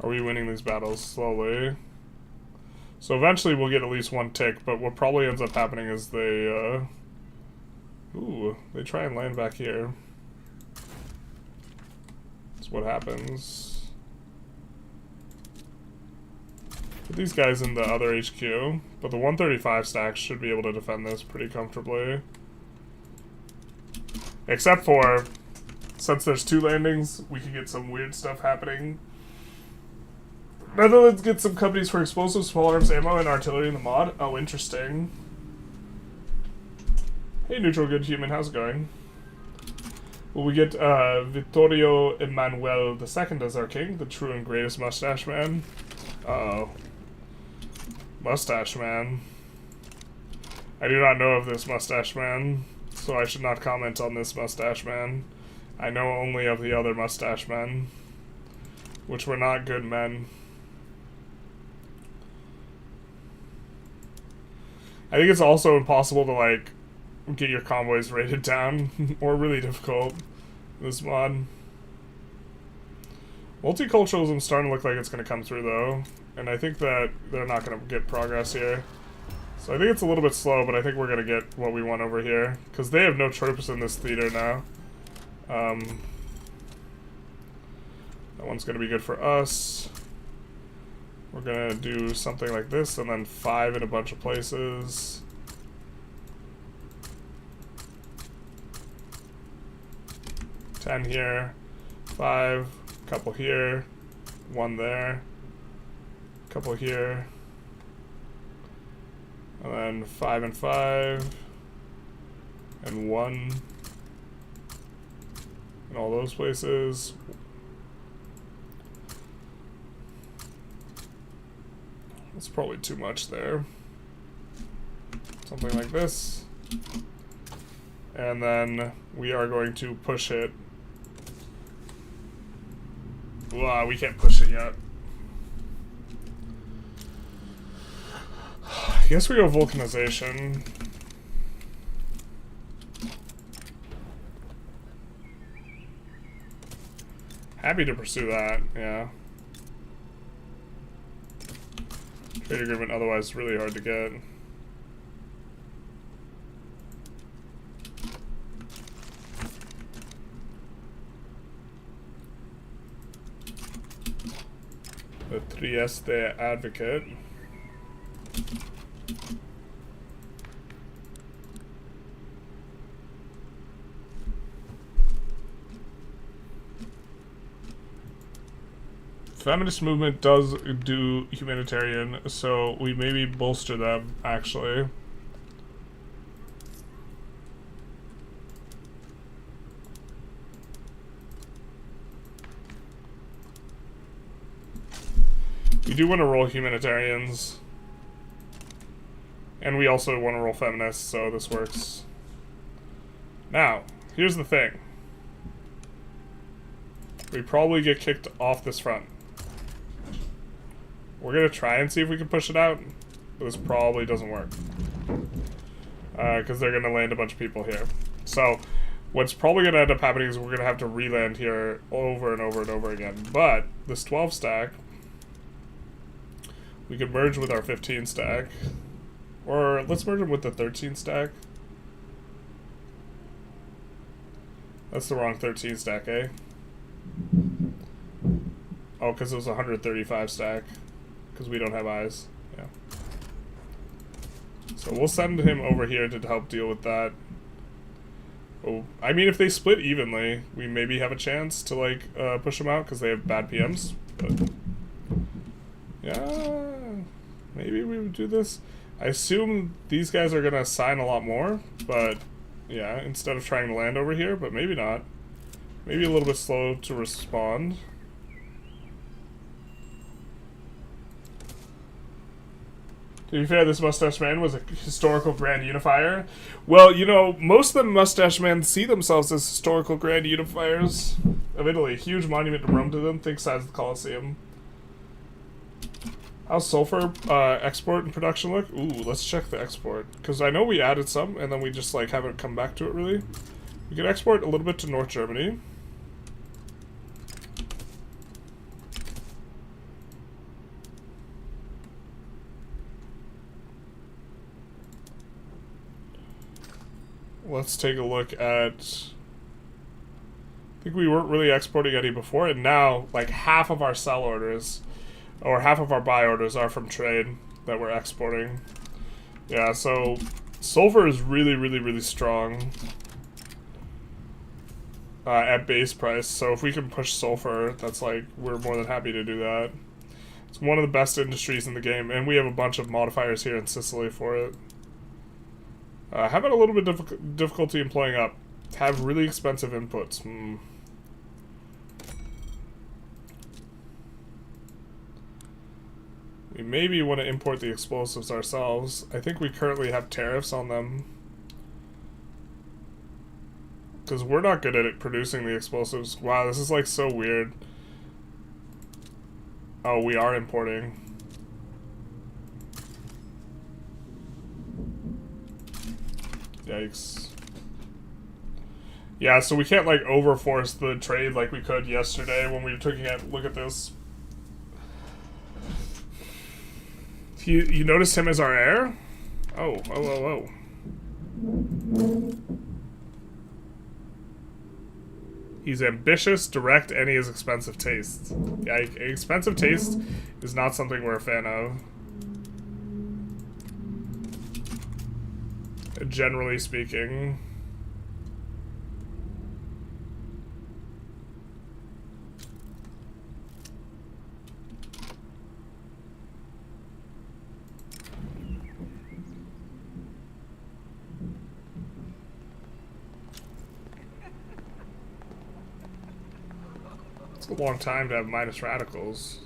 [SPEAKER 1] Are we winning these battles slowly? So eventually we'll get at least one tick, but what probably ends up happening is they, ooh, they try and land back here. That's what happens. Put these guys in the other HQ, but the 135 stacks should be able to defend this pretty comfortably. Except for, since there's two landings, we can get some weird stuff happening. Netherlands gets some companies for explosives, small arms, ammo, and artillery in the mod. Oh, interesting. Hey, neutral good human, how's it going? Will we get Vittorio Emanuele II as our king, the true and greatest mustache man? Uh-oh. Mustache Man. I do not know of this Mustache Man, so I should not comment on this Mustache Man. I know only of the other Mustache Men, which were not good men. I think it's also impossible to, like, get your convoys rated down, or really difficult, this mod. Multiculturalism's starting to look like it's going to come through, though, and I think that they're not going to get progress here. So I think it's a little bit slow, but I think we're going to get what we want over here, because they have no troops in this theater now. That one's going to be good for us. We're going to do something like this, and then 5 in a bunch of places. $10 here, 5, couple here, 1 there, couple here, and then 5 and 5, and 1 in all those places. That's probably too much there. Something like this. And then we are going to push it. Wow, we can't push it yet. I guess we go vulcanization. Happy to pursue that, yeah. Trade agreement otherwise really hard to get. The Trieste advocate. Feminist movement does do humanitarian, so we maybe bolster them, actually. We do want to roll humanitarians. And we also want to roll feminists, so this works. Now, here's the thing. We probably get kicked off this front. We're going to try and see if we can push it out, but this probably doesn't work. Because they're going to land a bunch of people here. So, what's probably going to end up happening is we're going to have to re-land here over and over and over again. But, this 12 stack, we could merge with our 15 stack. Or, let's merge them with the 13 stack. That's the wrong 13 stack, eh? Oh, because it was 135 stack. Because we don't have eyes. Yeah. So we'll send him over here to help deal with that. Oh, I mean, if they split evenly, we maybe have a chance to, like, push them out because they have bad PMs. But yeah, maybe we would do this. I assume these guys are going to assign a lot more, but yeah, instead of trying to land over here, but maybe not. Maybe a little bit slow to respond. To be fair, this Mustache Man was a historical grand unifier. Well, you know, most of the Mustache Men see themselves as historical grand unifiers of Italy. Huge monument to Rome to them. Think size of the Colosseum. How's sulfur export and production look? Ooh, let's check the export. Because I know we added some, and then we just, like, haven't come back to it, really. We can export a little bit to North Germany. Let's take a look at... I think we weren't really exporting any before, and now, like, half of our sell orders, or half of our buy orders are from trade that we're exporting. Yeah, so sulfur is really, really, really strong at base price, so if we can push sulfur, that's like, we're more than happy to do that. It's one of the best industries in the game, and we have a bunch of modifiers here in Sicily for it. Having a little bit difficulty employing up. Have really expensive inputs. We maybe want to import the explosives ourselves. I think we currently have tariffs on them. Because we're not good at it producing the explosives. Wow, this is like so weird. Oh, we are importing. Yikes. Yeah, so we can't like overforce the trade like we could yesterday when we were taking a look at this. You noticed him as our heir? Oh. He's ambitious, direct, and he has expensive taste. Yeah, expensive taste is not something we're a fan of. Generally speaking. It's a long time to have minus radicals.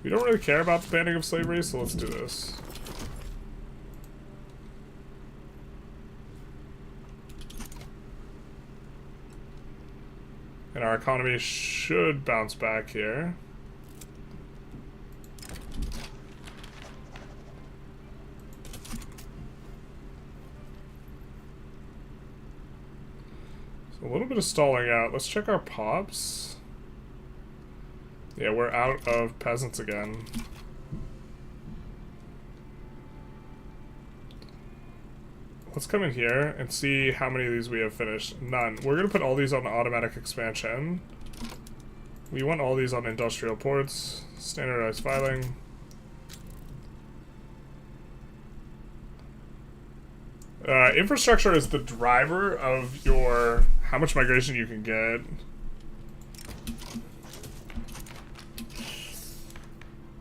[SPEAKER 1] We don't really care about the banning of slavery, so let's do this. And our economy should bounce back here. So a little bit of stalling out. Let's check our pops. Yeah, we're out of peasants again. Let's come in here and see how many of these we have finished. None. We're going to put all these on automatic expansion. We want all these on industrial ports. Standardized filing. Infrastructure is the driver of your how much migration you can get.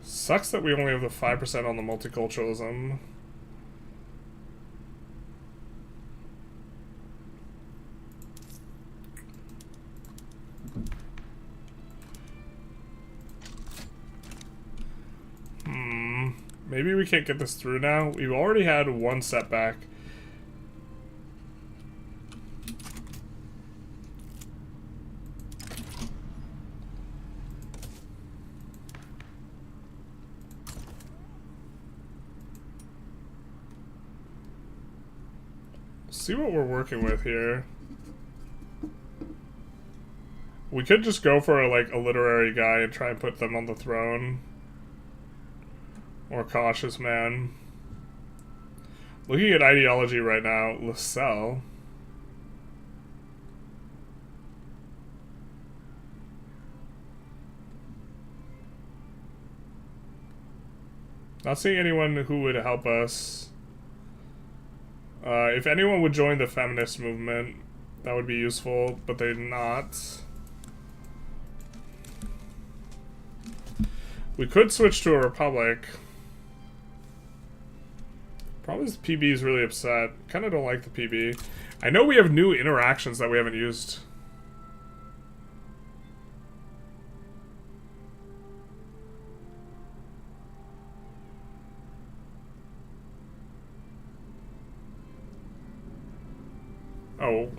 [SPEAKER 1] Sucks that we only have the 5% on the multiculturalism. Maybe we can't get this through now. We've already had one setback. See what we're working with here. We could just go for a literary guy and try and put them on the throne. More cautious man. Looking at ideology right now, Lascelles. Not seeing anyone who would help us. If anyone would join the feminist movement, that would be useful, but they're not. We could switch to a republic. Probably the PB is really upset. Kind of don't like the PB. I know we have new interactions that we haven't used. Oh.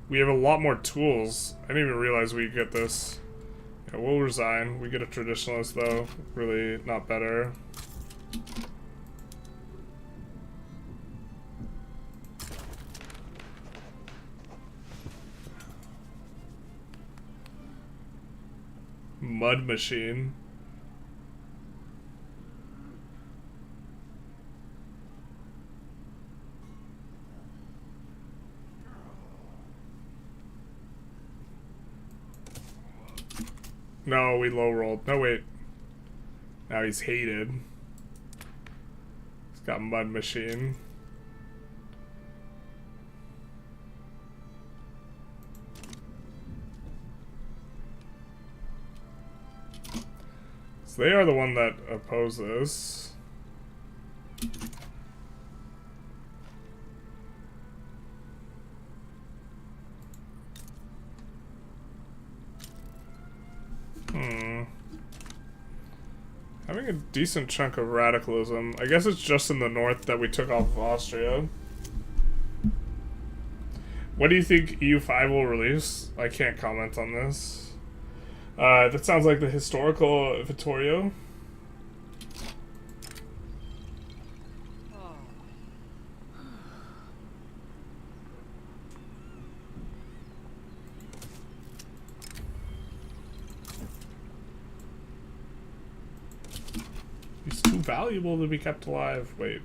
[SPEAKER 1] We have a lot more tools. I didn't even realize we could get this. Yeah, we'll resign. We get a traditionalist, though. Really not better. Mud machine. No, we low rolled. No, wait. Now he's hated. He's got mud machine. So they are the one that oppose this. getting a decent chunk of radicalism. I guess it's just in the north that we took off of Austria. What do you think EU5 will release? I can't comment on this. That sounds like the historical Vittorio. He's too valuable to be kept alive. Wait.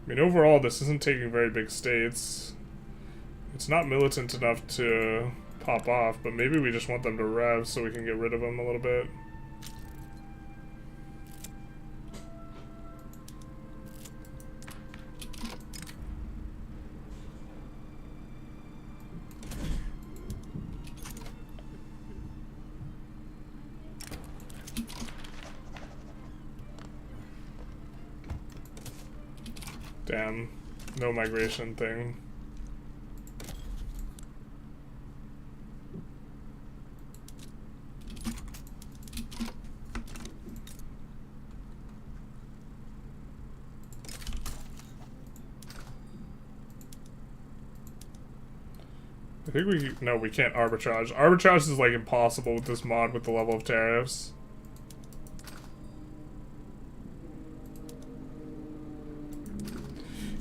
[SPEAKER 1] I mean, overall, this isn't taking very big states. It's not militant enough to pop off, but maybe we just want them to rev so we can get rid of them a little bit. Damn, no migration thing. I think no, we can't arbitrage. Arbitrage is like impossible with this mod with the level of tariffs.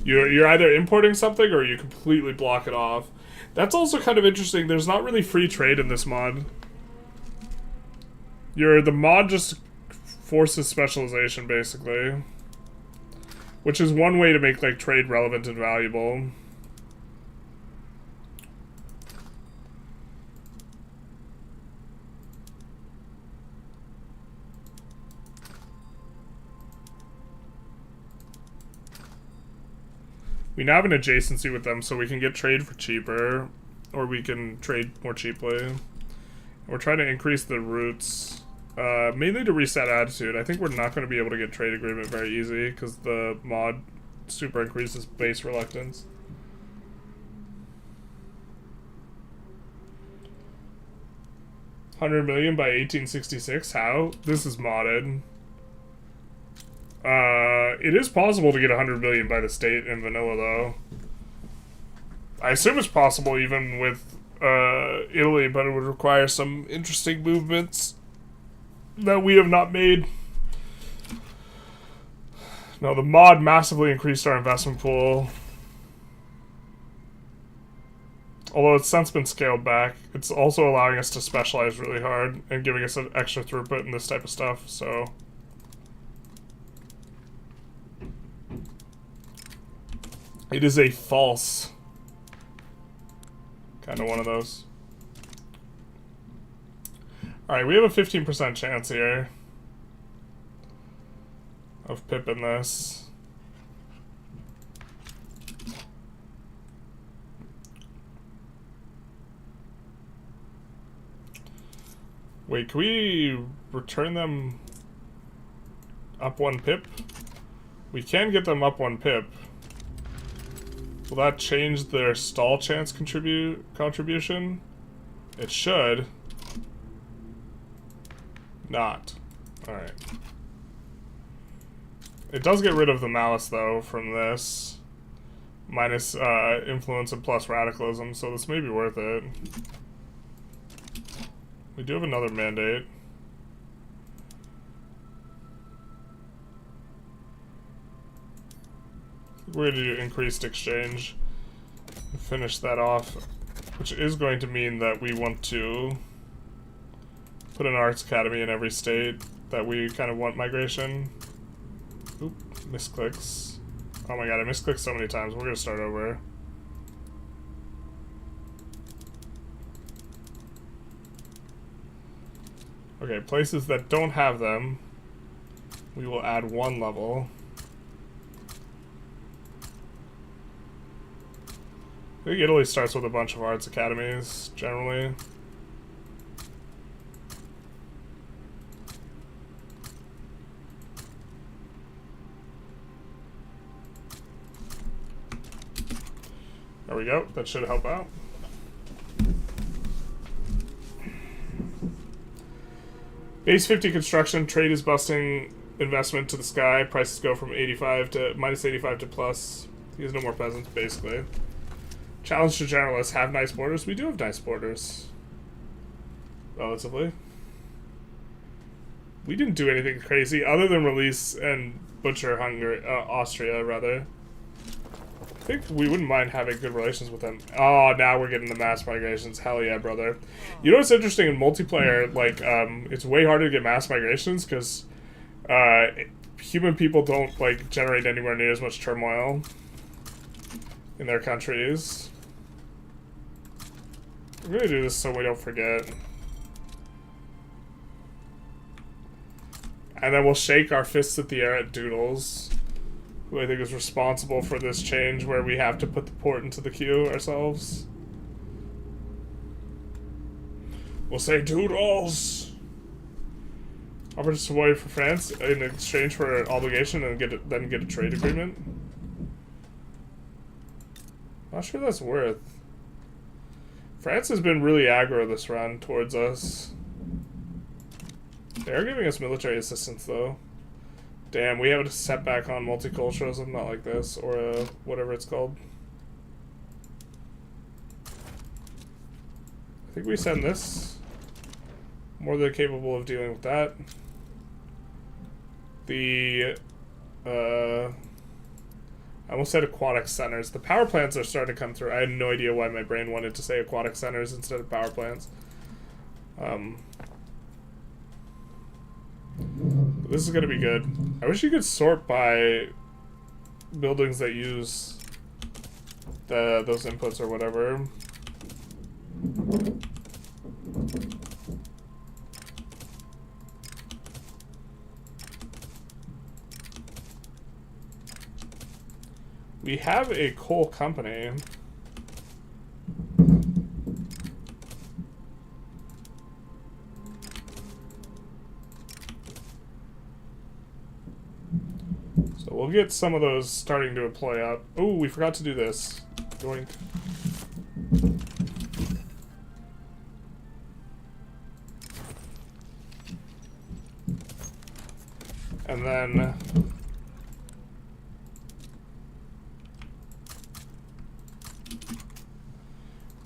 [SPEAKER 1] You're either importing something or you completely block it off. That's also kind of interesting. There's not really free trade in this mod. The mod just forces specialization, basically. Which is one way to make like trade relevant and valuable. We now have an adjacency with them, so we can get trade for cheaper, or we can trade more cheaply. We're trying to increase the routes, mainly to reset attitude. I think we're not going to be able to get trade agreement very easy, because the mod super increases base reluctance. $100 million by 1866? How? This is modded. It is possible to get 100 million by the state in vanilla, though. I assume it's possible even with Italy, but it would require some interesting movements that we have not made. No, the mod massively increased our investment pool. Although it's since been scaled back, it's also allowing us to specialize really hard and giving us an extra throughput in this type of stuff, so... It is a false kind of one of those. Alright, we have a 15% chance here of pipping this. Wait, can we return them up 1 pip? We can get them up 1 pip. Will that change their stall chance contribution? It should. Not. Alright. It does get rid of the malice, though, from this. Minus influence and plus radicalism, so this may be worth it. We do have another mandate. We're going to do increased exchange and finish that off, which is going to mean that we want to put an arts academy in every state that we kind of want migration. Oop, misclicks. Oh my god, I misclicked so many times. We're going to start over. Okay, places that don't have them, we will add 1 level. I think Italy starts with a bunch of arts academies, generally. There we go. That should help out. Base 50 construction. Trade is busting. Investment to the sky. Prices go from 85 to minus 85 to plus. There's no more peasants, basically. Challenge to generalists. Have nice borders. We do have nice borders. Relatively. We didn't do anything crazy other than release and butcher Hungary, Austria, rather. I think we wouldn't mind having good relations with them. Oh, now we're getting the mass migrations. Hell yeah, brother. You know what's interesting in multiplayer? Like, it's way harder to get mass migrations because human people don't, like, generate anywhere near as much turmoil in their countries. I'm gonna do this so we don't forget. And then we'll shake our fists at the air at Doodles, who I think is responsible for this change where we have to put the port into the queue ourselves. We'll say, Doodles! Offer to support for France in exchange for an obligation and then get a trade agreement. Not sure that's worth. France has been really aggro this run towards us. They are giving us military assistance, though. Damn, we have a setback on multiculturalism, not like this, or whatever it's called. I think we send this. More than capable of dealing with that. The, I almost said aquatic centers. The power plants are starting to come through. I had no idea why my brain wanted to say aquatic centers instead of power plants. This is gonna be good. I wish you could sort by buildings that use those inputs or whatever. We have a coal company. So we'll get some of those starting to employ out. Oh, we forgot to do this. Doink. And then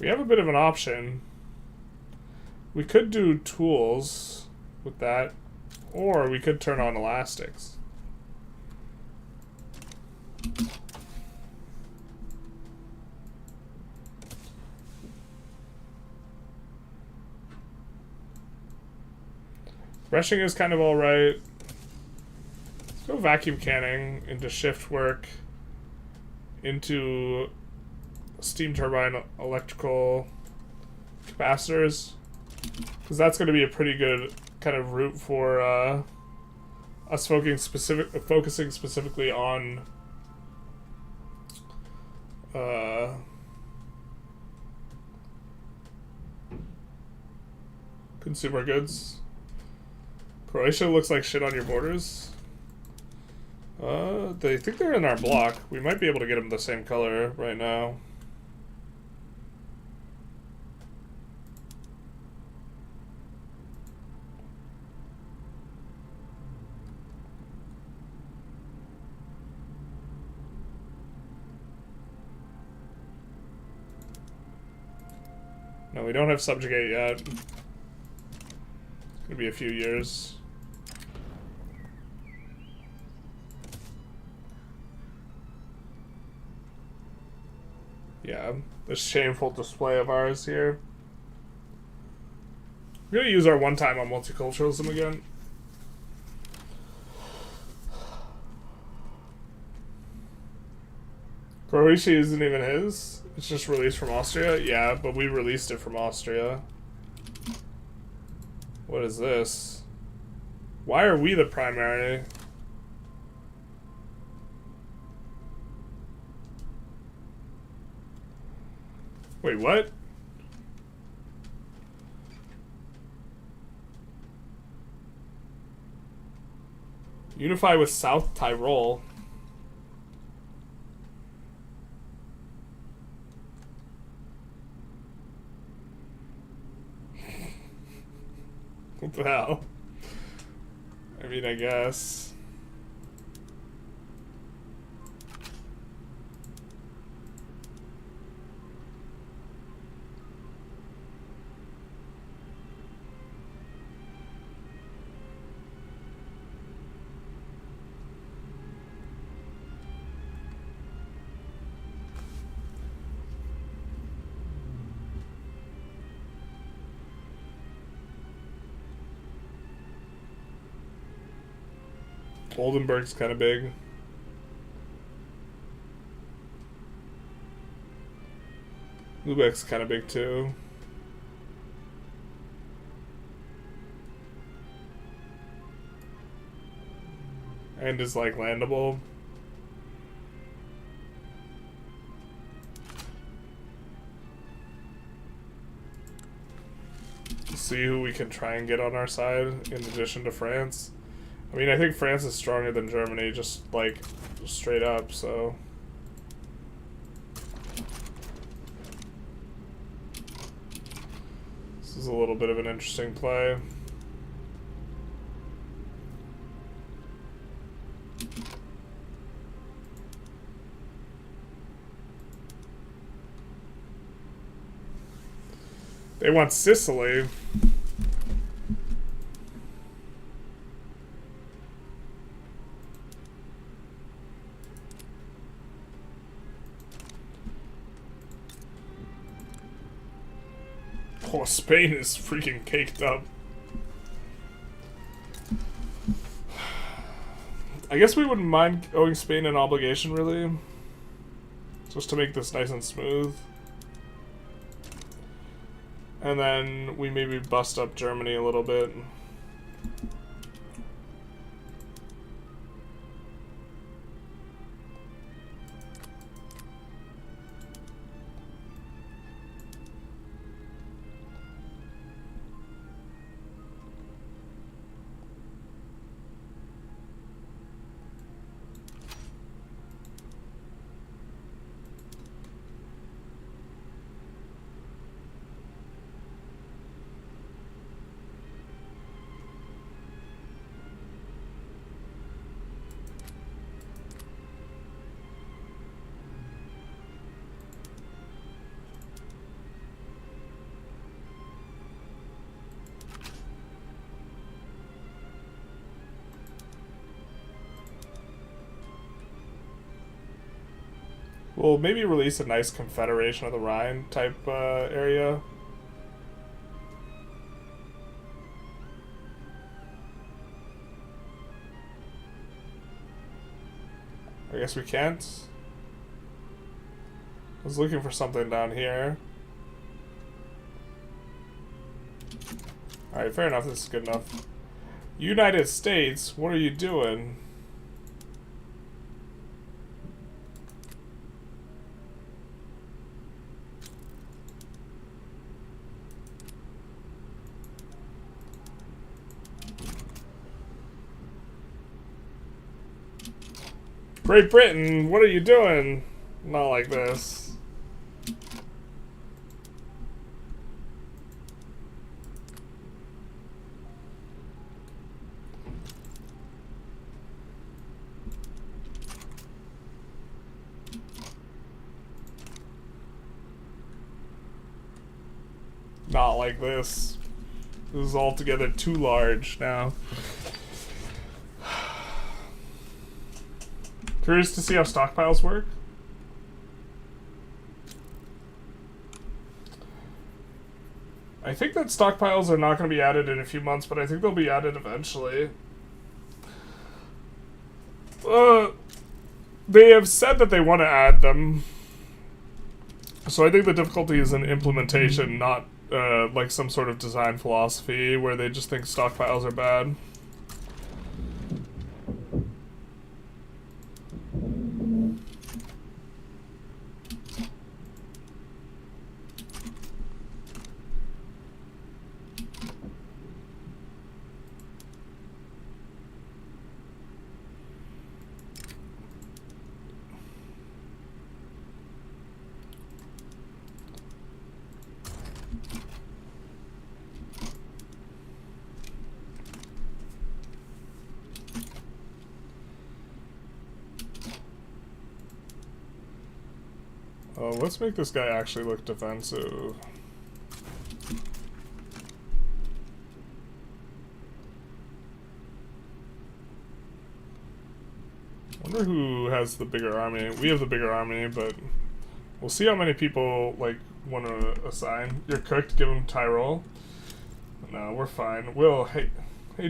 [SPEAKER 1] we have a bit of an option. We could do tools with that, or we could turn on elastics. Brushing is kind of alright. Let's go vacuum canning into shift work, into steam turbine electrical capacitors, because that's going to be a pretty good kind of route for us focusing specifically on consumer goods. Croatia looks like shit on your borders. They think they're in our block. We might be able to get them the same color right now. No, we don't have subjugate yet. It's gonna be a few years. Yeah, this shameful display of ours here. We're gonna use our one time on multiculturalism again. Croatia isn't even his. It's just released from Austria? Yeah, but we released it from Austria. What is this? Why are we the primary? Wait, what? Unify with South Tyrol. Well, I mean, I guess. Oldenburg's kind of big. Lübeck's kind of big too. And is like landable. See who we can try and get on our side in addition to France. I mean, I think France is stronger than Germany, just like straight up, so. This is a little bit of an interesting play. They want Sicily. Oh, Spain is freaking caked up. I guess we wouldn't mind owing Spain an obligation, really. Just to make this nice and smooth. And then we maybe bust up Germany a little bit. We'll maybe release a nice Confederation of the Rhine type area. I guess we can't. I was looking for something down here. Alright, fair enough. This is good enough. United States, what are you doing? Great Britain, what are you doing? Not like this. Not like this. This is altogether too large now. Curious to see how stockpiles work. I think that stockpiles are not going to be added in a few months, but I think they'll be added eventually. They have said that they want to add them. So I think the difficulty is in implementation, not like some sort of design philosophy where they just think stockpiles are bad. Let's make this guy actually look defensive. Wonder who has the bigger army. We have the bigger army, but we'll see how many people like want to assign. You're cooked. Give them Tyrol. No, we're fine. Will, hey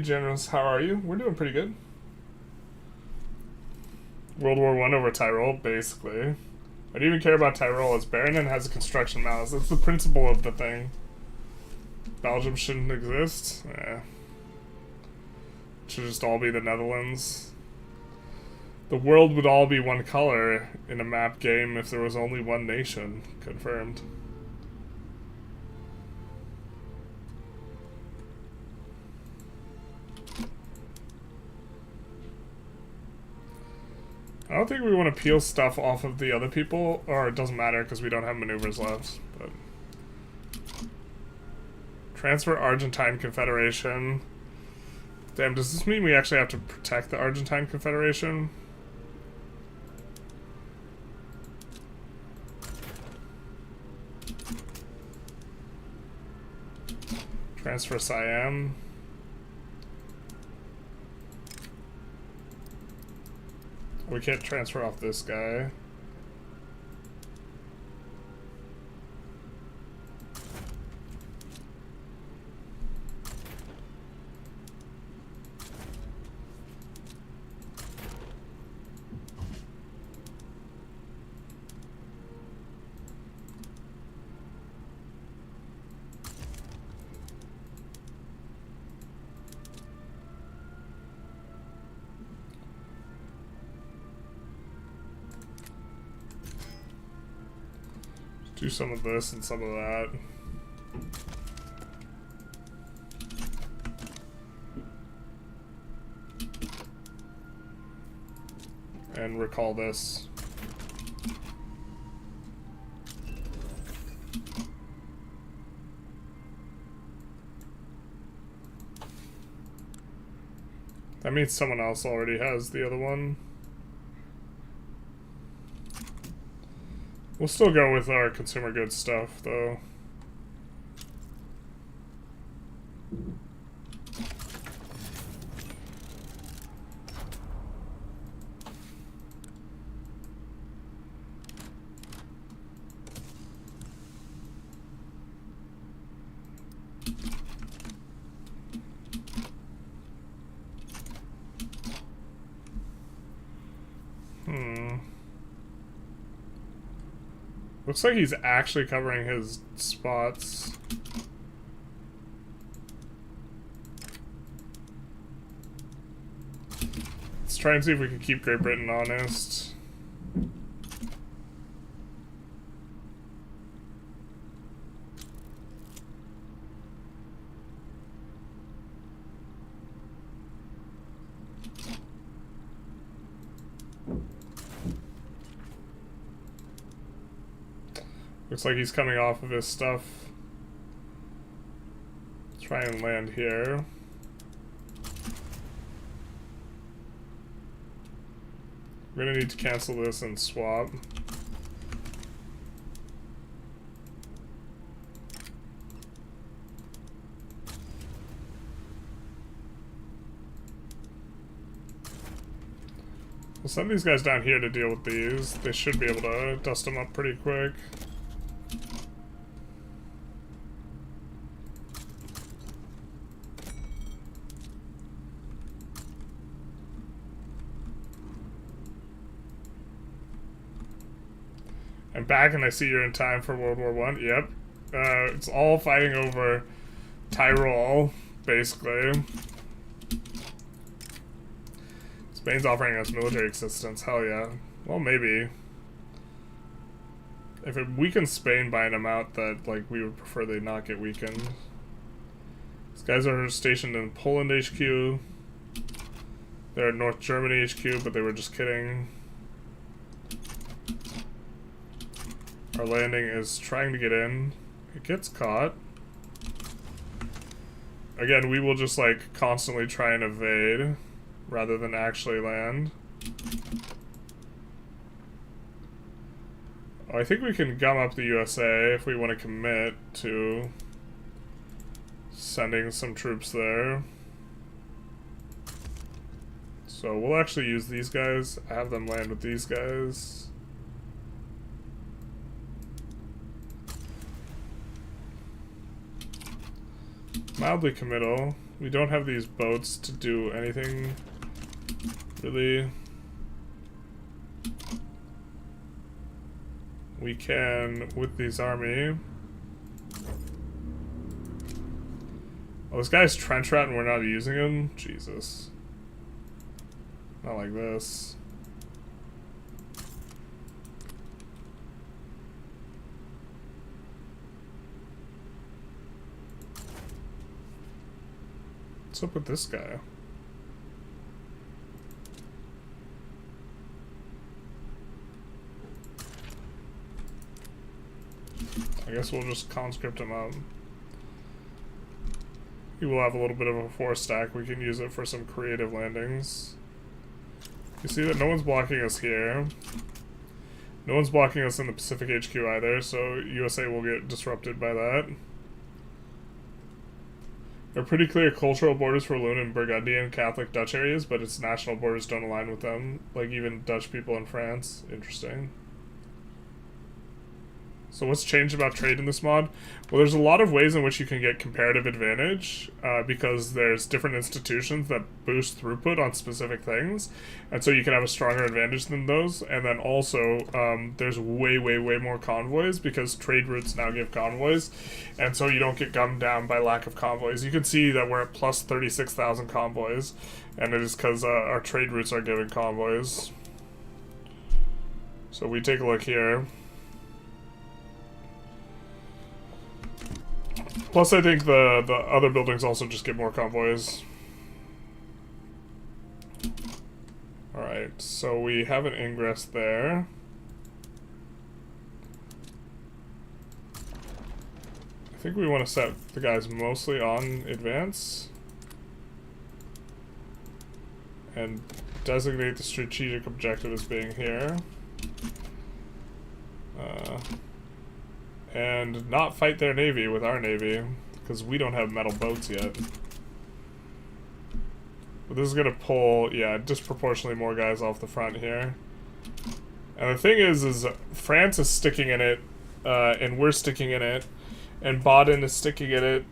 [SPEAKER 1] generals, how are you? We're doing pretty good. World War I over Tyrol, basically. I don't even care about Tyrol as Baronin has a construction malice. That's the principle of the thing. Belgium shouldn't exist. Yeah. It should just all be the Netherlands. The world would all be one color in a map game if there was only one nation. Confirmed. I don't think we want to peel stuff off of the other people, or it doesn't matter because we don't have maneuvers left. But transfer Argentine Confederation. Damn, does this mean we actually have to protect the Argentine Confederation? Transfer Siam. We can't transfer off this guy. Do some of this and some of that. And recall this. That means someone else already has the other one. We'll still go with our consumer goods stuff, though. Looks like he's actually covering his spots. Let's try and see if we can keep Great Britain honest. Looks like he's coming off of his stuff. Let's try and land here. We're gonna need to cancel this and swap. We'll send these guys down here to deal with these. They should be able to dust them up pretty quick. I'm back and I see you're in time for World War I. Yep. It's all fighting over Tyrol, basically. Spain's offering us military assistance. Hell yeah. Well, maybe. If it weakens Spain by an amount that, like, we would prefer they not get weakened. These guys are stationed in Poland HQ. They're at North Germany HQ, but they were just kidding. Our landing is trying to get in. It gets caught. Again, we will just like constantly try and evade rather than actually land. Oh, I think we can gum up the USA if we want to commit to sending some troops there. So we'll actually use these guys, have them land with these guys. Mildly committal. We don't have these boats to do anything really. We can, with these army. Oh, this guy's trench rat and we're not using him? Jesus. Not like this. What's up with this guy? I guess we'll just conscript him up. He will have a little bit of a 4 stack. We can use it for some creative landings. You see that no one's blocking us here. No one's blocking us in the Pacific HQ either, so USA will get disrupted by that. There are pretty clear cultural borders for Lune and Burgundian Catholic Dutch areas, but its national borders don't align with them, like even Dutch people in France. Interesting. So what's changed about trade in this mod? Well, there's a lot of ways in which you can get comparative advantage because there's different institutions that boost throughput on specific things. And so you can have a stronger advantage than those. And then also there's way more convoys because trade routes now give convoys. And so you don't get gummed down by lack of convoys. You can see that we're at plus 36,000 convoys. And it is because our trade routes are giving convoys. So we take a look here. Plus, I think the other buildings also just get more convoys. Alright, so we have an ingress there. I think we want to set the guys mostly on advance. And designate the strategic objective as being here. And not fight their navy with our navy, because we don't have metal boats yet. But this is going to pull, yeah, disproportionately more guys off the front here. And the thing is France is sticking in it, and we're sticking in it, and Baden is sticking in it.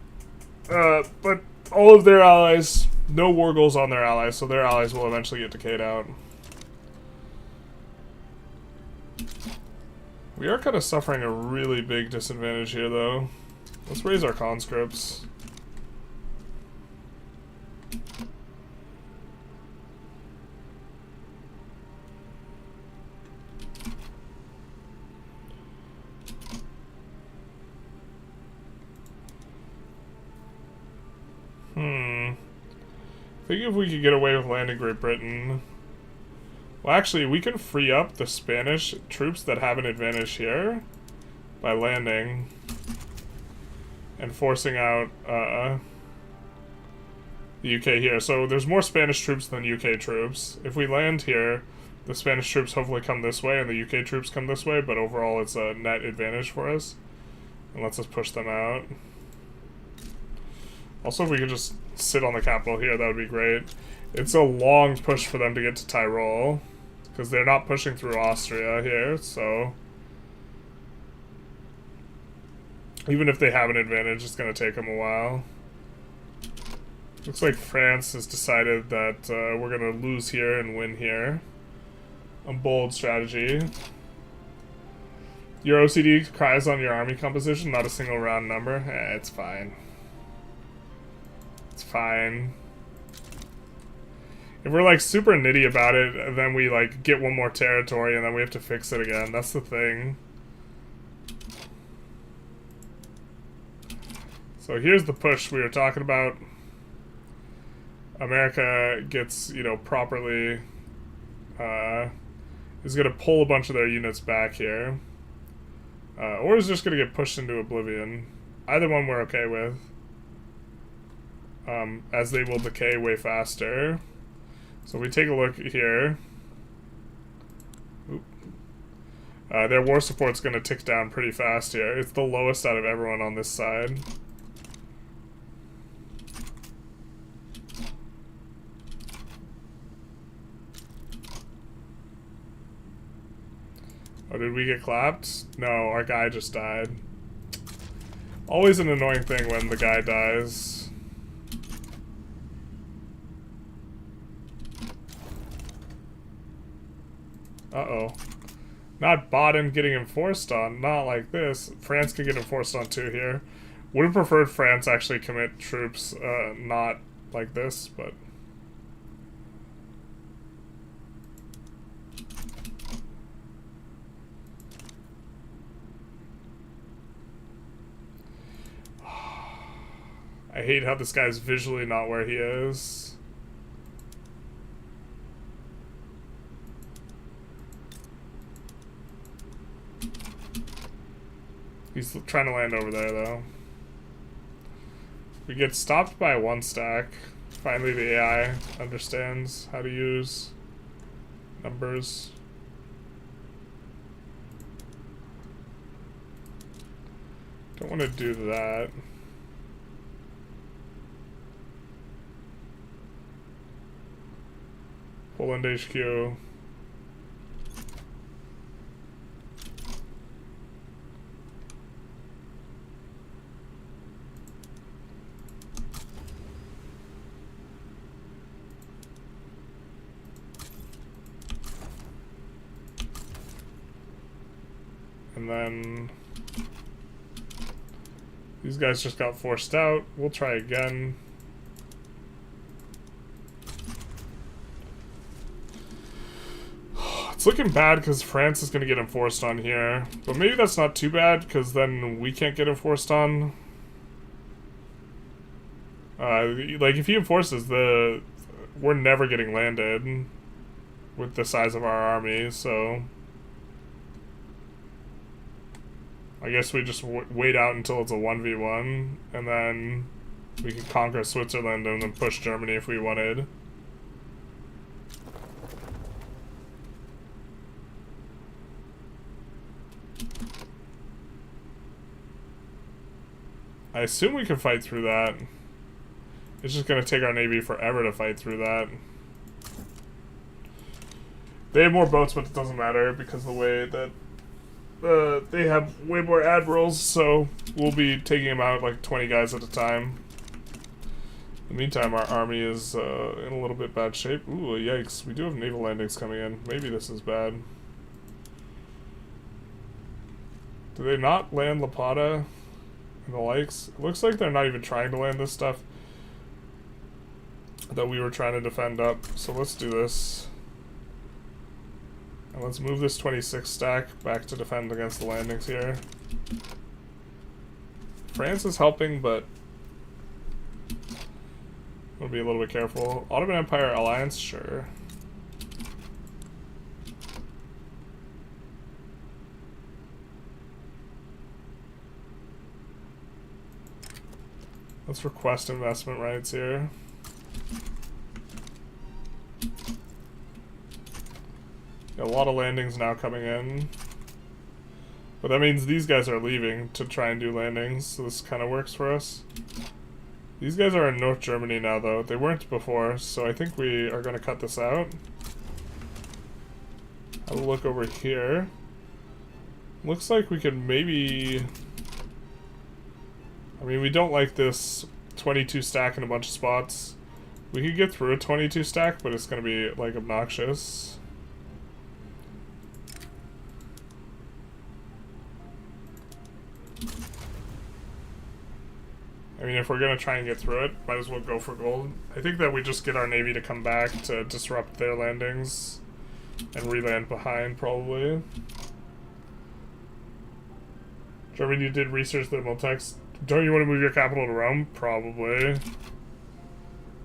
[SPEAKER 1] But all of their allies, no war goals on their allies, so their allies will eventually get decayed out. We are kind of suffering a really big disadvantage here, though. Let's raise our conscripts. I think if we could get away with landing Great Britain... Well, actually, we can free up the Spanish troops that have an advantage here by landing and forcing out the UK here. So there's more Spanish troops than UK troops. If we land here, the Spanish troops hopefully come this way and the UK troops come this way, but overall it's a net advantage for us. And lets us push them out. Also, if we could just sit on the capital here, that would be great. It's a long push for them to get to Tyrol, because they're not pushing through Austria here, so... Even if they have an advantage, it's going to take them a while. Looks like France has decided that we're going to lose here and win here. A bold strategy. Your OCD cries on your army composition, not a single round number. It's fine. It's fine. If we're like super nitty about it, then we like get one more territory and then we have to fix it again. That's the thing. So here's the push we were talking about. America gets, you know, properly, is going to pull a bunch of their units back here. Or is just going to get pushed into oblivion. Either one we're okay with. As they will decay way faster. So we take a look here. Their war support's gonna tick down pretty fast here. It's the lowest out of everyone on this side. Oh, did we get clapped? No, our guy just died. Always an annoying thing when the guy dies. Uh-oh. Not Baden getting enforced on. Not like this. France can get enforced on too here. Would have preferred France actually commit troops, not like this, but... I hate how this guy's visually not where he is. He's trying to land over there, though. We get stopped by one stack. Finally, the AI understands how to use numbers. Don't want to do that. Poland HQ. And then these guys just got forced out. We'll try again. It's looking bad because France is going to get enforced on here. But maybe that's not too bad because then we can't get enforced on. Like if he enforces, we're never getting landed with the size of our army, so... I guess we just wait out until it's a 1v1, and then we can conquer Switzerland and then push Germany if we wanted. I assume we can fight through that. It's just gonna take our navy forever to fight through that. They have more boats, but it doesn't matter because of the way that they have way more admirals, so we'll be taking them out like 20 guys at a time. In the meantime, our army is in a little bit bad shape. Ooh, yikes. We do have naval landings coming in. Maybe this is bad. Do they not land La Plata and the likes? It looks like they're not even trying to land this stuff that we were trying to defend up. So let's do this. And let's move this 26 stack back to defend against the landings here. France is helping, but we'll be a little bit careful. Ottoman Empire alliance, sure. Let's request investment rights here. A lot of landings now coming in. But that means these guys are leaving to try and do landings, so this kind of works for us. These guys are in North Germany now, though. They weren't before, so I think we are going to cut this out. Have a look over here. Looks like we could maybe... I mean, we don't like this 22 stack in a bunch of spots. We could get through a 22 stack, but it's going to be, like, obnoxious. I mean, if we're going to try and get through it, might as well go for gold. I think that we just get our navy to come back to disrupt their landings and re-land behind, probably. Germany did research the Multex. Don't you want to move your capital to Rome? Probably. A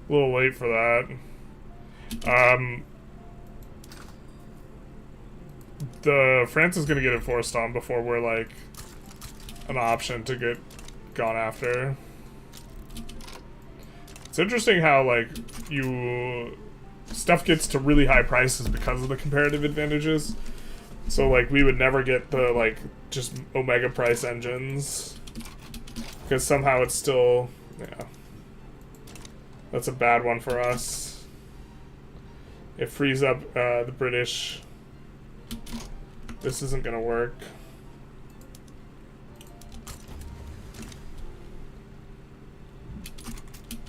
[SPEAKER 1] little late for that. The France is going to get enforced on before we're, like, an option to get gone after. It's interesting how, like, stuff gets to really high prices because of the comparative advantages. So like we would never get the like just Omega price engines because somehow it's still, yeah, that's a bad one for us. It frees up the British. This isn't gonna work.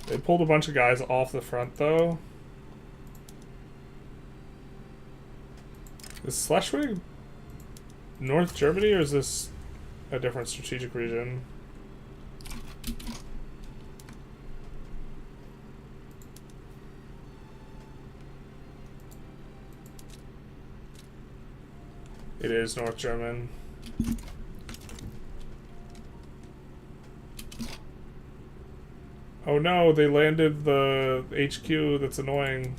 [SPEAKER 1] They pulled a bunch of guys off the front though. Is Schleswig North Germany, or is this a different strategic region? It is North German. Oh no, they landed the HQ, that's annoying.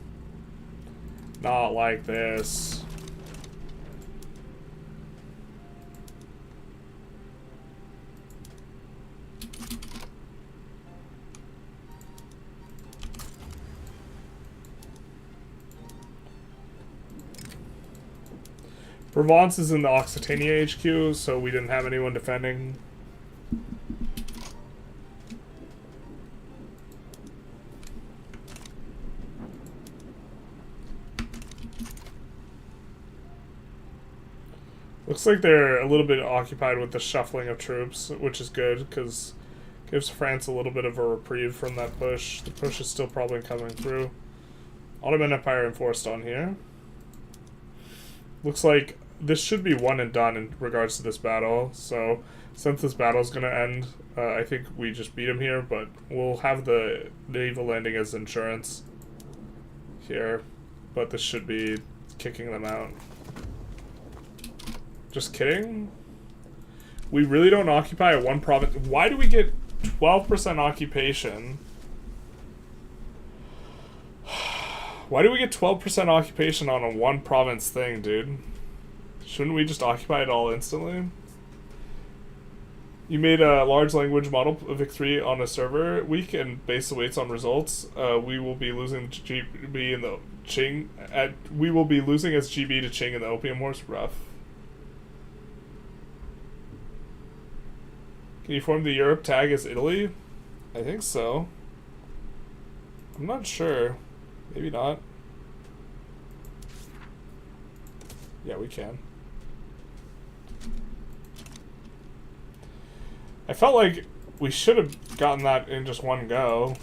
[SPEAKER 1] Not like this. Provence is in the Occitania HQ, so we didn't have anyone defending. Looks like they're a little bit occupied with the shuffling of troops, which is good, because it gives France a little bit of a reprieve from that push. The push is still probably coming through. Ottoman Empire enforced on here. Looks like this should be one and done in regards to this battle, so since this battle is going to end, I think we just beat him here, but we'll have the naval landing as insurance here, but this should be kicking them out. Just kidding? We really don't occupy one province. Why do we get 12% occupation? Why do we get 12% occupation on a one province thing, dude? Shouldn't we just occupy it all instantly? You made a large language model Vic3 on a server week and base awaits on results. We will be losing GB in the Qing. We will be losing as GB to Qing in the Opium Wars. Rough. Can you form the Europe tag as Italy? I think so. I'm not sure. Maybe not. Yeah, we can. I felt like we should have gotten that in just one go.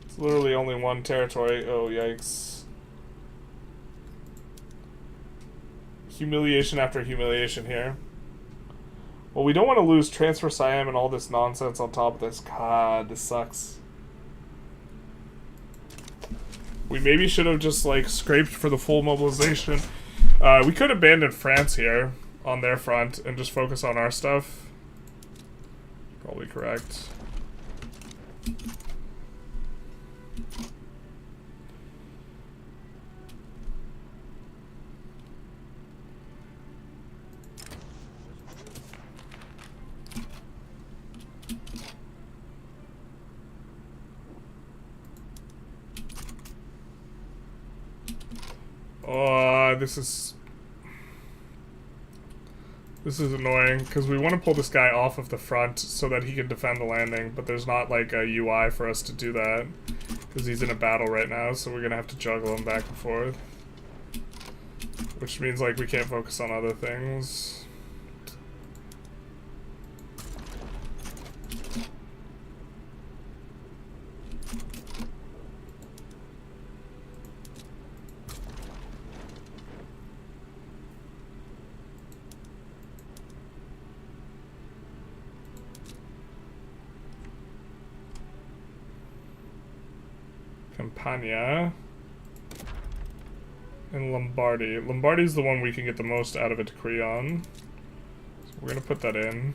[SPEAKER 1] It's literally only one territory. Oh, yikes. Humiliation after humiliation here. Well, we don't want to lose Transfer Siam and all this nonsense on top of this. God, this sucks. We maybe should have just, like, scraped for the full mobilization. We could abandon France here on their front and just focus on our stuff. Probably correct. This is annoying, because we want to pull this guy off of the front so that he can defend the landing, but there's not, like, a UI for us to do that, because he's in a battle right now, so we're going to have to juggle him back and forth. Which means, like, we can't focus on other things. Campania and Lombardy. Lombardy's the one we can get the most out of a decree on. So we're gonna put that in.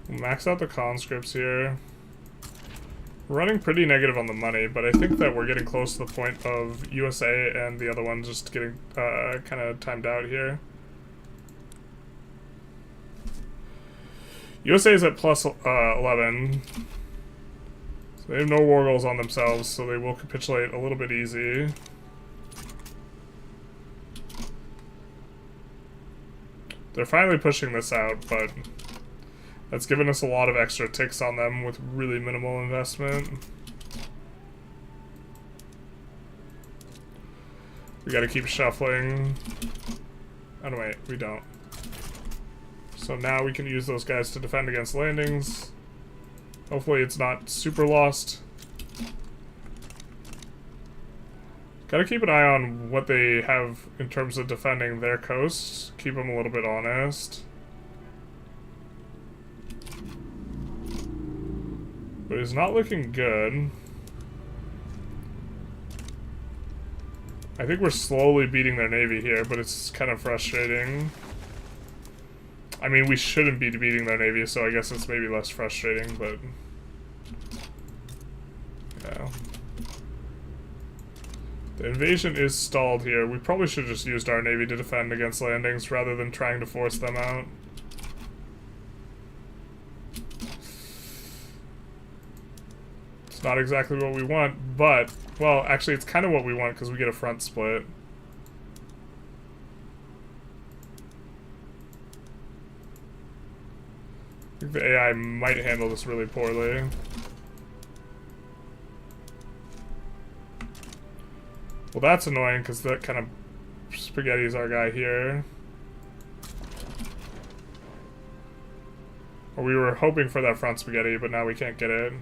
[SPEAKER 1] We'll max out the conscripts here. We're running pretty negative on the money, but I think that we're getting close to the point of USA and the other one just getting kind of timed out here. USA is at plus 11. So they have no war goals on themselves, so they will capitulate a little bit easy. They're finally pushing this out, but that's given us a lot of extra ticks on them with really minimal investment. We gotta keep shuffling. Oh no, wait, we don't. So now we can use those guys to defend against landings. Hopefully it's not super lost. Gotta keep an eye on what they have in terms of defending their coasts. Keep them a little bit honest. But it's not looking good. I think we're slowly beating their navy here, but it's kind of frustrating. I mean, we shouldn't be beating their navy, so I guess it's maybe less frustrating, but... yeah. The invasion is stalled here. We probably should have just used our navy to defend against landings rather than trying to force them out. It's not exactly what we want, but... well, actually, it's kind of what we want because we get a front split. I think the AI might handle this really poorly. Well, that's annoying because that kind of spaghetti's our guy here. Or we were hoping for that front spaghetti, but now we can't get it.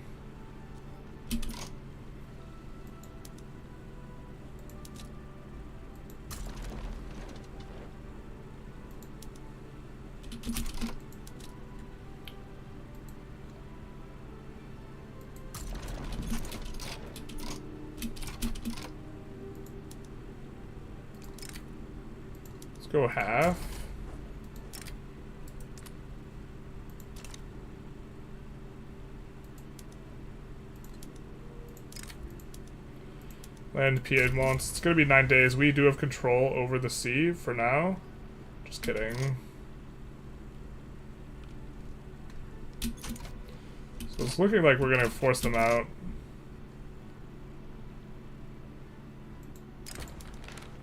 [SPEAKER 1] Go half. Land Piedmont. It's gonna be 9 days. We do have control over the sea for now. Just kidding. So it's looking like we're gonna force them out.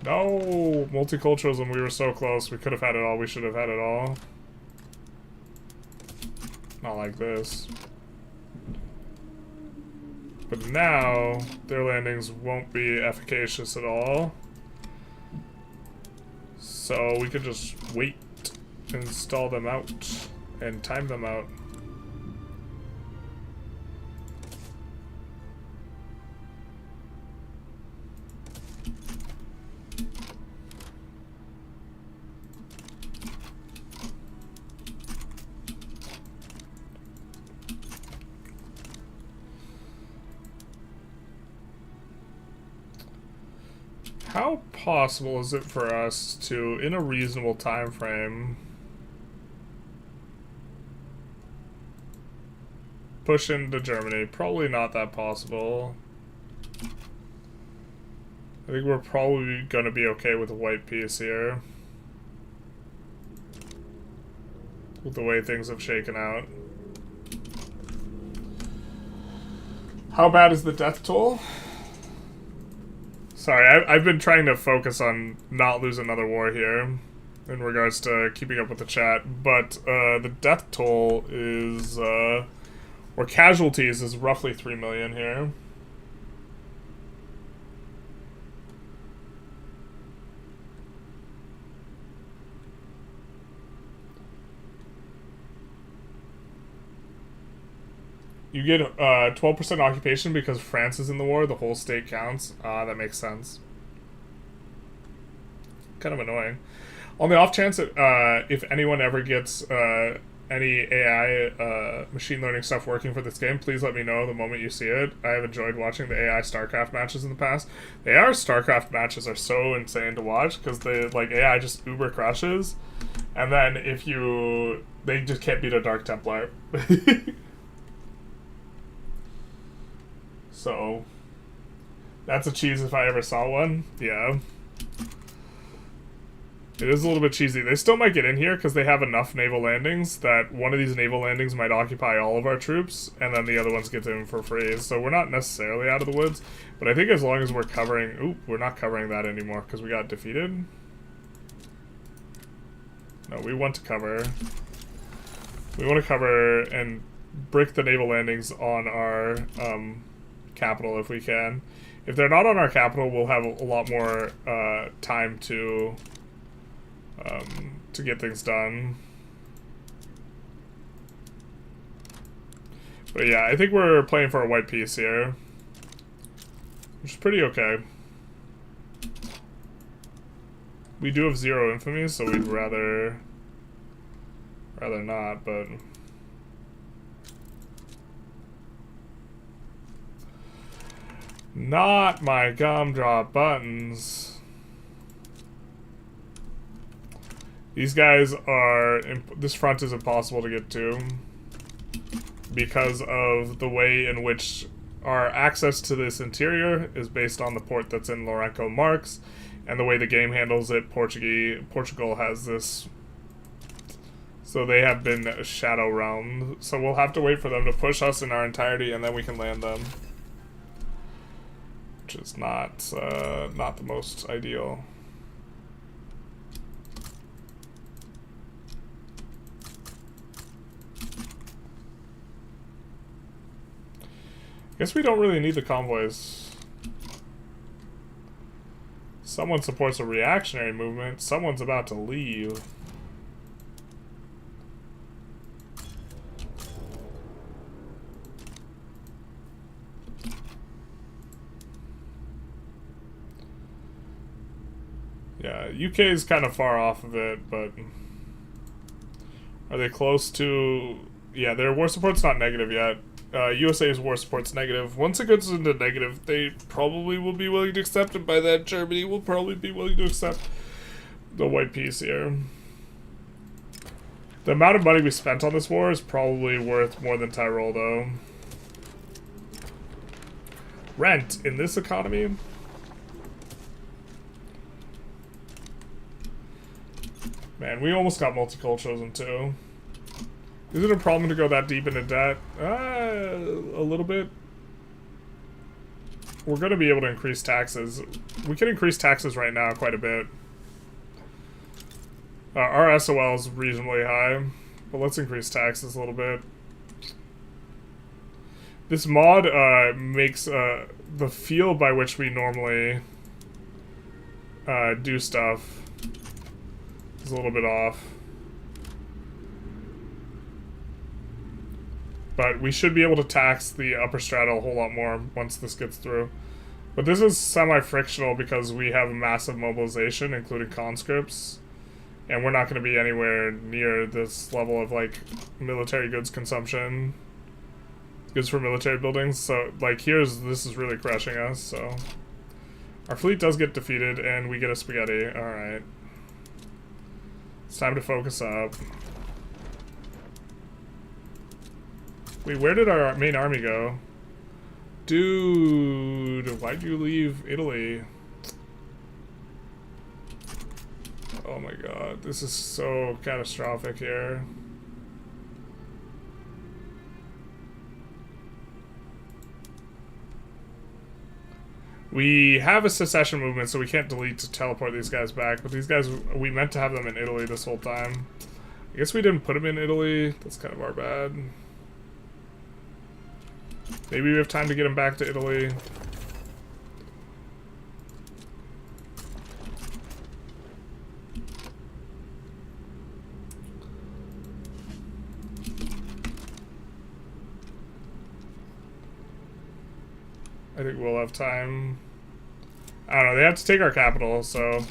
[SPEAKER 1] No! Multiculturalism, we were so close. We could have had it all. We should have had it all. Not like this. But now, their landings won't be efficacious at all. So we could just wait and stall them out and time them out. How possible is it for us to, in a reasonable time frame, push into Germany? Probably not that possible. I think we're probably going to be okay with a white piece here, with the way things have shaken out. How bad is the death toll? Sorry, I've been trying to focus on not lose another war here in regards to keeping up with the chat, but the death toll is, or casualties is roughly 3 million here. You get 12% occupation because France is in the war. The whole state counts. That makes sense. Kind of annoying. On the off chance that if anyone ever gets any AI machine learning stuff working for this game, please let me know the moment you see it. I have enjoyed watching the AI StarCraft matches in the past. The AI StarCraft matches are so insane to watch because the AI just uber crushes, and then if they just can't beat a Dark Templar. So that's a cheese if I ever saw one. Yeah. It is a little bit cheesy. They still might get in here because they have enough naval landings that one of these naval landings might occupy all of our troops, and then the other ones get in for free. So we're not necessarily out of the woods, but I think as long as we're covering... Oop, we're not covering that anymore because we got defeated. No, we want to cover... We want to cover and brick the naval landings on our capital if we can. If they're not on our capital, we'll have a lot more time to get things done. But yeah, I think we're playing for a white piece here, which is pretty okay. We do have 0 infamy, so we'd rather not, but... Not my gumdrop buttons. These guys are... This front is impossible to get to because of the way in which our access to this interior is based on the port that's in Lourenço Marques, and the way the game handles it. Portugal has this... So they have been shadow realm. So we'll have to wait for them to push us in our entirety, and then we can land them. Which is not the most ideal. Guess we don't really need the convoys. Someone supports a reactionary movement. Someone's about to leave. Yeah, UK is kind of far off of it, but are they close to... Yeah, their war support's not negative yet. USA's war support's negative. Once it gets into negative, they probably will be willing to accept it. By that, Germany will probably be willing to accept the white piece here. The amount of money we spent on this war is probably worth more than Tyrol, though. Rent in this economy? Man, we almost got multiculturalism too. Is it a problem to go that deep into debt? A little bit. We're going to be able to increase taxes. We can increase taxes right now quite a bit. Our SOL is reasonably high, but let's increase taxes a little bit. This mod makes the feel by which we normally do stuff is a little bit off. But we should be able to tax the upper strata a whole lot more once this gets through. But this is semi-frictional because we have a massive mobilization, including conscripts. And we're not going to be anywhere near this level of, like, military goods consumption. Goods for military buildings. So, like, this is really crushing us, so... Our fleet does get defeated, and we get a spaghetti. Alright. It's time to focus up. Wait, where did our main army go? Dude, why'd you leave Italy? Oh my god, this is so catastrophic here. We have a secession movement, so we can't delete to teleport these guys back, but these guys, we meant to have them in Italy this whole time. I guess we didn't put them in Italy. That's kind of our bad. Maybe we have time to get him back to Italy. I think we'll have time. I don't know, they have to take our capital, so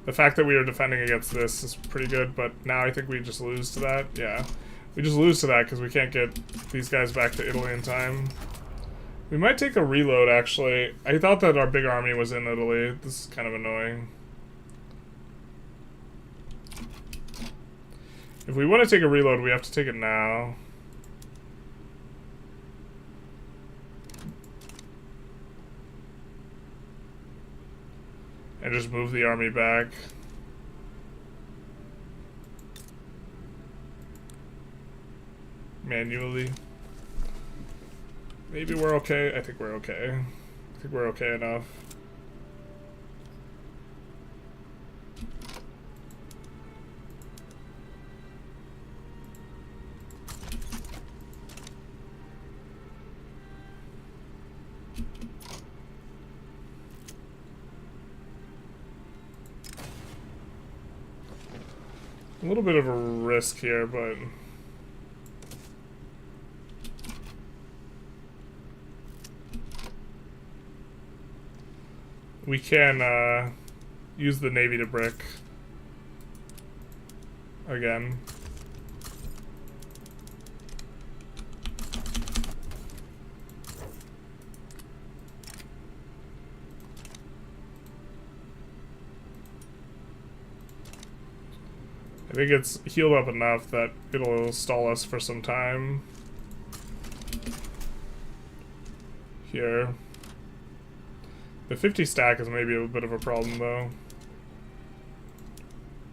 [SPEAKER 1] the fact that we are defending against this is pretty good, but now I think we just lose to that. Yeah. We just lose to that because we can't get these guys back to Italy in time. We might take a reload, actually. I thought that our big army was in Italy. This is kind of annoying. If we want to take a reload, we have to take it now. And just move the army back. Manually. Maybe we're okay. I think we're okay. I think we're okay enough. A little bit of a risk here, but we can use the Navy to brick again. I think it's healed up enough that it'll stall us for some time. Here. The 50 stack is maybe a bit of a problem, though.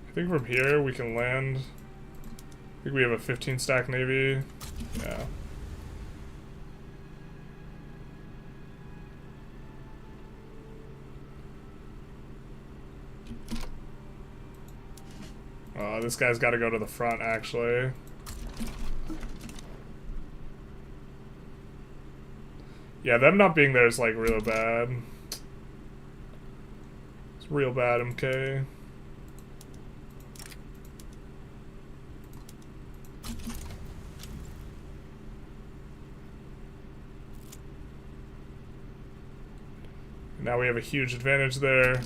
[SPEAKER 1] I think from here we can land. I think we have a 15 stack navy. Yeah. Oh, this guy's got to go to the front, actually. Yeah, them not being there is, like, real bad. It's real bad, MK. Now we have a huge advantage there.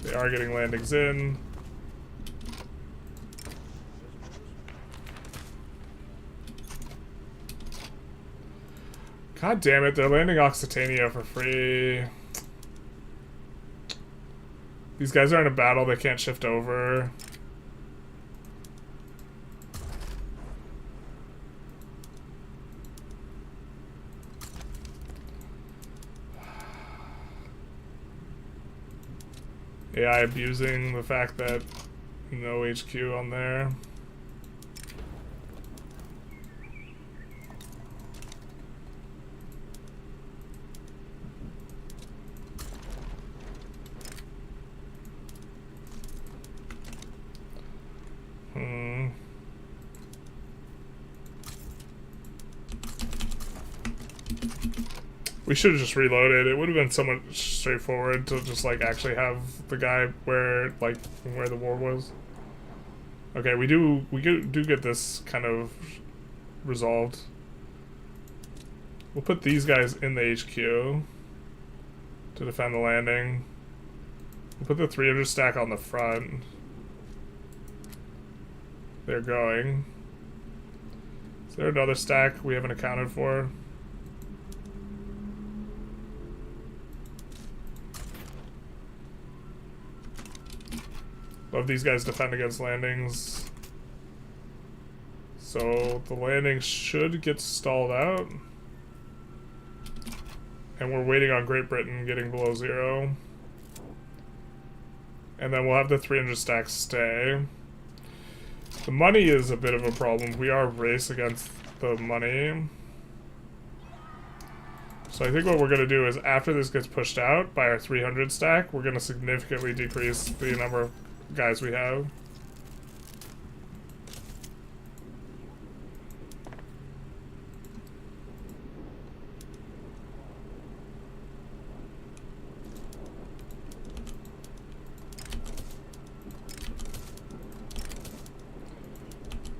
[SPEAKER 1] They are getting landings in. God damn it, they're landing Occitania for free. These guys are in a battle, they can't shift over. AI abusing the fact that no HQ on there. We should have just reloaded. It would have been somewhat straightforward to just like actually have the guy where the war was. Okay, we do get this kind of resolved. We'll put these guys in the HQ to defend the landing. We'll put the 300 stack on the front. They're going. Is there another stack we haven't accounted for? Love these guys defend against landings. So the landing should get stalled out. And we're waiting on Great Britain getting below 0. And then we'll have the 300 stacks stay. The money is a bit of a problem. We are race against the money. So I think what we're going to do is after this gets pushed out by our 300 stack, we're going to significantly decrease the number of guys we have.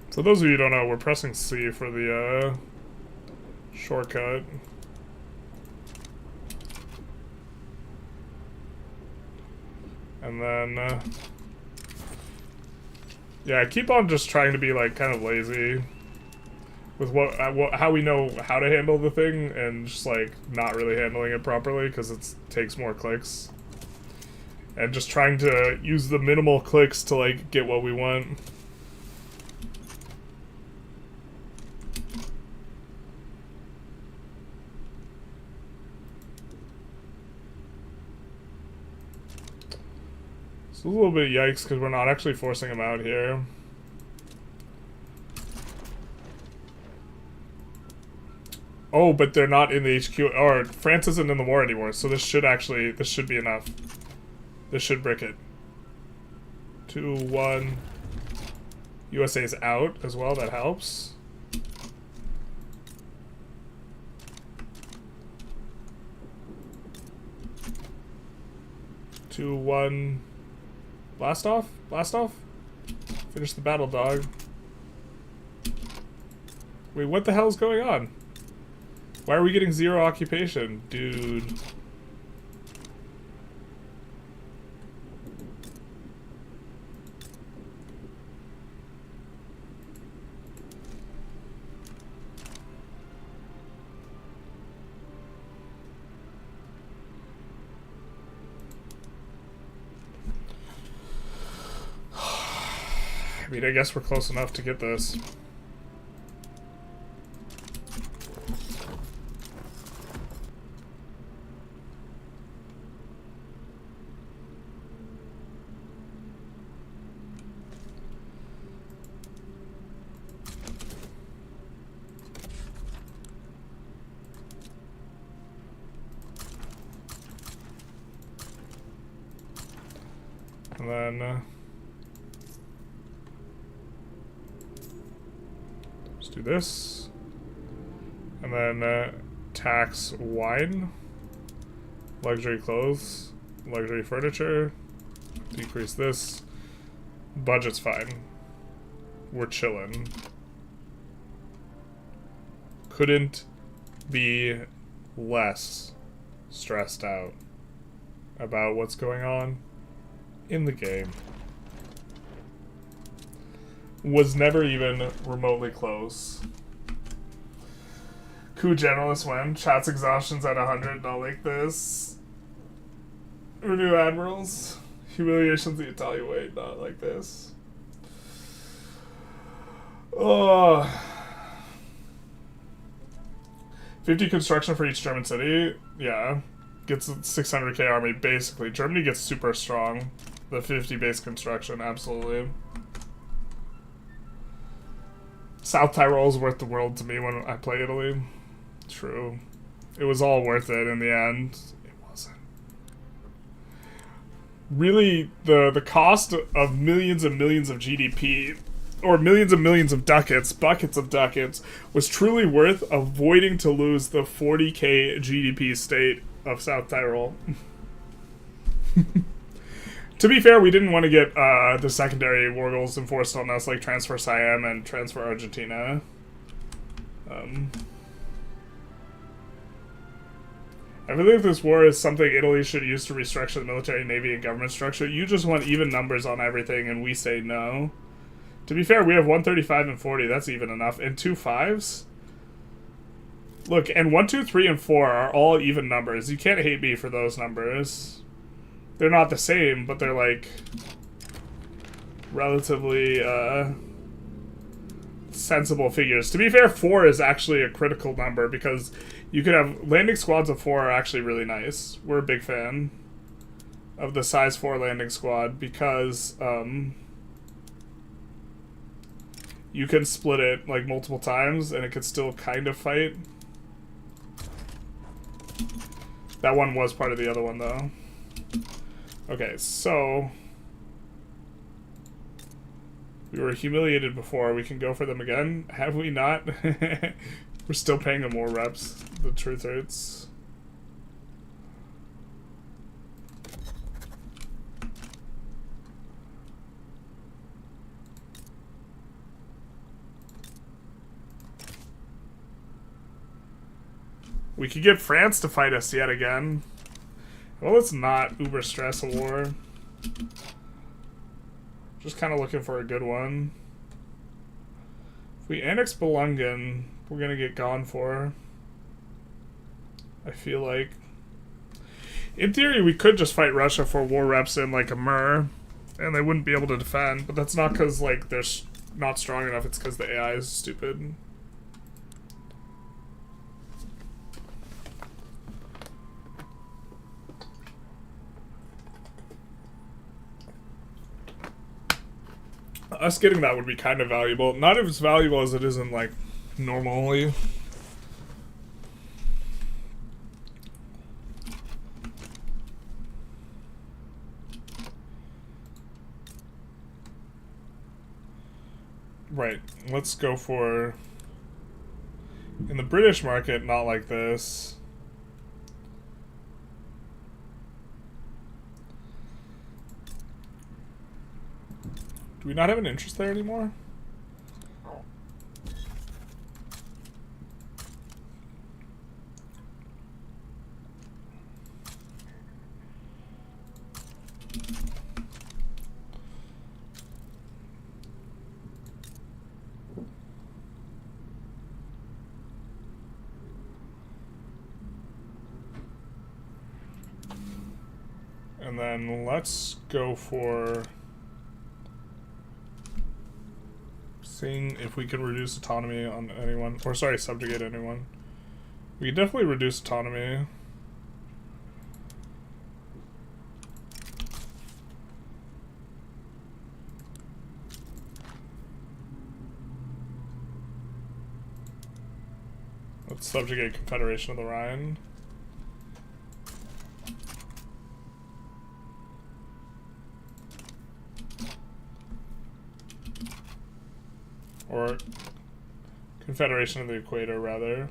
[SPEAKER 1] For those of you who don't know, we're pressing C for the shortcut. And then yeah, I keep on just trying to be like kind of lazy with how we know how to handle the thing, and just like not really handling it properly because it takes more clicks, and just trying to use the minimal clicks to like get what we want. It's a little bit yikes because we're not actually forcing them out here. Oh, but they're not in the HQ, or France isn't in the war anymore, so this should be enough. This should brick it. 2-1. USA's out as well, that helps. Two, one. Blast off? Blast off? Finish the battle, dog. Wait, what the hell is going on? Why are we getting 0 occupation? Dude. I mean, I guess we're close enough to get this. And then, let's do this. And then, tax wine, luxury clothes, luxury furniture, decrease this. Budget's fine. We're chilling. Couldn't be less stressed out about what's going on in the game. Was never even remotely close. Coup generalist win. Chat's exhaustion's at 100. Not like this. Renew admirals. Humiliation's the Italian way. Not like this. Oh. 50 construction for each German city. Yeah. Gets a 600k army, basically. Germany gets super strong. The 50 base construction, absolutely. South Tyrol's worth the world to me when I play Italy. True. It was all worth it in the end. It wasn't. Really, the cost of millions and millions of GDP, or millions and millions of ducats, buckets of ducats, was truly worth avoiding to lose the 40k GDP state of South Tyrol. To be fair, we didn't want to get the secondary war goals enforced on us, like transfer Siam and transfer Argentina. I believe this war is something Italy should use to restructure the military, navy, and government structure. You just want even numbers on everything, and we say no. To be fair, we have 135 and 40. That's even enough. And 2 5s? Look, and 1, 2, 3, and 4 are all even numbers. You can't hate me for those numbers. They're not the same, but they're, like, relatively, sensible figures. To be fair, 4 is actually a critical number, because you could have... Landing squads of 4 are actually really nice. We're a big fan of the size 4 landing squad, because, you can split it, like, multiple times, and it could still kind of fight. That one was part of the other one, though. Okay, so... we were humiliated before. We can go for them again. Have we not? We're still paying them more reps. The truth hurts. We could get France to fight us yet again. Well, let's not uber stress a war. Just kind of looking for a good one. If we annex Belungen, we're gonna get gone for. I feel like. In theory, we could just fight Russia for war reps in, like, a Mur, and they wouldn't be able to defend, but that's not because, like, they're not strong enough, it's because the AI is stupid. us getting that would be kind of valuable. Not as valuable as it is in, like, normally. Right, let's go for... In the British market, not like this. Do we not have an interest there anymore? And then let's go for seeing if we can reduce autonomy on anyone, or sorry, subjugate anyone. We can definitely reduce autonomy. Let's subjugate Confederation of the Rhine. Or Confederation of the Equator, rather.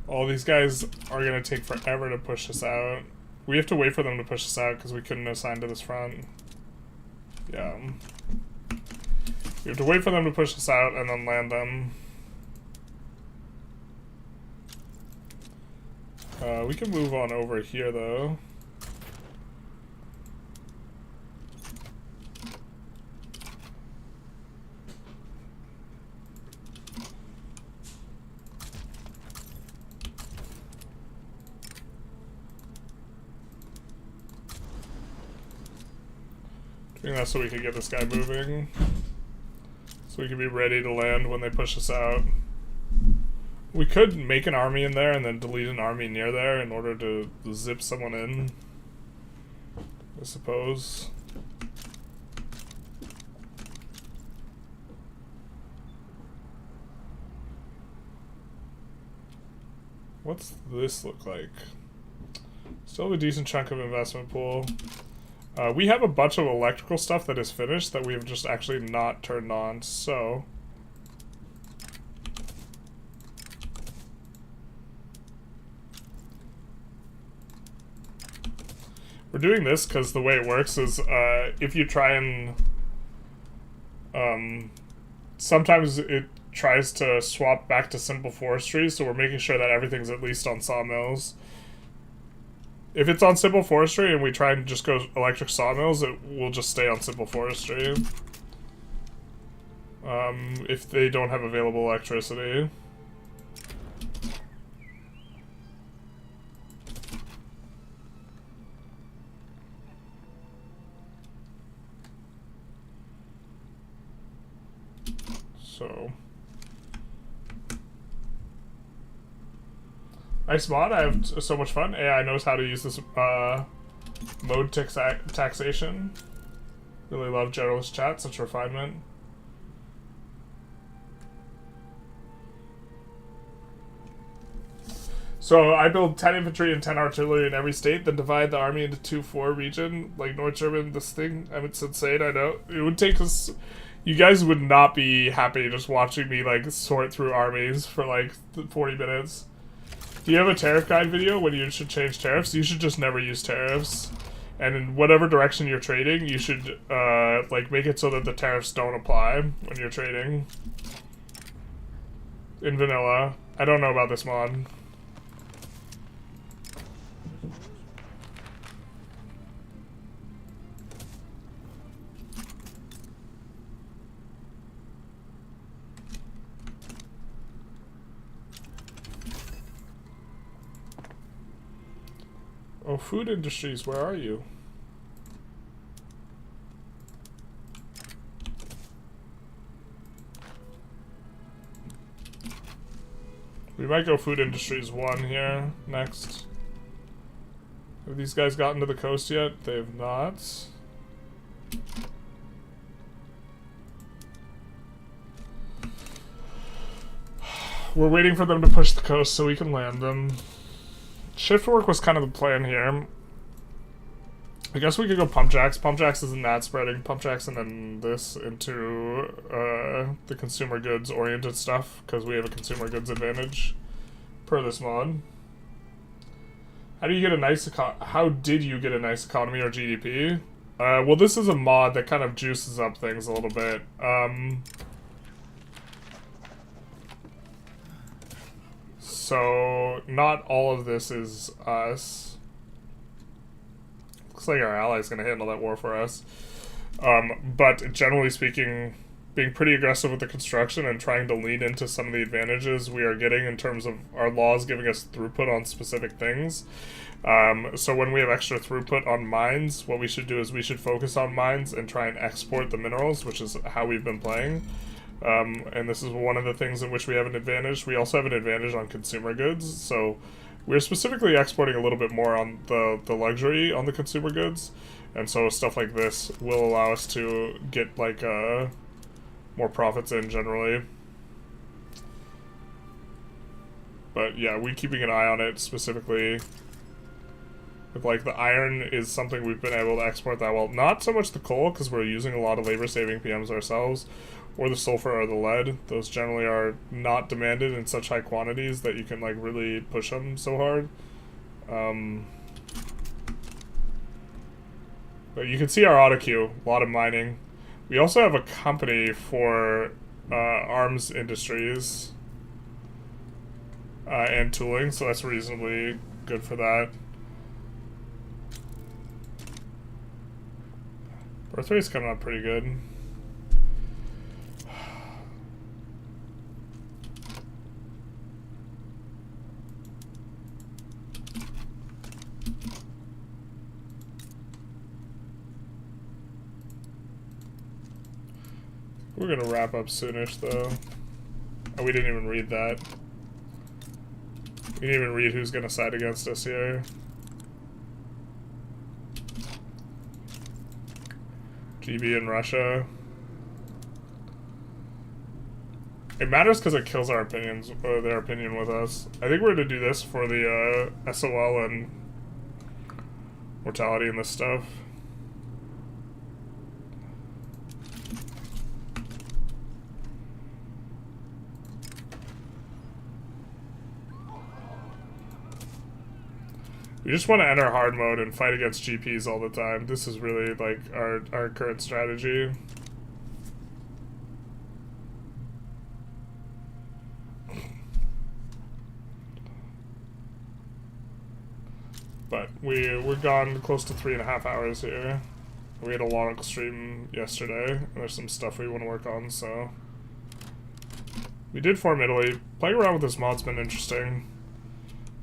[SPEAKER 1] All these guys are going to take forever to push us out. We have to wait for them to push us out because we couldn't assign to this front. Yeah. We have to wait for them to push us out and then land them. We can move on over here, though. Doing that so we can get this guy moving. So we can be ready to land when they push us out. We could make an army in there and then delete an army near there in order to zip someone in, I suppose. What's this look like? Still have a decent chunk of investment pool. We have a bunch of electrical stuff that is finished that we have just actually not turned on, so... We're doing this because the way it works is, if you try and... sometimes it tries to swap back to simple forestry, so we're making sure that everything's at least on sawmills. If it's on simple forestry and we try and just go electric sawmills, it will just stay on simple forestry. If they don't have available electricity. So... Nice mod, I have so much fun. AI knows how to use this mode taxation. Really love generalist chat, such refinement. So I build 10 infantry and 10 artillery in every state, then divide the army into 2-4 region, like North German, this thing. I mean, it's insane, I know. It would take us... You guys would not be happy just watching me, like, sort through armies for, like, 40 minutes. Do you have a tariff guide video when you should change tariffs? You should just never use tariffs. And in whatever direction you're trading, you should, like, make it so that the tariffs don't apply when you're trading. In vanilla. I don't know about this mod. food industries, where are you? We might go food industries 1 here next. Have these guys gotten to the coast yet? They have not. We're waiting for them to push the coast so we can land them. Shift work was kind of the plan here. I guess we could go pump jacks. Pump jacks isn't that spreading. Pump jacks and then this into the consumer goods oriented stuff because we have a consumer goods advantage per this mod. How do you get a nice how did you get a nice economy or GDP? Well, this is a mod that kind of juices up things a little bit. So not all of this is us. Looks like our ally's gonna handle that war for us. But generally speaking, being pretty aggressive with the construction and trying to lean into some of the advantages we are getting in terms of our laws giving us throughput on specific things. So when we have extra throughput on mines, what we should do is we should focus on mines and try and export the minerals, which is how we've been playing. And this is one of the things in which we have an advantage. We also have an advantage on consumer goods, so we're specifically exporting a little bit more on the luxury on the consumer goods, and so stuff like this will allow us to get like more profits in generally. But yeah, we're keeping an eye on it specifically. With like the iron is something we've been able to export that well. Not so much the coal, because we're using a lot of labor-saving PMs ourselves, or the sulfur or the lead. Those generally are not demanded in such high quantities that you can like really push them so hard. But you can see our auto queue, a lot of mining. We also have a company for arms industries and tooling, so that's reasonably good for that. Birth rate's coming up pretty good. We're gonna wrap up soonish, though. Oh, we didn't even read that. We didn't even read who's gonna side against us here. GB in Russia. It matters because it kills our opinions, their opinion with us. I think we're gonna do this for the SOL and mortality and this stuff. We just want to enter hard mode and fight against GPs all the time. This is really like our current strategy. But we're gone close to 3.5 hours here. We had a long stream yesterday, and there's some stuff we want to work on, so. We did form Italy. Playing around with this mod's been interesting.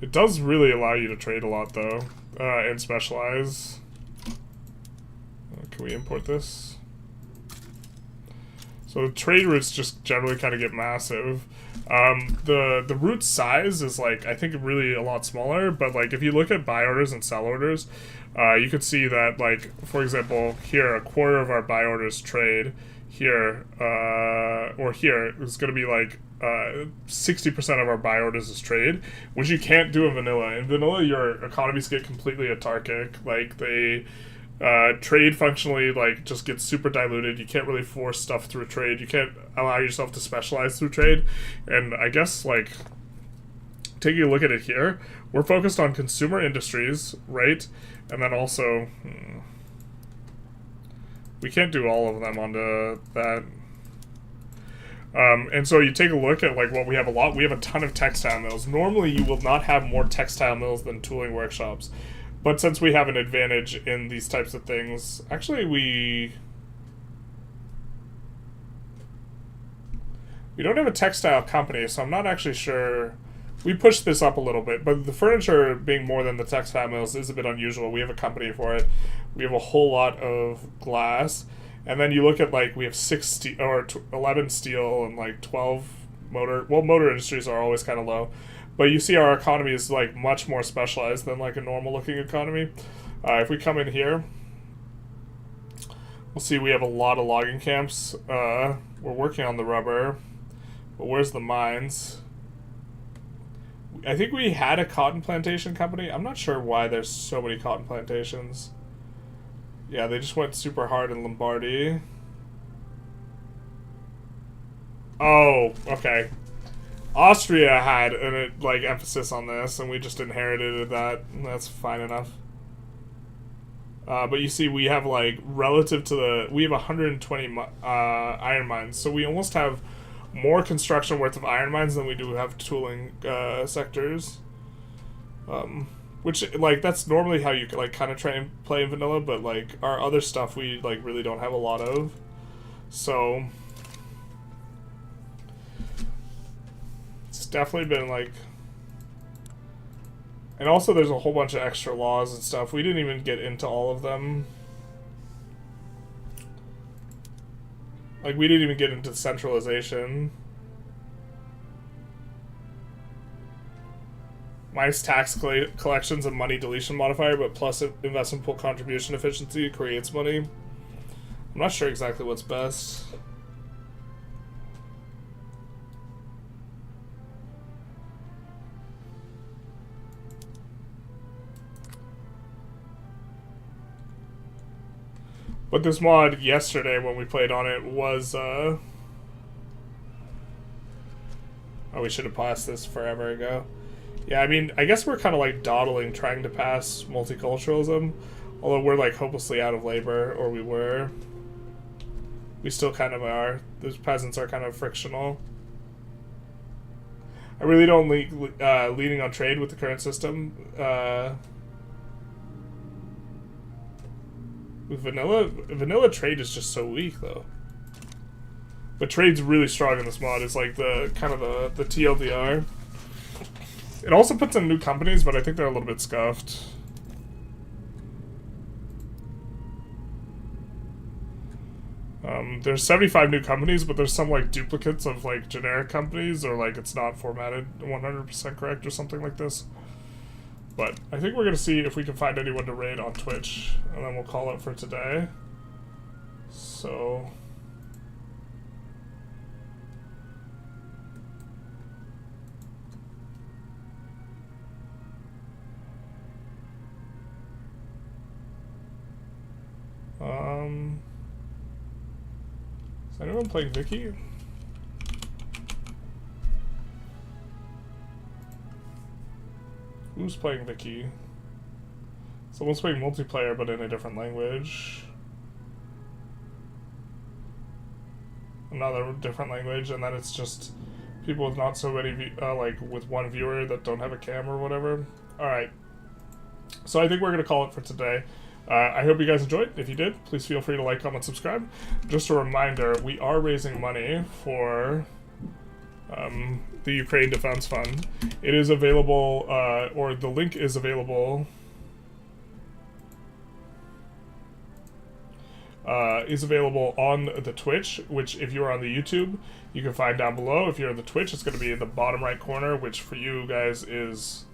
[SPEAKER 1] It does really allow you to trade a lot, though, and specialize. Can we import this? So the trade routes just generally kind of get massive. The route size is, like, I think really a lot smaller, but, like, if you look at buy orders and sell orders, you could see that, like, for example, here, a quarter of our buy orders trade. Here, or here, is going to be, like, 60% of our buy orders is trade, which you can't do in vanilla. In vanilla, your economies get completely autarkic. Like, they trade functionally, like, just gets super diluted. You can't really force stuff through trade. You can't allow yourself to specialize through trade. And I guess, like, taking a look at it here, we're focused on consumer industries, right? And then also, we can't do all of them onto that. And so you take a look at like what we have a lot. We have a ton of textile mills. Normally you will not have more textile mills than tooling workshops. But since we have an advantage in these types of things, actually we don't have a textile company, so I'm not actually sure we pushed this up a little bit, but the furniture being more than the textile mills is a bit unusual. We have a company for it. We have a whole lot of glass, and then you look at like we have 11 steel and like 12 motor. Well, motor industries are always kind of low, but you see our economy is like much more specialized than like a normal looking economy. If we come in here, we'll see we have a lot of logging camps. We're working on the rubber, but where's the mines? I think we had a cotton plantation company. I'm not sure why there's so many cotton plantations. Yeah, they just went super hard in Lombardy. Oh, okay. Austria had an like emphasis on this, and we just inherited that. And that's fine enough. But you see, we have like relative to we have 120 iron mines, so we almost have more construction worth of iron mines than we do have tooling sectors. Which like that's normally how you like kind of try and play in vanilla, but like our other stuff we like really don't have a lot of. So it's definitely been like, and also there's a whole bunch of extra laws and stuff. We didn't even get into all of them. Like, we didn't even get into centralization. Minus tax collections and money deletion modifier, but plus investment pool contribution efficiency creates money. I'm not sure exactly what's best. But this mod yesterday when we played on it was, oh, we should have passed this forever ago. Yeah, I mean, I guess we're kind of like dawdling trying to pass multiculturalism, although we're like hopelessly out of labor, or we were. We still kind of are. Those peasants are kind of frictional. I really don't leaning on trade with the current system. With vanilla trade is just so weak though. But trade's really strong in this mod. It's like the kind of the TLDR. It also puts in new companies, but I think they're a little bit scuffed. There's 75 new companies, but there's some like duplicates of like generic companies, or like it's not formatted 100% correct or something like this. But I think we're going to see if we can find anyone to raid on Twitch, and then we'll call it for today. So... is anyone playing Vicky? Who's playing Vicky? Someone's playing multiplayer, but in a different language. Another different language, and then it's just people with not so many, like with one viewer that don't have a cam or whatever. Alright. So I think we're going to call it for today. I hope you guys enjoyed. If you did, please feel free to like, comment, subscribe. Just a reminder, we are raising money for... the Ukraine Defense Fund. It is available, or the link is available, on the Twitch, which if you're on the YouTube, you can find down below. If you're on the Twitch, it's going to be in the bottom right corner, which for you guys is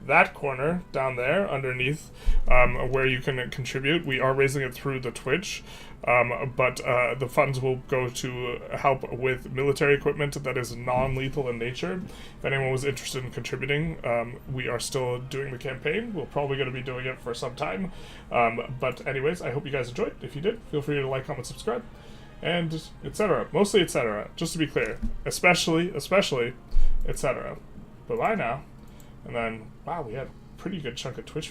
[SPEAKER 1] that corner down there underneath, where you can contribute. We are raising it through the Twitch, but the funds will go to help with military equipment that is non-lethal in nature. If anyone was interested in contributing, we are still doing the campaign. We're probably going to be doing it for some time, but anyways, I hope you guys enjoyed. If you did, feel free to like, comment, subscribe, and etc. Mostly etc. Just to be clear, especially etc. Bye bye now. And then, wow, we had a pretty good chunk of Twitch views.